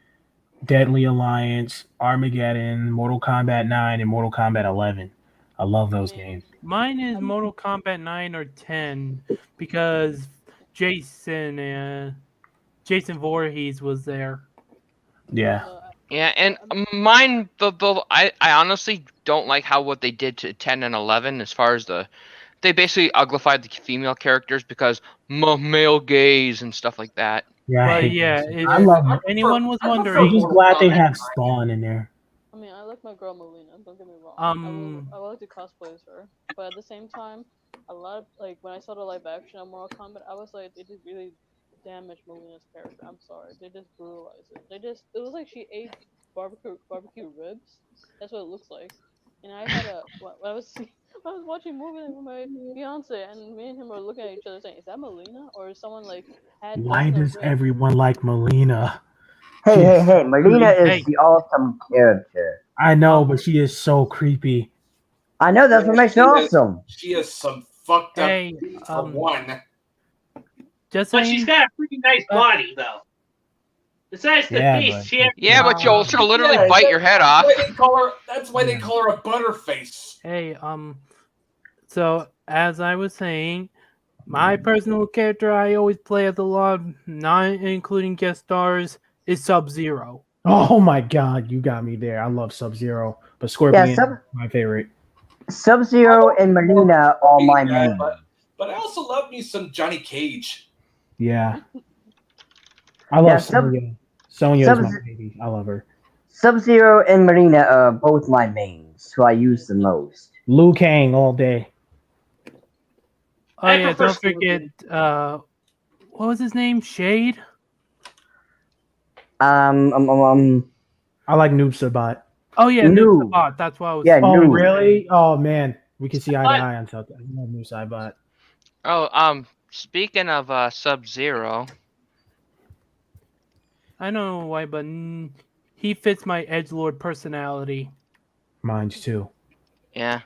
Deadly Alliance, Armageddon, Mortal Kombat 9, and Mortal Kombat 11. I love those games. Mine is Mortal Kombat 9 or 10 because Jason Voorhees was there. Yeah. yeah, and mine I honestly don't like what they did to 10 and 11 as far as they basically uglified the female characters because male gaze and stuff like that. Yeah, I But hate yeah, that shit. if I love it. anyone was I prefer I'm wondering, just glad they have Spawn in there. I mean, I like my girl Melina. Don't get me wrong. I would like to cosplay as her, but at the same time, a lot of when I saw the live action of Mortal Kombat, I was like, they just really damaged Melina's character. I'm sorry, they just brutalized it. It was like she ate barbecue ribs. That's what it looks like. And I had when I was watching a movie with my fiance, and me and him were looking at each other saying, "Is that Melina or is someone had?" Why dozens of does ribs?" everyone like Melina? Hey, Melina is Hey. the awesome character. I know, but she is so creepy. I know, that's what makes her awesome. She has some fucked up Hey, feet for one. just But saying. she's got a pretty nice body, though. Besides the Yeah, face, but- she has. Yeah, but she'll literally Yeah, bite your head off. That's why they call her a butterface. Hey, so as I was saying, my personal character I always play as a lot, not including guest stars, is Sub-Zero. Oh my god, you got me there. I love Sub-Zero, but Scorpion is my favorite. Sub-Zero and Melina are my main. But I also love me some Johnny Cage. Yeah. I love Sub- Sonya. Sonya is my Sub- baby. I love her. Sub-Zero and Melina are both my mains, who I use the most. Liu Kang all day. Oh I yeah, prefer don't forget, what was his name? Shade? I like Noob Sabat. Oh yeah, Noob. Noob Sabat. That's what I was. Yeah, Oh Noob. really? Oh man, we can see eye to eye on something. I love Noob Sabat. Oh, speaking of Sub-Zero, I don't know why, but he fits my edgelord personality. Mine's too. Yeah.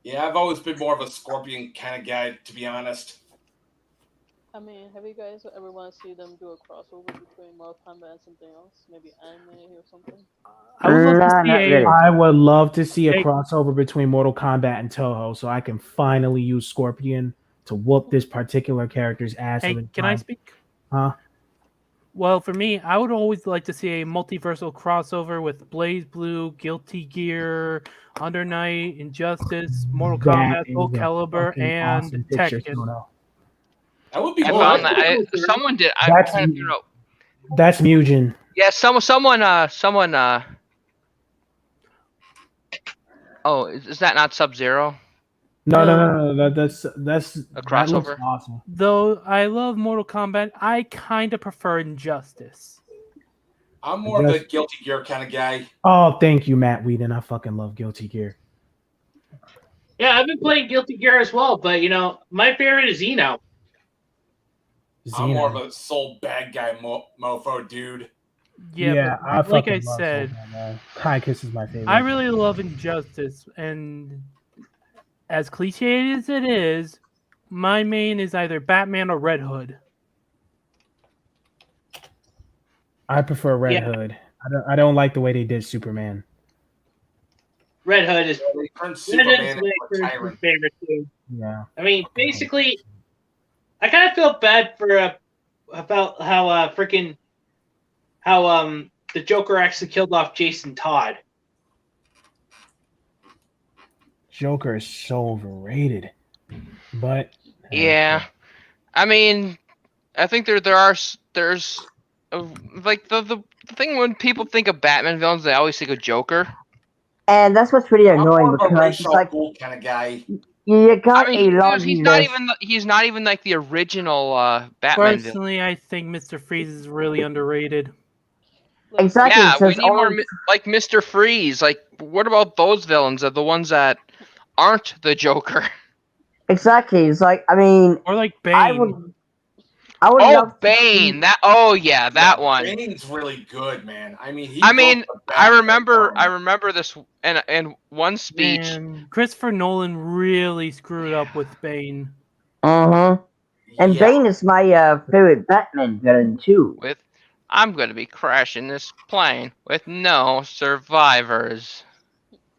Yeah, I've always been more of a Scorpion kind of guy, to be honest. I mean, have you guys ever want to see them do a crossover between Mortal Kombat and something else? Maybe anime or something? I would love to Nah, see not a. really. I would love to see a Hey. crossover between Mortal Kombat and Toho, so I can finally use Scorpion to whoop this particular character's ass. Hey, every can I time. speak? Huh? Well, for me, I would always like to see a multiversal crossover with Blaze Blue, Guilty Gear, Under Night, Injustice, Mortal That Kombat, is Soul a Calibur, fucking and awesome picture, Tekken. Sono. That would be I Well, cool. found that's that. pretty cool, sir. Someone did. I'm That's trying to figure out. That's Mugen. Yeah, someone. Oh, is that not Sub-Zero? No. That's A that looks crossover? awesome. Though I love Mortal Kombat, I kind of prefer Injustice. I'm more of a Just- Guilty Gear kind of guy. Oh, thank you, Matt Whedon. I fucking love Guilty Gear. Yeah, I've been playing Guilty Gear as well, but my favorite is Xeno. I'm more of Xeno. a soul bad guy mofo dude. Yeah, I but like I fucking love said, Soul Man. Kai Kiss is my favorite. I really love Injustice, and as cliche as it is, my main is either Batman or Red Hood. I prefer Red Yeah. Hood. I don't like the way they did Superman. Red Hood is They turned Red Hood is Superman my into a first tyrant. favorite too. Yeah. I mean, basically, I kind of feel bad for about how the Joker actually killed off Jason Todd. Joker is so overrated. But Yeah. I mean, I think there's like the thing when people think of Batman villains, they always think of Joker. And that's what's really I'm annoying more of a because it's racial like bull kind of guy. you got I a mean, laundry he's not list. even like the original Batman villain. Personally, I think Mr. Freeze is really underrated. Like, Exactly. Yeah, we since need more only- like Mr. Freeze. Like, what about those villains? Are the ones that aren't the Joker? Exactly. It's like I mean, Or like Bane. I would Oh, love to Bane. see- That. Oh yeah, that Yeah, one. Bane's really good, man. I mean, I mean, broke the I back remember of this in one speech And Christopher Nolan really screwed up with Bane. And yeah. Bane is my favorite Batman villain too. with, "I'm going to be crashing this plane with no survivors."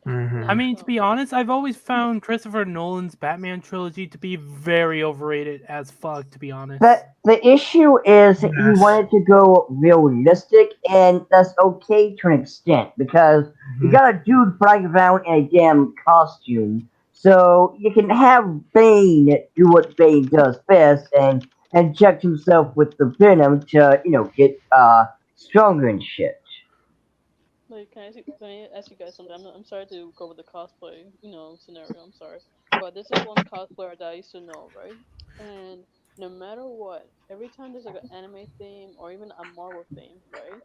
Mhm. I mean, to be honest, I've always found Christopher Nolan's Batman trilogy to be very overrated as fuck, to be honest. But the issue is he Yes. wanted to go realistic, and that's okay to an extent because you Mhm. got a dude flying around in a damn costume, so you can have Bane do what Bane does best and inject himself with the venom to get stronger and shit. Like, can I ask you guys something? I'm sorry to go with the cosplay, scenario. I'm sorry, but this is one cosplayer that I used to know, right? And no matter what, every time there's like an anime theme or even a Marvel theme, right?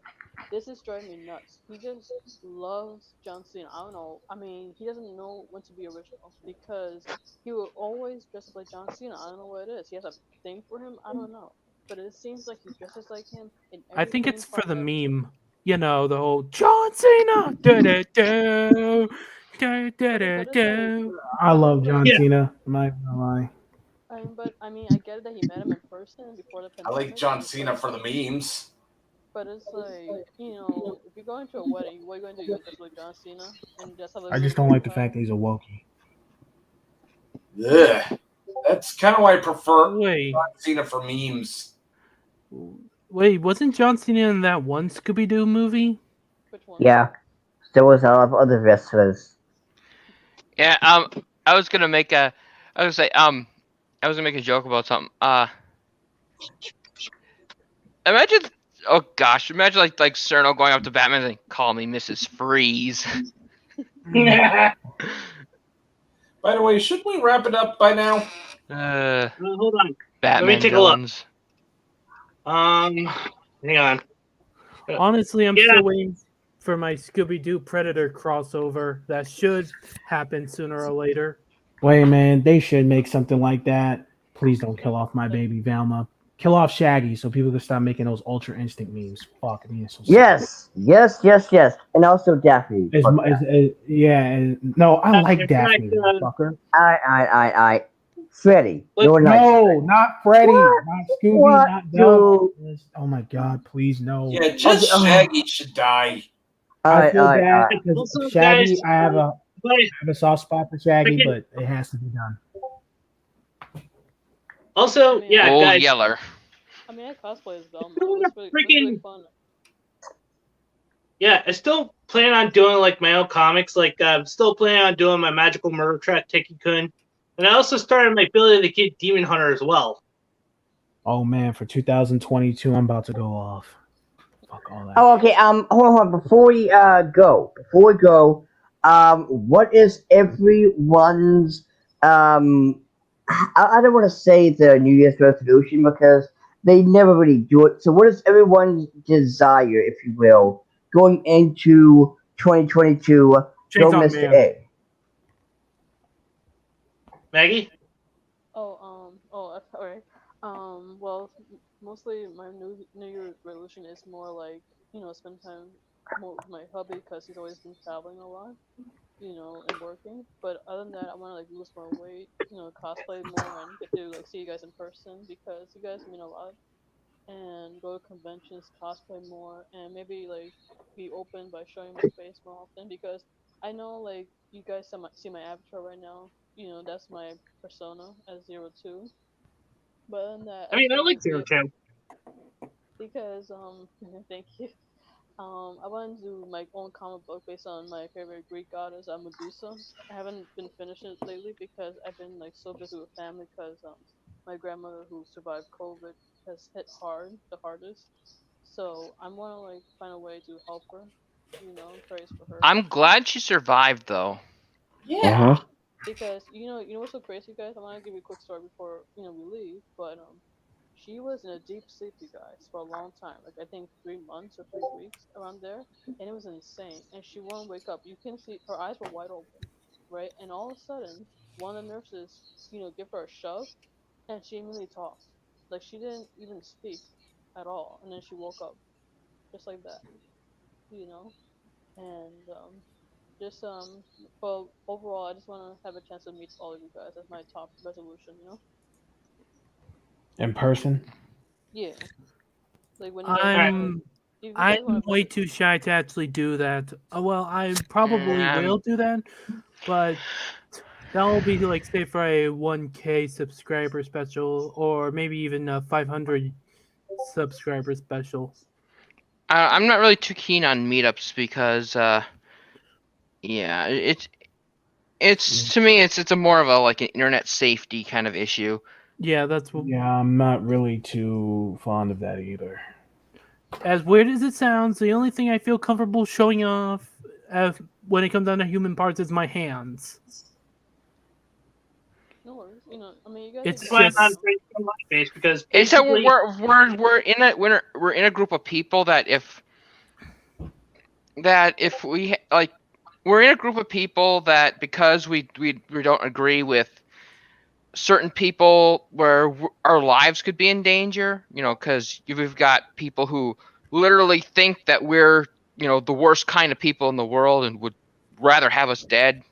This is driving me nuts. He just loves John Cena. I don't know. I mean, he doesn't know when to be original because he will always dress up like John Cena. I don't know what it is. He has a thing for him. I don't know, but it seems like he dresses like him in every I think theme it's for park the I've ever seen. meme. You know, the whole John Cena. Da-da-da, da-da-da-da. I love John Yeah. Cena. I'm not gonna lie. But I mean, I get it that he met him in person before the I pandemic. like John and it's Cena like- for the memes. But it's like, if you're going to a wedding, what are you going to do? You're just like John Cena and just have a I just little don't like the profile? fact that he's a Wookiee. Ugh. That's kind of why I prefer Wait, John Cena for memes. wasn't John Cena in that one Scooby-Doo movie? Which one? Yeah, there was a lot of other wrestlers. Yeah. I was gonna make a. I was gonna say. I was gonna make a joke about something. Imagine. Oh gosh. Imagine like Cerno going up to Batman and saying, "Call me Mrs. Freeze." Yeah. By the way, should we wrap it up by now? Hold on. Batman take a look. villains. Hang on. Honestly, I'm Yeah. still waiting for my Scooby-Doo Predator crossover. That should happen sooner or later. Wait, man, they should make something like that. Please don't kill off my baby Velma. Kill off Shaggy so people can stop making those Ultra Instinct memes. Fuck, I mean, it's so sick. Yes. And also Daphne. Fuck that. Yeah, and no, I like in Daphne, fact, fucker. I. Freddy, But- you're nice. No, not Freddy, What? not Scooby, What, not Doug. dude? Oh my God, please no. Yeah, just Okay, Shaggy should die. I feel bad Alright. because Also, Shaggy. guys, I have a soft spot for Shaggy, Freaking- but it has to be done. Also, yeah, Old guys. Yeller. I mean, I cosplay as Velma. Who It would've was really freaking- fun. Yeah, I still plan on doing like my own comics. Like, I'm still planning on doing my Magical Murder Trap Teki-kun, and I also started my Billy the Kid Demon Hunter as well. Oh man, for 2022, I'm about to go off. Fuck all that. Oh, okay. Hold on. Before we go, what is everyone's I don't want to say the New Year's resolution because they never really do it. So, what is everyone's desire, if you will, going into 2022? Go, Chainsaw Mr. Man. A. Maggie? Alright. Well, mostly my New Year resolution is more like, spend time more with my hubby because he's always been traveling a lot, and working. But other than that, I want to like lose more weight, cosplay more and get to like see you guys in person because you guys mean a lot. And go to conventions, cosplay more, and maybe like be open by showing my face more often because I know like you guys see my avatar right now. That's my persona as 02. But other than that, I mean, I just like wanna Zero do it Two. because thank you. I want to do my own comic book based on my favorite Greek goddess, Medusa. I haven't been finishing it lately because I've been like so busy with family because my grandmother who survived COVID has hit the hardest. So I want to like find a way to help her, praise for her. I'm glad she survived, though. Yeah. Because what's so crazy, guys? I want to give you a quick story before we leave. But she was in a deep sleep, you guys, for a long time. Like I think 3 months or 3 weeks around there, and it was insane. And she wouldn't wake up. You can see her eyes were wide open, right? And all of a sudden, one of the nurses, give her a shove, and she immediately talked. Like she didn't even speak at all, and then she woke up just like that, you know. And just but overall, I just want to have a chance to meet all of you guys. That's my top resolution. In person? Yeah. Like when you guys I'm if you guys I'm wanna way visit- too shy to actually do that. Well, I probably will do that, but that'll be like say for a 1K subscriber special, or maybe even a 500 subscriber special. I'm not really too keen on meetups because, yeah, it's to me it's a more of a like an internet safety kind of issue. Yeah, that's what. Yeah, I'm not really too fond of that either. As weird as it sounds, the only thing I feel comfortable showing off when it comes down to human parts is my hands. No worries. I mean, you guys. It's That's why I'm just- not very base because It's that basically, we're in a group of people that if we like we're in a group of people that because we don't agree with certain people where our lives could be in danger, because we've got people who literally think that we're the worst kind of people in the world and would rather have us dead,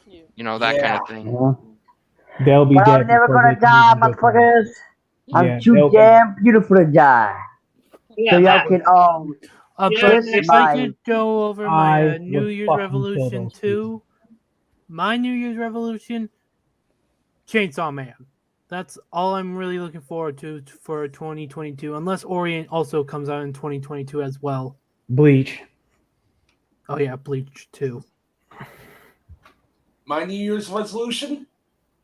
Yeah. that kind Yeah. of thing. They'll be But dead. I'm never before gonna they can die, even get there. motherfuckers. Yeah, I'm too they'll be- damn beautiful to die. yeah, So y'all that- can but Yeah, kiss if my. I could go over I my would New Year's fucking kill revolution those too, my New Year's revolution, Chainsaw Man. That's all I'm really looking forward to for 2022, unless Orient also comes out in 2022 as well. Bleach. Oh yeah, Bleach too. My New Year's resolution: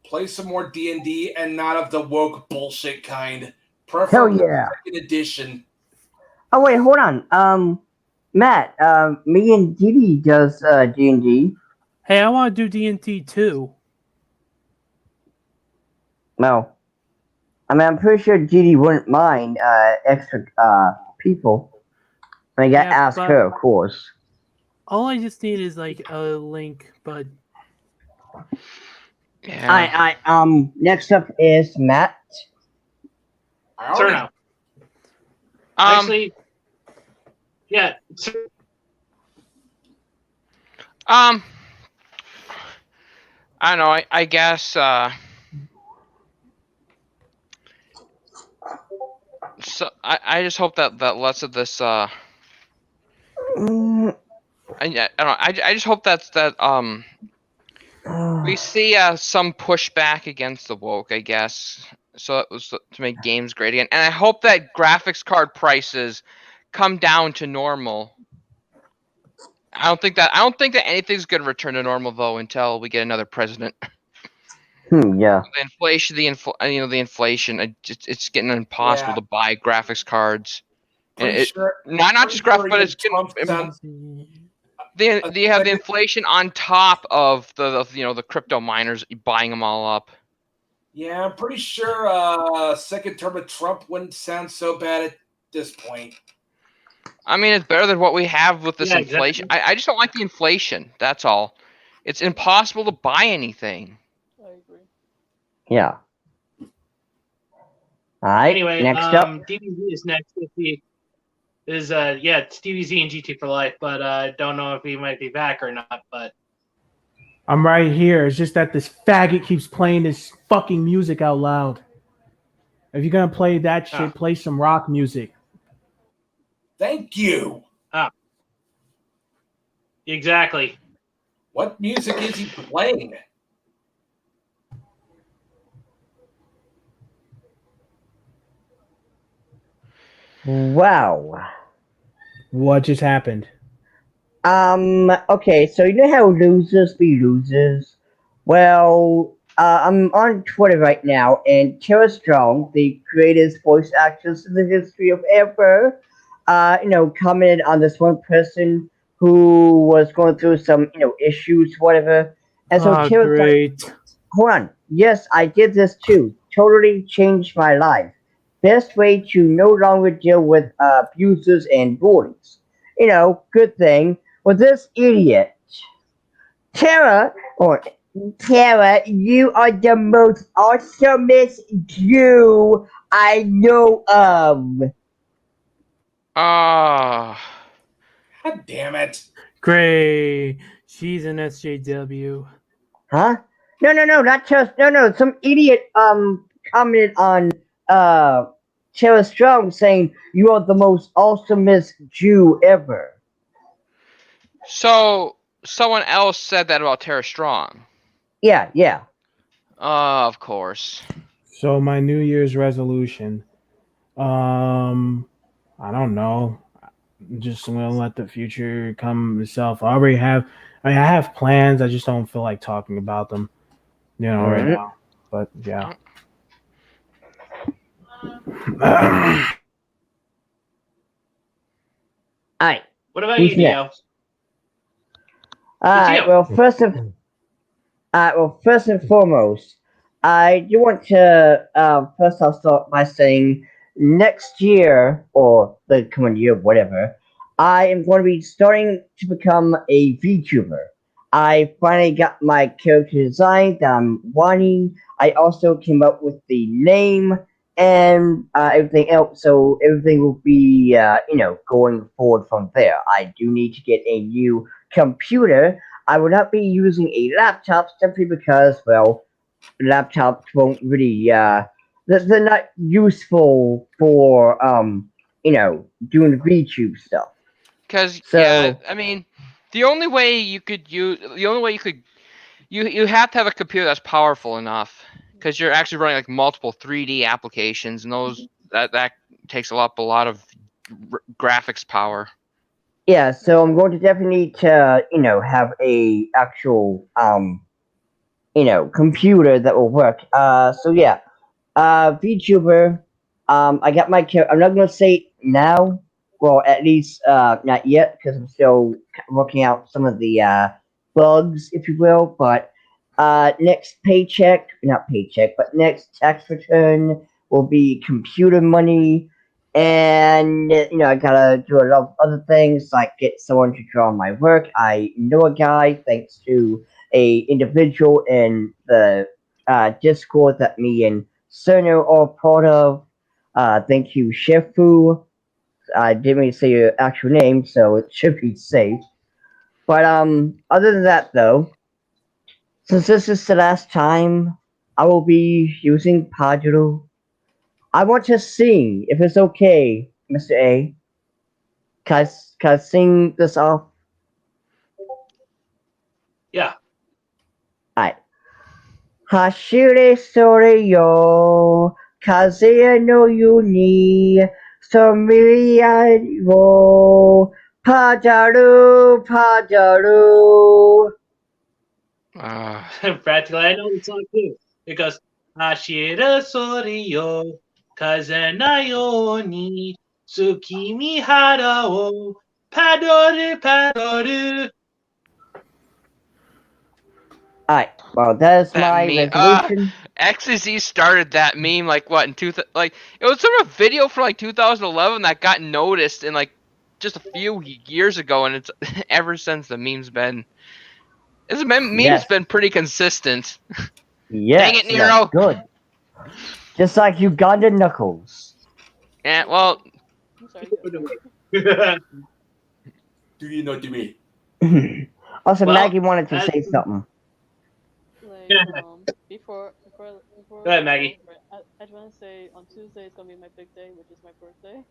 play some more D&D and not of the woke bullshit kind. Preferably yeah. second edition. Oh wait, hold on. Matt. Me and Didi does D&D. Hey, I want to do D&T too. No. I mean, I'm pretty sure Didi wouldn't mind extra people. I gotta Yeah, ask but- her, of course. All I just need is like a link, but Yeah. Next up is Matt. I already. Cerno. Actually, yeah. I don't know. I guess. So I just hope that less of this. Mm, I don't know. I just hope that we see some pushback against the woke. I guess so. It was to make games great again, and I hope that graphics card prices come down to normal. I don't think that anything's gonna return to normal though until we get another president. yeah. The inflation, the inflation. It's getting impossible Yeah. to buy graphics cards. And Pretty sure. not pretty just graphics, sure but even it's getting. Trump sounds. You have the inflation on top of the crypto miners buying them all up. Yeah, I'm pretty sure second term of Trump wouldn't sound so bad at this point. I mean, it's better than what we have with this Yeah, inflation. exactly. I just don't like the inflation. That's all. It's impossible to buy anything. I agree. Yeah. Alright, Anyway, next up. DBZ is next. It's DBZ and GT for life, but don't know if he might be back or not. But I'm right here. It's just that this faggot keeps playing this fucking music out loud. If you're gonna play that shit, play some rock music. Thank you. exactly. What music is he playing? Wow. What just happened? Okay, so you know how losers be losers? Well, I'm on Twitter right now, and Tara Strong, the greatest voice actress in the history of ever, commented on this one person who was going through some, issues, whatever. And so Tara's like, Great. hold on. Yes, I did this too. Totally changed my life. Best way to no longer deal with abusers and bullies. Good thing. Well, this idiot, Tara, you are the most awesomest Jew I know of. Ah. God damn it. Great. She's an SJW. Huh? No, not just no. Some idiot commented on Tara Strong saying you are the most awesomest Jew ever. So someone else said that about Tara Strong. Yeah. Of course. So my New Year's resolution. I don't know. I'm just gonna let the future come itself. I have plans. I just don't feel like talking about them. Right now. But yeah. Alright. What about Who's you, Dio? next? Alright, well first and foremost, I do want to first I'll start by saying next year or the coming year, whatever, I am going to be starting to become a VTuber. I finally got my character design that I'm wanting. I also came up with the name and everything else, so everything will be going forward from there. I do need to get a new computer. I will not be using a laptop simply because, well, laptops won't really, they're not useful for, doing VTube stuff. Because So, I mean, you have to have a computer that's powerful enough because you're actually running like multiple 3D applications, and those that takes a lot of graphics power. yeah, so I'm going to definitely need to, have a actual, computer that will work. So yeah, VTuber, I got my I'm not gonna say it now, well, at least, not yet, because I'm still working out some of the, bugs, if you will, but, next not paycheck, but next tax return will be computer money, and I gotta do a lot of other things like get someone to draw my work. I know a guy thanks to a individual in the Discord that me and Cerno are part of. Thank you, Shifu. I didn't really say your actual name, so it should be safe. But other than that, though, since this is the last time I will be using Padro, I want to sing, if it's okay, Mr. A. Can I sing this off? Yeah. Alright. Hashire sore yo, kaze no yuni, somiri wo, Padaru, Padaru. Practically, I know the song too. It goes, Hashira Soriyo, Kazenayo ni, Tsukimi hara wo, Padoru, Padoru. Alright, well, that is That my meme. resolution. XZ started that meme like what in like it was sort of a video from like 2011 that got noticed in like just a few years ago, and it's ever since the meme's been. Meme's Yes. been pretty consistent. Yes, Dang it, Nero! good. Just like Ugandan Knuckles. Yeah, well, I'm sorry. Do you know what I mean? Also, Well, Maggie wanted to say something. Like, before Go ahead, Maggie. I just want to say on Tuesday it's gonna be my big day, which is my birthday,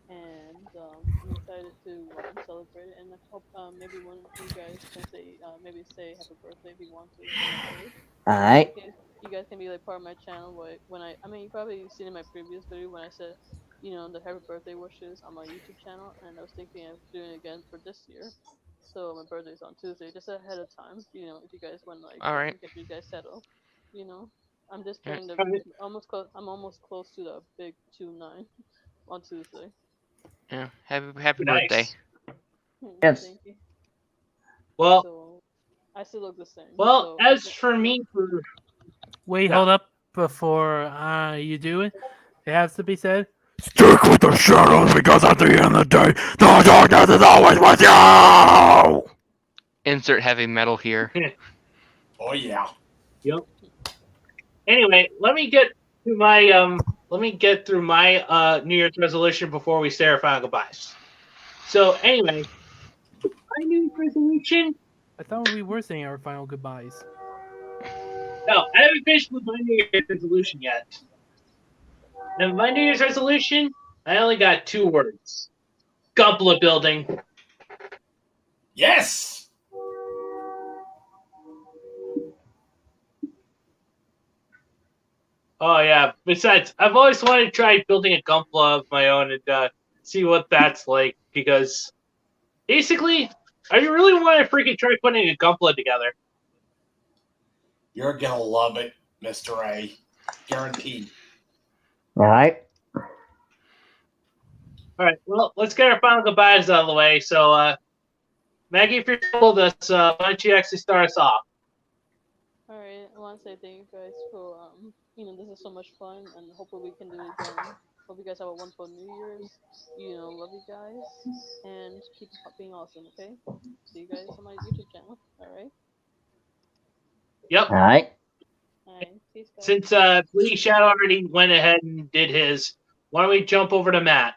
and I'm excited to celebrate it. And I hope maybe one of you guys can say maybe say happy birthday if you want to. Alright. You guys can be like part of my channel. When I mean you probably seen in my previous video when I said the happy birthday wishes on my YouTube channel, and I was thinking of doing it again for this year. So my birthday's on Tuesday, just ahead of time. If you guys want all right. get you guys settled. I'm just Yeah. trying to almost close. I'm almost close to the big 2-9 on Tuesday. Yeah, happy Nice. birthday. Yes. Thank you. Well, So I still look the same. well, so as for me, Wait, Yeah. hold up before you do it. It has to be said. Stick with the shadows because at the end of the day, the darkness is always with you! Insert heavy metal here. Oh yeah. Yep. Anyway, let me get through my New Year's resolution before we say our final goodbyes. So anyway, my New Year's resolution. I thought we were saying our final goodbyes. No, I haven't finished with my New Year's resolution yet. And my New Year's resolution, I only got 2 words: Gunpla building. Yes. Oh yeah. Besides, I've always wanted to try building a Gunpla of my own and see what that's like. Because basically, I really want to freaking try putting a Gunpla together. You're gonna love it, Mr. A. Guaranteed. Alright. All right. Well, let's get our final goodbyes out of the way. So, Maggie, if you're still with us, why don't you actually start us off? All right, I want to say thank you guys for this is so much fun, and hopefully we can do it again. Hope you guys have a wonderful New Year's. Love you guys, and keep being awesome. Okay, see you guys on my YouTube channel. All right. Yep. Alright. All right. Peace, guys. Since Lee Shadow already went ahead and did his, why don't we jump over to Matt?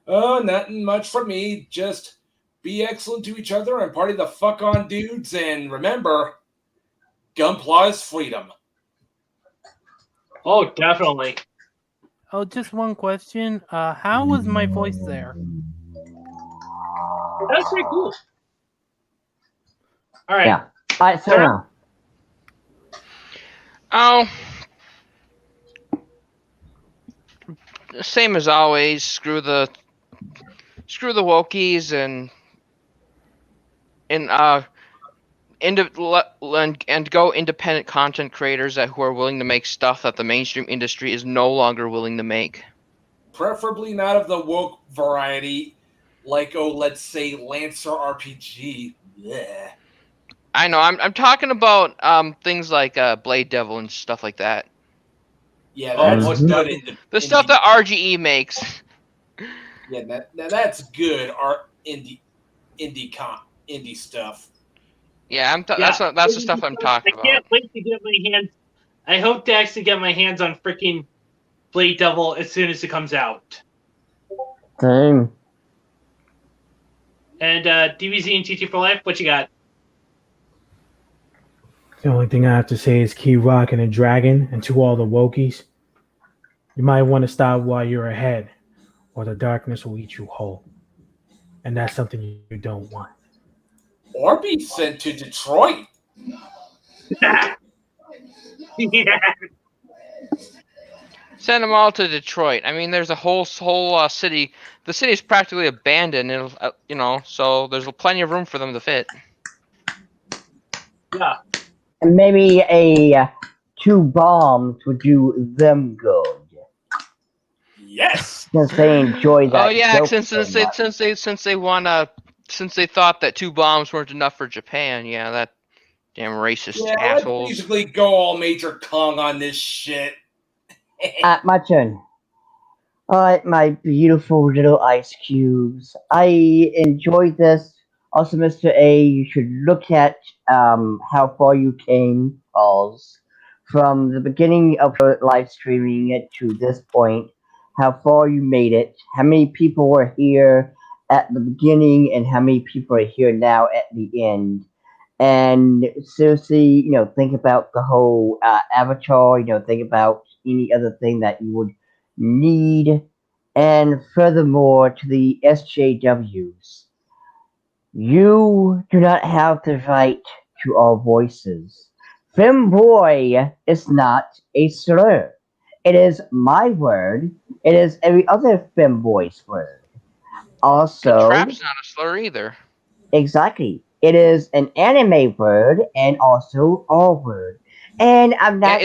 Oh, nothing much from me. Just be excellent to each other and party the fuck on, dudes. And remember, Gunpla is freedom. Oh, definitely. Oh, just one question. How was my voice there? That's pretty cool. All right. Yeah. Alright, so now. Oh, same as always. Screw the wokies and go independent content creators who are willing to make stuff that the mainstream industry is no longer willing to make. Preferably not of the woke variety, like let's say Lancer RPG. Blech. I know. I'm talking about things like Blade Devil and stuff like that. Yeah, Oh, that's most good. definitely. The stuff that RGE makes. Yeah, that's good. Art indie stuff. Yeah, that's the stuff I'm talking I about. can't wait to get my hands. I hope to actually get my hands on freaking Blade Devil as soon as it comes out. Same. And DBZ and TT for Life, what you got? The only thing I have to say is Key Rock and a Dragon, and to all the Wokies, you might want to stop while you're ahead, or the darkness will eat you whole. And that's something you don't want. Or be sent to Detroit. Yeah. Send them all to Detroit. I mean, there's a whole city. The city is practically abandoned. It'll, so there's plenty of room for them to fit. Yeah. And maybe 2 bombs would do them good. Yes. Since they enjoy that. Oh yeah, joke since so much. since they thought that 2 bombs weren't enough for Japan. Yeah, that damn racist Yeah, assholes. let's basically go all Major Kong on this shit. My turn. Alright, my beautiful little ice cubes. I enjoyed this. Also, Mr. A, you should look at how far you came, Falls. From the beginning of your live streaming it to this point, how far you made it, how many people were here at the beginning, and how many people are here now at the end. And seriously, think about the whole avatar, think about any other thing that you would need. And furthermore, to the SJWs, you do not have the right to our voices. Femboy is not a slur. It is my word. It is every other femboy's word. Also, Trap's not a slur either. exactly. It is an anime word and also our word. And I'm Yeah, not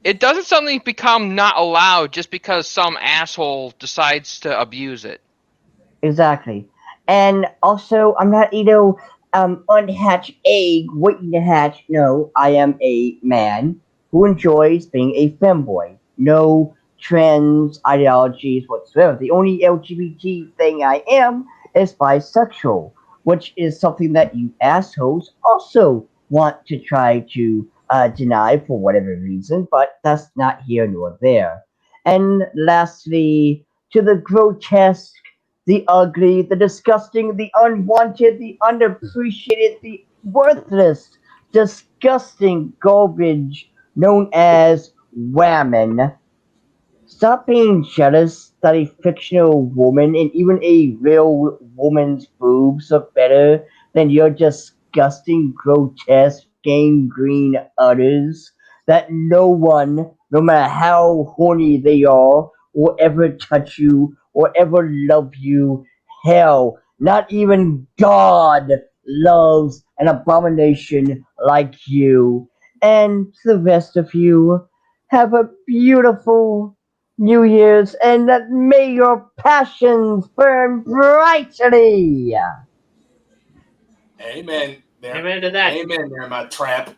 it doesn't suddenly become not allowed just because some asshole decides to abuse it. Exactly. And also, I'm not, unhatched egg waiting to hatch. No, I am a man who enjoys being a femboy. No trans ideologies whatsoever. The only LGBT thing I am is bisexual, which is something that you assholes also want to try to deny for whatever reason, but that's not here nor there. And lastly, to the grotesque, the ugly, the disgusting, the unwanted, the unappreciated, the worthless, disgusting garbage known as women. Stop being jealous that a fictional woman and even a real woman's boobs are better than your disgusting, grotesque, gangrene udders that no one, no matter how horny they are, will ever touch you or ever love you. Hell, not even God loves an abomination like you. And to the rest of you, have a beautiful New Year's, and that may your passions burn brightly. Amen. There. Amen to that. Amen there, my trap.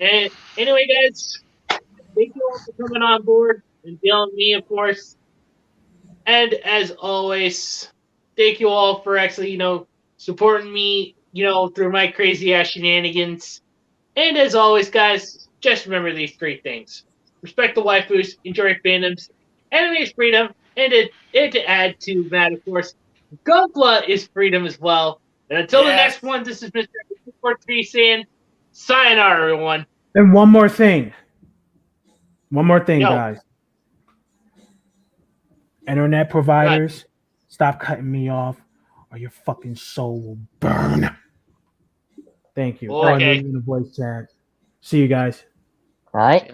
And anyway, guys, thank you all for coming on board and dealing with me, of course. And as always, thank you all for actually, supporting me, through my crazy ass shenanigans. And as always, guys, just remember these 3 things. Respect the waifus, enjoy fandoms, anime is freedom, and to add to that, of course, Gunpla is freedom as well. And until the next one, this is Mr. 243 saying, sayonara, everyone. And one more thing. Yo. Guys. Internet providers, stop cutting me off or your fucking soul will burn. Thank you. Okay. In the voice chat. See you guys. All right.